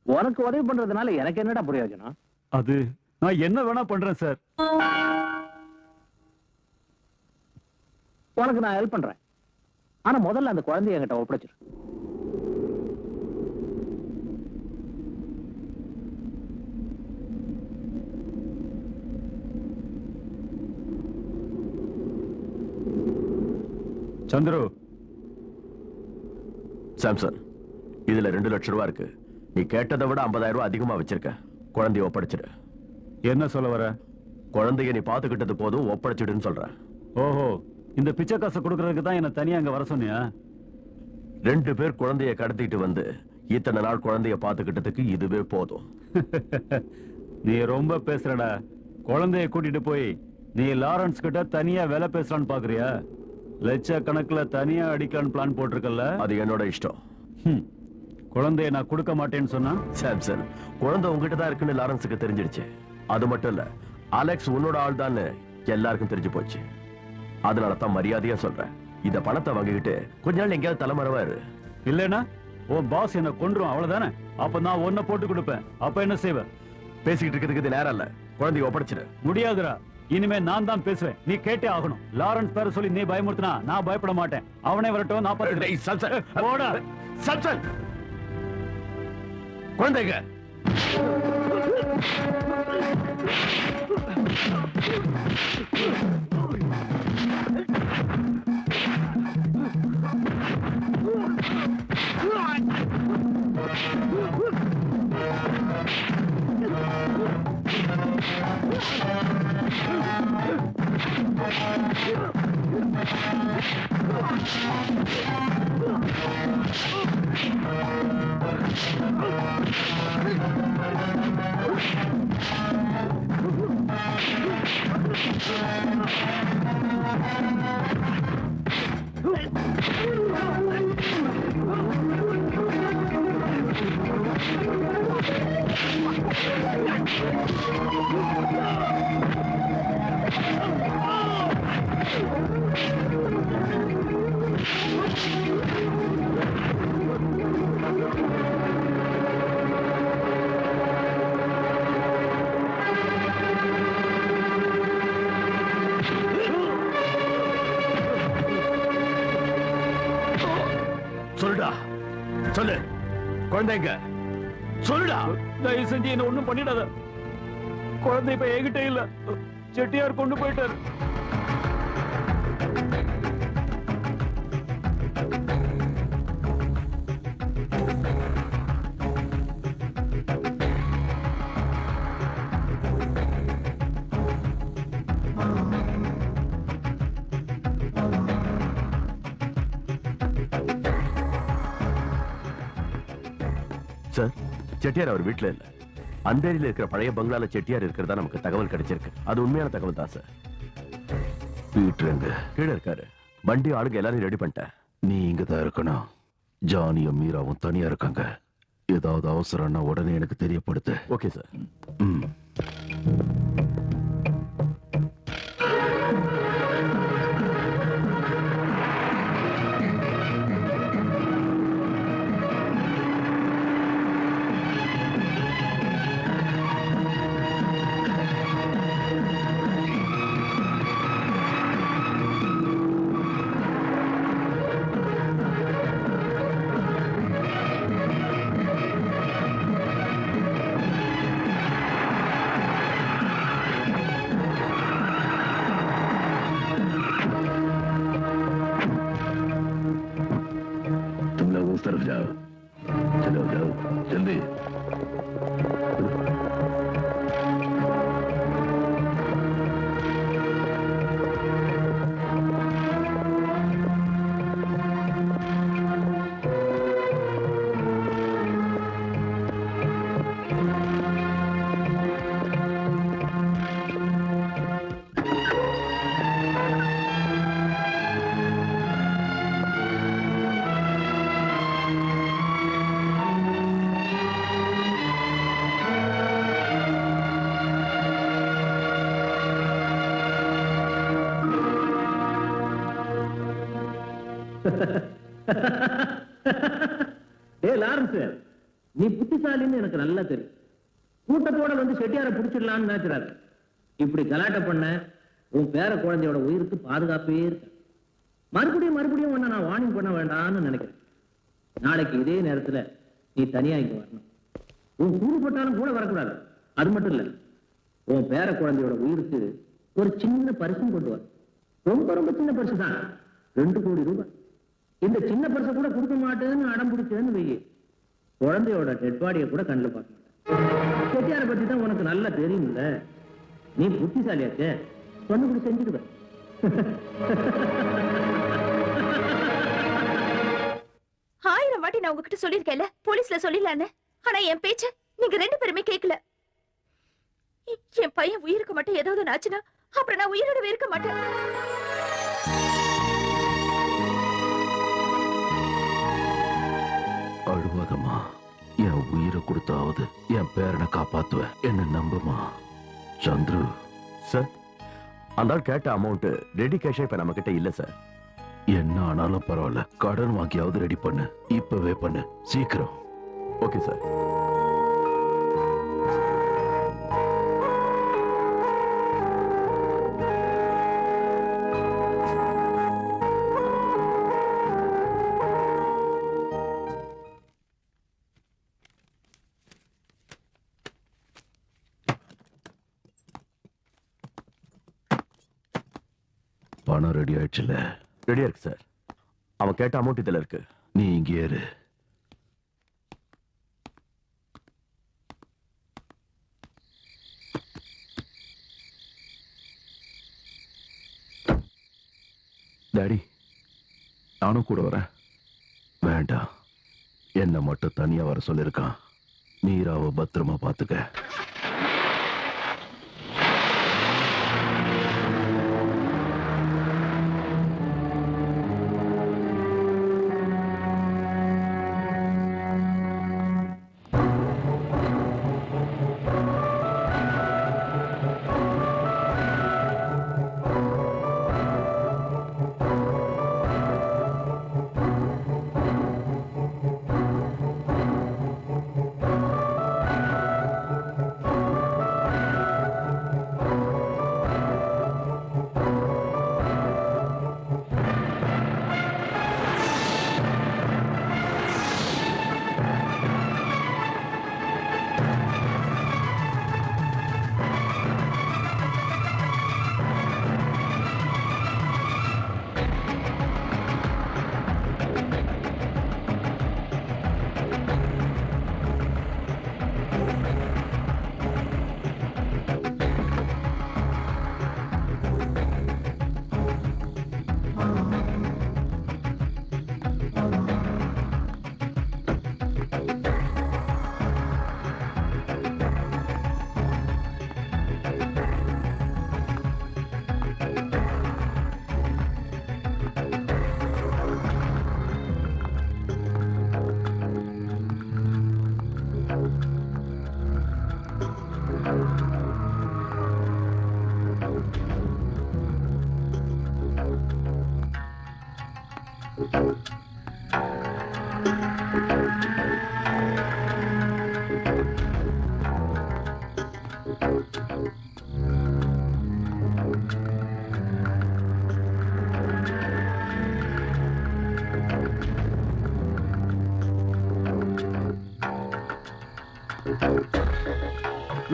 J: உனக்கு உதவி பண்றதுனால எனக்கு என்னடா பிரயோஜனம்?
G: அது நான் என்ன வேணா பண்றேன் சார்.
J: உனக்கு நான் ஹெல்ப் பண்றேன். ஆனா முதல்ல அந்த குழந்தைய என்கிட்ட ஒப்படைச்சிரு.
G: சந்திரு.
K: சாம்சன், இதுல 2 லட்சம் ரூபாய் இருக்கு. நீ கேட்டதை விட 50,000 ரூபாய் அதிகமா வச்சிருக்க. குழந்தைய ஒப்படைச்சிடு.
G: என்ன சொல்ல வர?
K: குழந்தைய நீ பாத்துக்கிட்டது போதும், ஒப்படைச்சிடுன்னு சொல்றேன்.
G: ஓஹோ, இந்த பிச்சை காசை கொடுக்கறதுக்கு தான் என்ன தனியா அங்க வர சொன்னியா?
K: 2 பேர் குழந்தைய கடத்திட்டு வந்து இத்தனை நாள் குழந்தைய பாத்துக்கிட்டதுக்கு இதுவே போதும்.
G: நீ ரொம்ப பேசுறடா. குழந்தைய கூட்டிட்டு போய் நீ லாரன்ஸ் கிட்ட தனியா வேலை பேசலான்னு பாக்குறியா? லட்சக்கணக்குல தனியா அடிக்கலான்னு பிளான் போட்டிருக்கல.
K: அது என்னோட இஷ்டம்.
G: குழந்தைய நான் கொடுக்க மாட்டேன்னு சொன்னா?
K: சாம்சன், குழந்தை உங்ககிட்ட தான் இருக்குன்னு லாரன்ஸுக்கு தெரிஞ்சிடுச்சு. அது மட்டும் இல்ல, அலெக்ஸ் உன்னோட ஆள் தான் எல்லாருக்கும் தெரிஞ்சு போச்சு. அதனால தான் மரியாதையா சொல்றேன். இந்த பணத்தை வாங்கிக்கிட்டு கொஞ்ச நாள் எங்கேயாவது தலைமறைவா இரு.
G: இல்லைன்னா உன் பாஸ் என்ன கொன்றும் அவ்வளவுதானே. அப்ப நான் ஒன்ன போட்டு கொடுப்பேன். அப்ப என்ன செய்வேன்?
K: பேசிக்கிட்டு இருக்கிறதுக்கு நேரம் இல்ல, குழந்தைய ஒப்படைச்சிடு.
G: முடியாதுடா. இனிமே நான் தான் பேசுவேன். நீ கேட்டே ஆகணும். லாரன்ஸ் பேர சொல்லி நீ பயமுறுத்தினா நான் பயப்பட மாட்டேன். அவனே வரட்டும், நான் பார்த்துக்கிறேன். போடா.
K: சல்சல் குழந்தைங்க சொல்லுடா, சொல்லு குழந்தைங்க, சொல்லுடா.
G: தயவு செஞ்சு என்ன ஒண்ணும் பண்ணிடாத. குழந்தை இப்ப என்கிட்ட இல்ல, செட்டியார் கொண்டு போயிட்டாரு.
K: சார், செட்டியார் அவர் வீட்டுல இல்ல. அந்தேரியில இருக்கிற பழைய பங்களால செட்டியார் இருக்கிறதா நமக்கு தகவல் கிடைச்சிருக்கு. அது உண்மையான தகவல் தான் சார்.
B: வீட்டுல எங்க?
K: கீழே இருக்காரு. வண்டி ஆளுங்க எல்லாரும் ரெடி பண்ணிட்டேன்.
B: நீ இங்கதான் இருக்கணும். ஜானியும் மீராவும் தனியா இருக்காங்க. ஏதாவது அவசரம்னா உடனே எனக்கு தெரியப்படுத்து.
K: Okay sir.
B: तरफ जाओ, चलो जाओ जल्दी।
J: லாரன்ஸ், நீ புத்திசாலின்னு எனக்கு நல்லா தெரியும். கூட்டத்தோட வந்து செட்டியார புடிச்சிடலான்னு நினைக்கிறாரு. இப்படி கலாட்ட பண்ண உன் பேர குழந்தையோட உயிருக்கு பாதுகாப்பே இருக்கு. மறுபடியும் உன்னை நான் வார்னிங் பண்ண வேண்டாம்னு நினைக்கிறேன். நாளைக்கு இதே நேரத்துல நீ தனியா இங்க வரணும். உன் கூறு போட்டாலும் கூட வரக்கூடாது. அது மட்டும் இல்ல, உன் பேர குழந்தையோட உயிருக்கு ஒரு சின்ன பரிசும் கொண்டு வர. ரொம்ப சின்ன பரிசு தான், 2 கோடி ரூபாய். இந்த சின்ன பரிசை கூட கொடுக்க மாட்டேன்னு அடம் பிடிச்சேன்னு வையே, குழந்தையோட டெட் பாடியை கூட கண்ணில் பார்க்க மாட்டேன். செட்டியாரை பத்தி தான் உனக்கு நல்லா தெரியும்ல. நீ புத்திசாலியாச்சே, சொன்னபடி செஞ்சுடுவ.
A: ஆயிரம் வாட்டி நான் உங்ககிட்ட சொல்லிருக்கேன்ல, போலீஸ்ல சொல்லிடலான்னு. ஆனா என் பேச்ச நீங்க 2 பேருமே கேட்கல. என் பையன் உயிருக்கு மட்டும் ஏதாவது ஆச்சுன்னா அப்புறம் நான் உயிரோட இருக்க மாட்டேன்.
B: அழுவாதம்மா, என் உயிரை கொடுத்தாவது என் பேரனை காப்பாத்துவேன். என்ன நம்புமா சந்துரு.
K: சார், அந்த கேட்ட அமௌண்ட் ரெடி கேஷா இப்ப நம்ம கிட்ட இல்ல சார்.
B: என்ன
F: ஆனாலும் பரவாயில்ல, கடன் வாங்கியாவது ரெடி பண்ணு. இப்பவே பண்ணு, சீக்கிரம்.
K: Okay sir.
F: பணம் ரெடி ஆயிடுச்சுல?
K: ரெடியா இருக்கு சார். அவன் கேட்ட அமௌண்ட் இதுல இருக்கு.
F: நீ இங்கே இரு.
K: டாடி,
F: நானும் கூட வரேன். வேண்டாம், என்ன மட்டும் தனியா வர சொல்லிருக்கான். மீராவை பத்திரமா பாத்துக்க.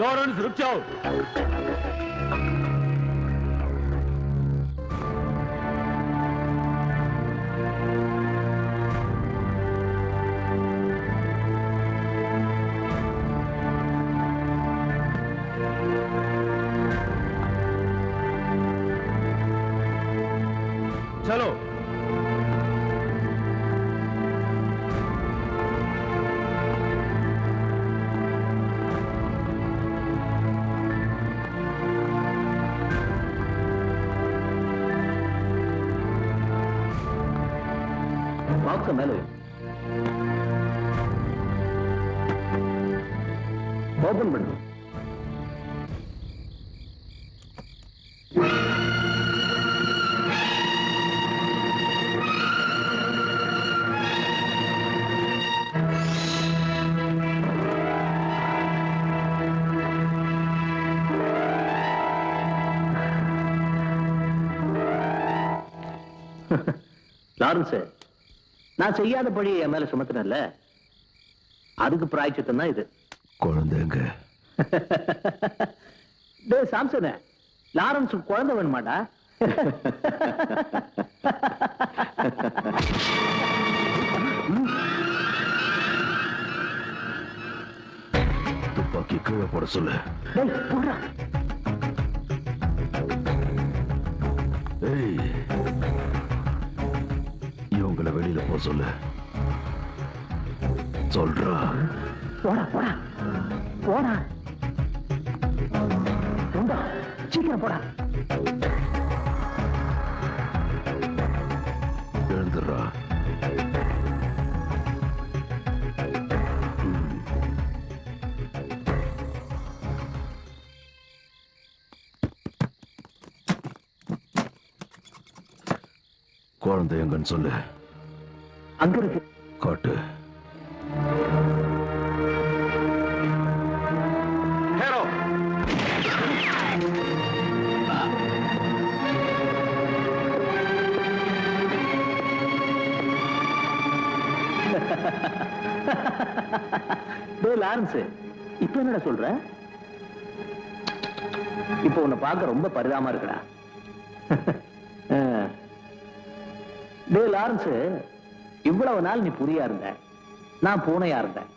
G: लॉरेंस रुक जाओ। चलो
J: பாக்ஸ் மேல ஓபன் பண்ணு. லாரன்ஸ், நான் செய்யாத படி என் மேல சுமத்தினல்ல, அதுக்கு பிராய்ச்சித்தம் தான் இது.
F: குழந்தைங்க
J: டேய் சாம்சன், லாரன்ஸ் குழந்தை வேணுமாடா?
F: துப்பாக்கி கீழே போட சொல்லு.
J: டேய் போடா.
F: ஏய், இவங்களை வெளியில போக சொல்லு. சொல்றா.
J: போடா போடா போடா. போடா சீக்கிரம் போடா.
F: எழுந்துடுறா. குழந்தை எங்கன்னு சொல்லு.
J: அங்க இருக்கு.
F: காட்டு.
J: லாரன்ஸ், இப்ப என்னடா சொல்ற? இப்ப உன்னை பார்க்க ரொம்ப பரிதாபமா இருக்குடா. டே லாரன்ஸ், இவ்வளவு நாள் நீ புரியா இருந்த, நான் பூனையா இருந்தேன்.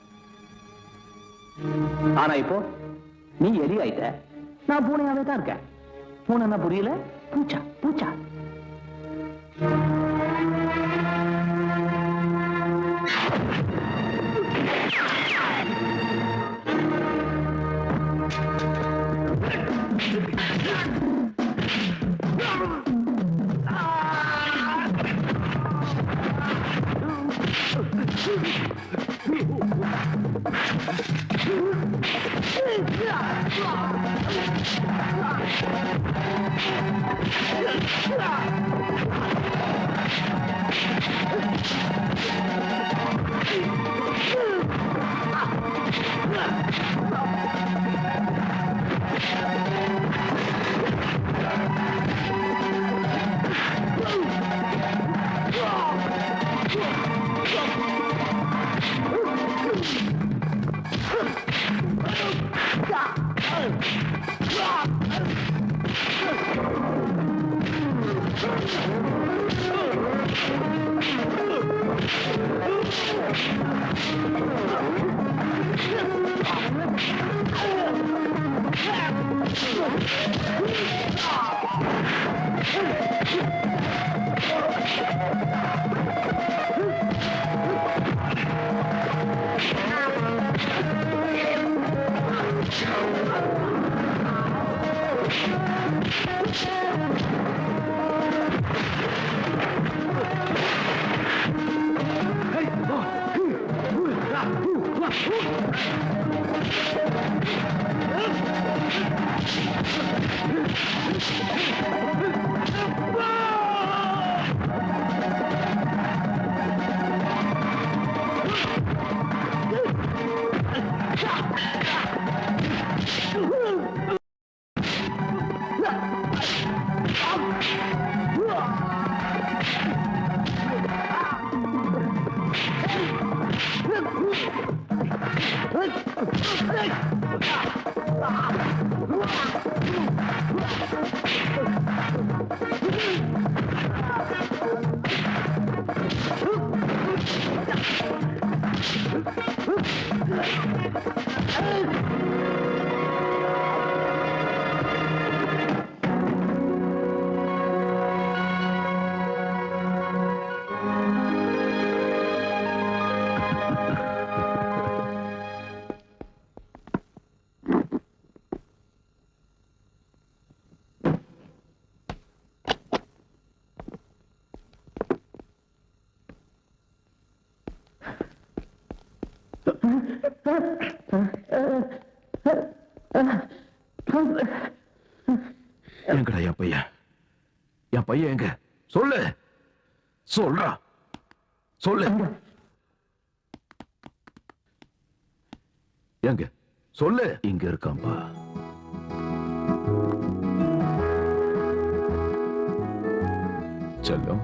J: ஆனா இப்போ நீ எலி ஆயிட்ட, நான் பூனையாவே தான் இருக்கேன். பூனைன்னா புரியல, பூச்சா பூச்சா.
F: எங்கடா என் பையன்? என் பையன் எங்க? சொல்லு, சொல்றா, சொல்லு. எங்க? சொல்லு. இங்க இருக்காம்பா. செல்லம்,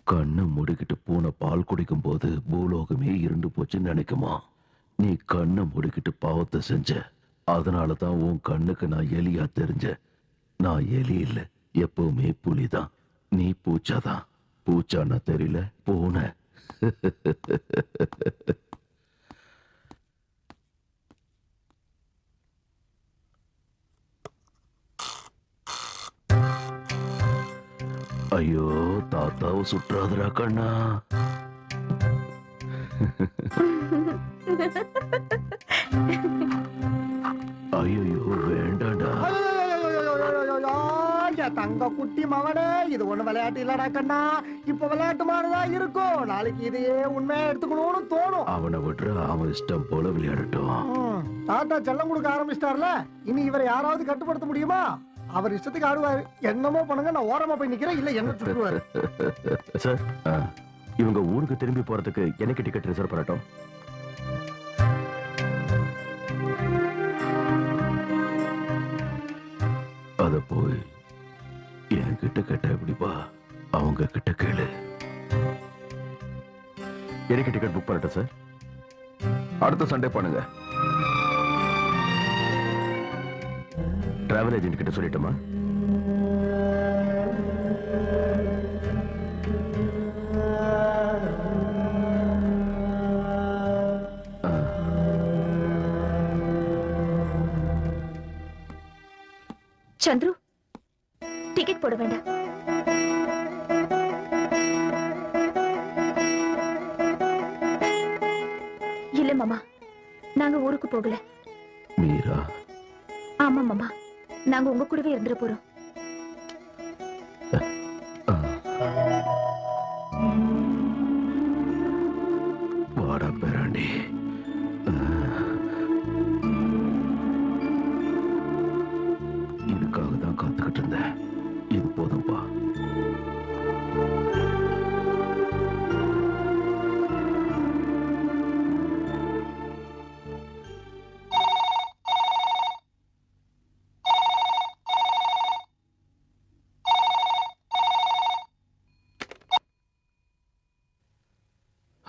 F: கண்ணை மூடிக்கிட்டு பூனை பால் குடிக்கும் போது பூலோகமே இருண்டு போச்சுன்னு நினைக்குமா? நீ கண்ணை மூடிக்கிட்டு பாவத்தை செஞ்ச, அதனாலதான் உன் கண்ணுக்கு நான் எலியா தெரிஞ்ச. நான் எலி இல்ல, எப்பவுமே புலிதான். நீ பூச்சாதான். பூச்சான்னா தெரியல, பூனை. ஐயோ, தாத்தாவை சுற்றாதரா கண்ணா. ஐயோ வேண்டாடா.
D: தங்க குட்டி மவனே, இது ஒண்ணு விளையாட்டு இல்லடா கண்ணா. இப்ப விளையாட்டு மாதிரிதான் இருக்கும், நாளைக்கு இதையே உண்மையா எடுத்துக்கணும்னு தோணும்.
F: அவனை விட்டுற, அவன் இஷ்டம் போல விளையாடட்டும்.
D: தாத்தா செல்லம் கொடுக்க ஆரம்பிச்சிட்டார்ல, இனி இவரை யாராவது கட்டுப்படுத்த முடியுமா? அவர் இஷ்டத்துக்கு ஆடுவாரு. என்னமோ பண்ணுங்க, நான் ஓரமா போய் நிக்கிறேன், இல்ல என்ன சுட்டுவாரு.
K: சார், இவங்க ஊருக்கு திரும்பி போறதுக்கு எனக்கு டிக்கெட் ரிசர்வ் பண்ணட்டும்.
F: அத போய் என்கிட்ட கேட்ட எப்படிப்பா? அவங்க கிட்ட கேளு.
K: எனக்கு டிக்கெட் புக் பண்ணட்டும் சார்.
B: அடுத்த சண்டே பண்ணுங்க.
K: டிராவல் ஏஜென்ட் கிட்ட சொல்லிட்டுமா?
A: சந்துரு, டிக்கெட் போட வேண்டாம். இல்ல மாமா, நாங்க ஊருக்கு போகல.
F: மீரா?
A: ஆமா மாமா, நாங்க உங்க கூடவே இருந்துட போறோம்.
F: வாடா பேராண்டி. இதுக்காக தான் காத்துக்கிட்டு இருந்தேன். இது போதும்பா.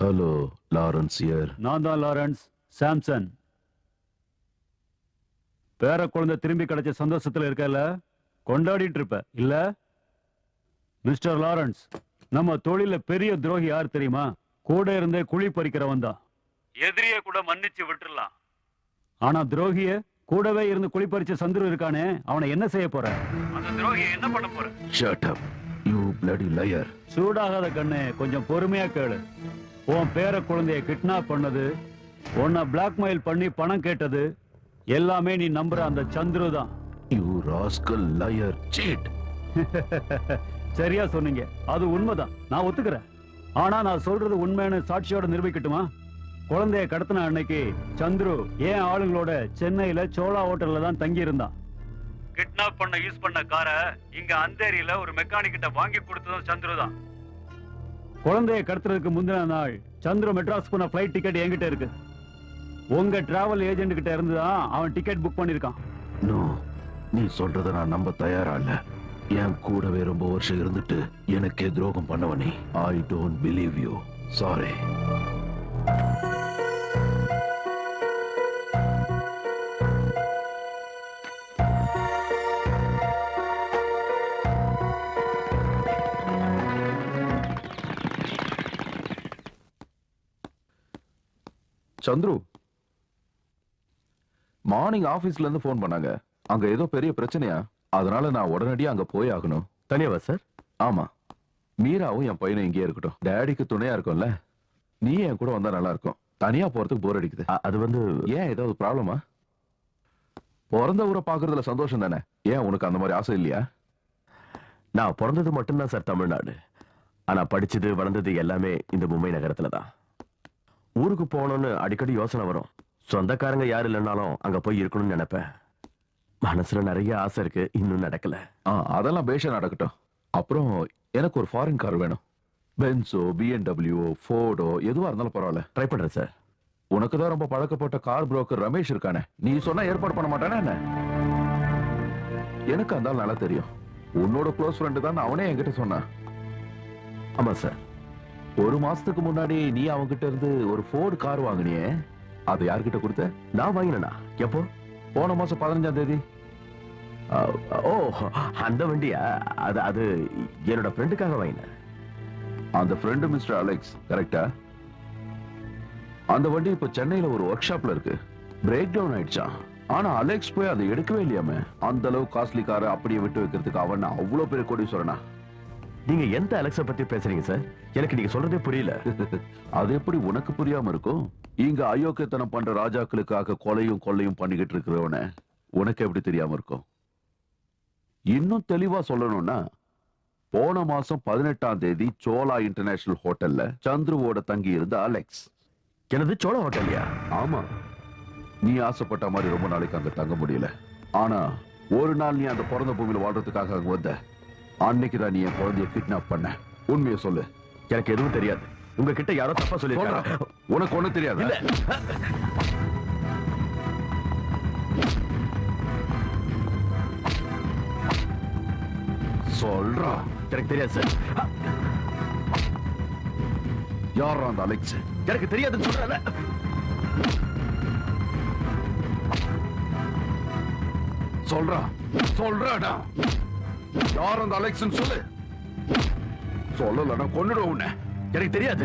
F: Hello, Lawrence here.
G: நான் தான் லாரன்ஸ் சாம்சன். பேர குழந்தை திரும்பி கிடைச்ச சந்தோஷத்துல இருக்கல, கொண்டாடிட்டு இருப்ப இல்ல? மிஸ்டர் லாரன்ஸ், நம்ம தொழில பெரிய துரோகி யார் தெரியுமா? கூட இருந்தே குழி பறிக்கிறவன் தான். எதிரிய கூட மன்னிச்சு விட்டுறலாம், ஆனா துரோகிய கூடவே இருந்து குழி பறிச்ச சந்துரு இருக்கானே, அவனை என்ன செய்ய போற? அந்த துரோகிய என்ன பண்ண போற?
F: Shut up, you bloody liar.
G: சூடாகாத கண்ணே, கொஞ்சம் பொறுமையா கேளு. உன் பேர குழந்தைய கிட்னாப் பண்ணது, உன்னை பிளாக்மெயில் பண்ணி பணம் கேட்டது எல்லாமே நீ நம்புற அந்த சந்துரு தான்.
F: You rascal liar, cheat.
G: சரியா சொன்னீங்க, அது உண்மைதான், நான் ஒத்துக்கிறேன். ஆனா நான் சொல்றது உண்மைன்னு சாட்சியோட நிரூபிக்கட்டுமா? குழந்தைய கடத்தின அன்னைக்கு சந்துரு ஏன் ஆளுங்களோட சென்னையில சோழா ஹோட்டல்ல தான் தங்கி இருந்தான். கிட்னாப் பண்ண யூஸ் பண்ண காரை இங்க அந்தேரியில ஒரு மெக்கானிக் கிட்ட வாங்கி கொடுத்ததும் சந்துரு தான். குழந்தைய கடத்துறதுக்கு முந்தின நாள் சந்துரு மெட்ராஸ் போன ஃபிளைட் டிக்கெட் என்கிட்ட இருக்கு. உங்க டிராவல் ஏஜென்ட் கிட்ட இருந்து தான் அவன் டிக்கெட் புக் பண்ணிருக்கான்.
F: நோ, நீ சொல்றத நான் நம்ப தயாரா இல்ல. என் கூடவே ரொம்ப வருஷம் இருந்துட்டு எனக்கே துரோகம் பண்ணவனே. I don't believe you. Sorry.
B: Chandru, morning ஆபீஸ்ல இருந்து போன் பண்ணாங்க. அங்க ஏதோ பெரிய பிரச்சனையா, அதனால நான் உடனடியா அங்க போய் ஆகணும்.
K: தனியாவா சார்?
B: ஆமா, மீராவும் என் பையனும் இங்கே இருக்கட்டும். டேடிக்கு துணையா இருக்கும்ல, நீ என் கூட வந்தா நல்லா இருக்கும். தனியா போறதுக்கு போர் அடிக்குது.
K: அது வந்து
B: ஏன் ஏதாவது ப்ராப்ளமா? பிறந்த ஊரை பாக்குறதுல சந்தோஷம் தானே, ஏன் உனக்கு அந்த மாதிரி ஆசை இல்லையா?
K: நான் பிறந்தது மட்டும்தான் சார் தமிழ்நாடு. ஆனா படிச்சது வளர்ந்தது எல்லாமே இந்த மும்பை நகரத்துல தான். ஊருக்கு போகணும்னு அடிக்கடி யோசனை வரும். சொந்தக்காரங்க யாரு இல்லைன்னாலும் அங்க போய் இருக்கணும்னு நினைப்பேன். மனசுல நிறைய ஆசை இருக்கு, இன்னும் நடக்கல.
B: அதெல்லாம் பேஷா நடக்கட்டும். அப்புறம் எனக்கு ஒரு ஃபாரின் கார் வேணும். பென்ஸோ, BMW, ஃபோர்டோ எதுவா இருந்தாலும் பரவாயில்ல.
K: ட்ரை பண்றேன் சார்.
B: உனக்கு தான் ரொம்ப பழக்கப்பட்ட கார் புரோக்கர் ரமேஷ் இருக்கானே, நீ சொன்னா ஏற்பாடு பண்ண மாட்டானே என்ன? எனக்கு அந்த ஆள் நல்லா தெரியும். உன்னோட க்ளோஸ் ஃப்ரெண்டு தான், அவனே என்கிட்ட சொன்னான்.
K: ஆமா சார்.
B: ஒரு மாசத்துக்கு முன்னாடி நீ அவன்கிட்ட இருந்து ஒரு ஃபோர்டு கார் வாங்கினியே, அதை யார்கிட்ட கொடுத்த?
K: நான் வாங்கினா? எப்போ?
B: போன மாசம் 15ஆம் தேதி.
K: ஓ, அந்த வண்டியா? அது என்னோட ஃப்ரெண்டுக்காக வாங்கினேன்.
B: அந்த ஃப்ரெண்டு மிஸ்டர் அலெக்ஸ், கரெக்டா? அந்த வண்டி இப்ப சென்னையில ஒரு ஒர்க் ஷாப்ல இருக்கு. பிரேக் டவுன் ஆயிடுச்சான். ஆனா அலெக்ஸ் போய் அதை எடுக்கவே இல்லையாமே. அந்த அளவு காஸ்ட்லி காரை அப்படியே விட்டு வைக்கிறதுக்கு அவன் அவ்வளவு பெரிய கோடீஸ்வரனா?
K: நீங்க எந்த அலெக்ஸ பத்தி பேசுறீங்க சார்? எனக்கு நீங்க சொல்றதே புரியல.
B: அது எப்படி உனக்கு புரியாம இருக்கும்? இங்க அயோக்கியத்தனம் பண்ற ராஜாக்களுக்காக கொலையும் கொள்ளையும் பண்ணிக்கிட்டு இருக்கிறவன உனக்கு எப்படி தெரியாம இருக்கும்? இன்னும் தெளிவா சொல்லணும்னா போன மாசம் 18ஆம் தேதி சோலா இன்டர்நேஷனல் ஹோட்டல்ல சந்துருவோட தங்கி இருந்த அலெக்ஸ்.
K: எனது சோழா ஹோட்டல்யா?
B: ஆமா, நீ ஆசைப்பட்ட மாதிரி ரொம்ப நாளைக்கு அங்க தங்க முடியல. ஆனா ஒரு நாள் நீ அந்த பிறந்த பூமியில வாழ்றதுக்காக அங்க வந்த. அன்னைக்குதான் நீ என் குழந்தைய கிட்னாப் பண்ண. உண்மையை சொல்லு.
K: எனக்கு எதுவும் தெரியாது. உங்ககிட்ட யாரோ தப்பா சொல்லிருக்காங்க.
B: உனக்கு ஒண்ணு தெரியாது. சொல்றா.
K: எனக்கு தெரியாது சார்.
B: யாரா அந்த அலெக்ஸ்?
K: எனக்கு தெரியாதுன்னு சொல்றல.
B: சொல்றா சொல்றாடா. யார் அந்த அலெக்ஸ் சொல்லு. சொல்லலன்னா கொன்னுடுவேன் உன்னை.
K: எனக்கு தெரியாது.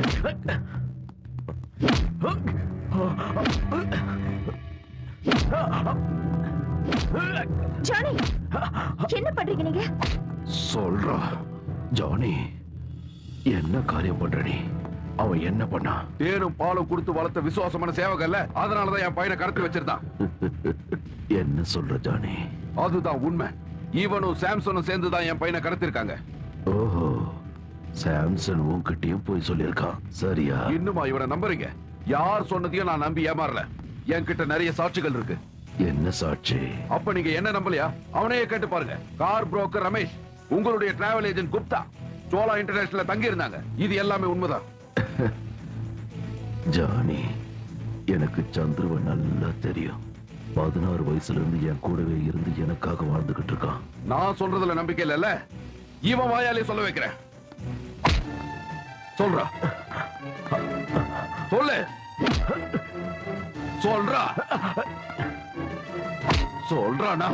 A: ஜானி, என்ன பண்றீங்க நீங்க?
B: சொல்றா.
K: ஜானி, என்ன காரியம் பண்ற நீ? அவன் என்ன பண்ணா?
B: தேனும் பாலும் கொடுத்து வளர்த்த விசுவாசமான சேவகல்ல, அதனாலதான் என் பையனை கடத்தி வச்சிருந்தான்.
K: என்ன சொல்ற ஜானி?
B: அதுதான் உண்மை. இவனும் சாம்சனும் சேர்ந்துதான் என் பையனை கடத்திருக்காங்க.
K: ஓஹோ, சாம்சன் உன்கிட்டயும் போய் சொல்லியிருக்கான். சரியா?
B: இன்னுமா இவனை நம்புறீங்க? யார் சொன்னதையும் நான் நம்பி ஏமாறல. என்கிட்ட நிறைய சாட்சிகள் இருக்கு.
K: என்ன சாட்சி?
B: அப்ப நீங்க என்ன நம்பலையா? அவனையே கேட்டு பாருங்க. கார் புரோக்கர் ரமேஷ், உங்களுடைய டிராவல் ஏஜென்ட் குப்தா சோலா இன்டர்நேஷனல்ல தங்கி இருந்தாங்க. இது எல்லாமே உண்மைதான்.
K: ஜானி, எனக்கு சந்துருவ நல்லா தெரியும். 16 வயசுல இருந்து என் கூடவே இருந்து எனக்காக வாழ்ந்துகிட்டு இருக்கான்.
B: நான் சொல்றதுல நம்பிக்கை இல்ல. இவன் வாயாலே சொல்ல வைக்கிறேன். சொல்றா. சொல்லு. சொல்றா. சொல்றானா?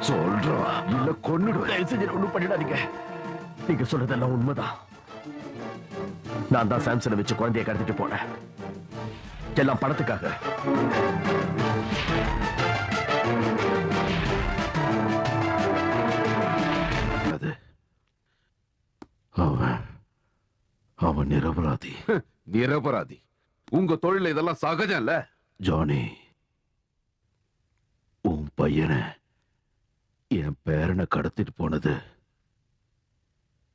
K: சொல்றா இல்ல கொன்னுடுவேன். ஒண்ணும் பண்ணிடாதீங்க. நீங்க சொல்றதெல்லாம் உண்மைதான். நான் தான் சாம்சனை வச்சு குழந்தைய கடத்திட்டு போனேன். எல்லாம் பணத்துக்காக. அவன் நிரபராதி.
B: நிரபராதி? உங்க தொழில இதெல்லாம் சகஜம் இல்ல.
K: ஜானி, உன் பையனை என் பேரனை கடத்திட்டு போனது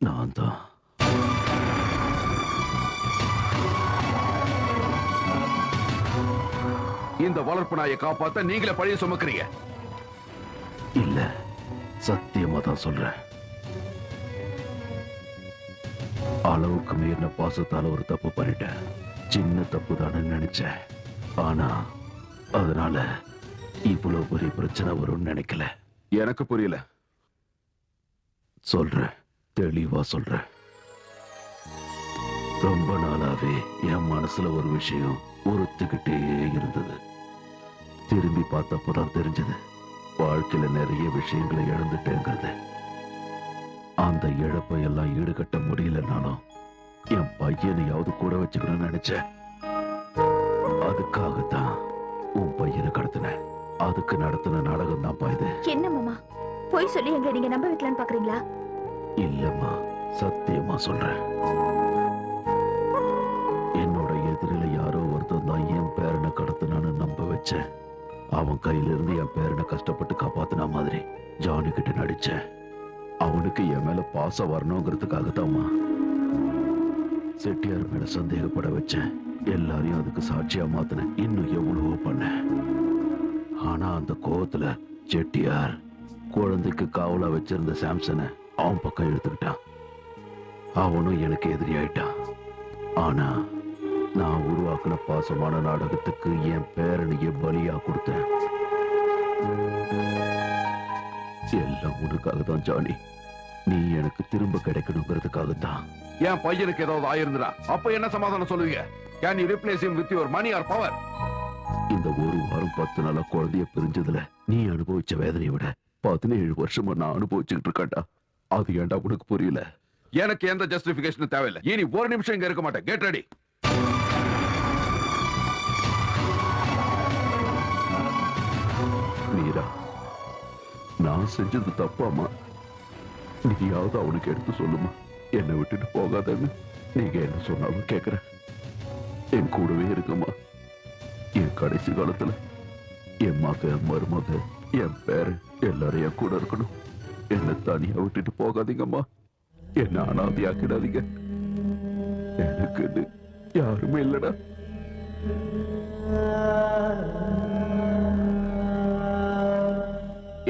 K: நான் தான்.
B: இந்த வளர்ப்பு நாயை காப்பாத்த நீங்களே பழிய சுமக்கிறீங்க.
K: இல்ல, சத்தியமா தான் சொல்றேன். அளவுக்கு மீறின பாசத்தால ஒரு தப்பு பண்ணிட்டேன். சின்ன தப்பு தானே நினைச்சேன். ஆனா அதனால இவ்வளவு பெரிய பிரச்சனை வரும்னு நினைக்கல.
B: எனக்கு புரியல.
K: சொல்றேன், தெளிவா சொல்றேன். ரொம்ப நாளாவே என் மனசுல ஒரு விஷயம் உறுத்துக்கிட்டே இருந்தது. திரும்பி பார்த்தப்பதான் தெரிஞ்சது, வாழ்க்கையில நிறைய விஷயங்களை இழந்துட்டேங்கிறது. அந்த இழப்பை எல்லாம் ஈடுகட்ட முடியலனாலும் என் பையனையாவது கூட வச்சுக்கணும்னு நினைச்சேன். அதுக்காகத்தான் உன் பையனை கடத்தினேன். அதுக்கு நடத்தின நாடகம் தான் பாயுது.
A: என்ன மாமா, போய் சொல்லி எங்களை நீங்க நம்ப வைக்கலான்னு பாக்குறீங்களா?
K: இல்லம்மா, சத்தியமா சொல்றேன். என்னோட எதிரில யாரோ ஒருத்தன் தான் என் பேரனை கடத்தினான்னு நம்ப வச்சேன். அவன் கையில இருந்து என் பேரனை கஷ்டப்பட்டு காப்பாத்தின மாதிரி ஜானி கிட்ட நடிச்சேன். அவனுக்கு என் மேல பாசம் வரணுங்கிறதுக்காகத்தாம்மா செட்டியார் மேல சந்தேகப்பட வச்சேன். எல்லாரையும் அதுக்கு சாட்சியா மாத்தினேன். இன்னும் எவ்வளவோ பண்ணேன். ஆனா அந்த கோவத்துல செட்டியார் குழந்தைக்கு காவலா வச்சிருந்த சாம்சனை அவன் பக்கம் எடுத்துக்கிட்டான். அவனும் எனக்கு எதிரி ஆயிட்டான். ஆனா நான் உருவாக்கின பாசமான நாடகத்துக்கு என் பேரனையே பலியா கொடுத்தேன். எல்லாம் உனக்காக தான் ஜானி. நீ எனக்கு திரும்ப கிடைக்கணுங்கிறதுக்காகத்தான்.
B: என் பையனுக்கு ஏதாவது ஆயிருந்தா அப்ப என்ன சமாதானம் சொல்லுவீங்க? Can you replace him with your money or power?
K: இந்த ஒரு வாரம் 10 நாளா குழந்தைய பிரிஞ்சதுல நீ அனுபவிச்ச வேதனையை விட 17 வருஷமா நான் அனுபவிச்சுட்டு இருக்கேன்டா. அது ஏன்டா உனக்கு புரியல?
B: எனக்கு எந்த ஜஸ்டிபிகேஷன் தேவையில்லை. இனி ஒரு நிமிஷம் இங்க இருக்க மாட்டேன். Get ready.
K: மீரா, நான் செஞ்சது தப்பாமா? நீயாவது அவனுக்கு எடுத்து சொல்லுமா, என்னை விட்டுட்டு போகாதன்னு. நீங்க என்ன சொன்னாலும் கேக்குறேன். என் கூடவே இருக்குமா. என் கடைசி காலத்துல என் மக மருமக
F: என் பேரு எல்லாரும் என் கூட இருக்கணும். என்ன தனியா விட்டுட்டு போகாதீங்கம்மா. என்ன அனாதையாக்கிடாதீங்க. எனக்கு யாருமே இல்லடா.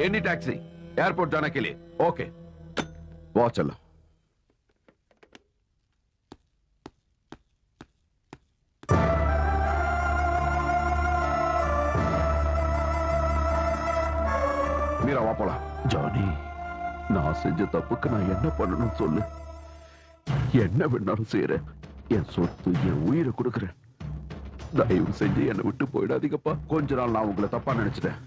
F: எனி டாக்ஸி एयरपोर्ट जाने के लिए ओके बहुत चलो மீரா வா போலாம். ஜானி நான் செஞ்ச தப்புக்கு நான் என்ன பண்ணணும் சொல்லு. என்ன வேணாலும் செய்யறேன். என் சொத்து என் உயிரை கொடுக்கறேன். தயவு செஞ்சு என்னை விட்டு போயிடாதீங்கப்பா. கொஞ்ச நாள் நான் உங்களை தப்பா நினைச்சிட்டேன்.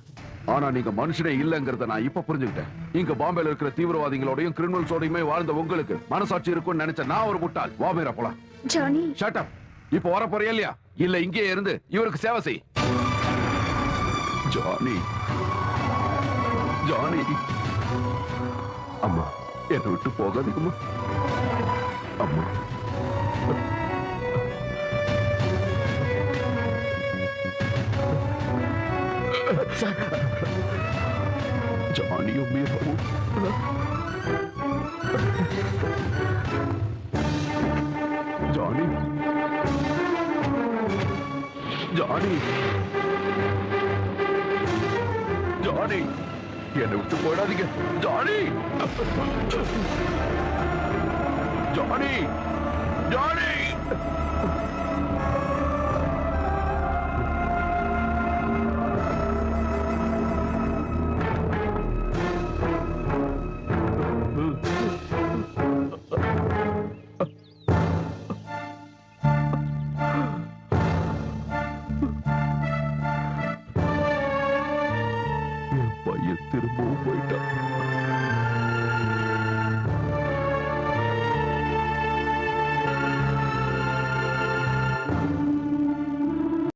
F: ஆனா நீங்க மனுஷனே இல்லங்கிறத நான் இப்ப புரிஞ்சுக்கிட்டேன். இங்க பாம்பேல இருக்கிற தீவிரவாதிகளோடையும் கிரிமினல்ஸோடையுமே வாழ்ந்த உங்களுக்கு மனசாட்சி இருக்கும்னு நினைச்சேன். நான் ஒரு முட்டாள். வா மீரா போலாம்.
A: Johnny
F: shut up. இப்ப வர போறியா இல்லையா? இல்ல இங்கே இருந்து இவருக்கு சேவை செய். ஜானி ஜானி அம்மா என்னை விட்டு போகாதீங்கம்மா. அம்மா ஜானியும் மீராவும் ஜானி ஜானி ஜானி என்னை விட்டு போயிடாதீங்க. Johnny Johnny Johnny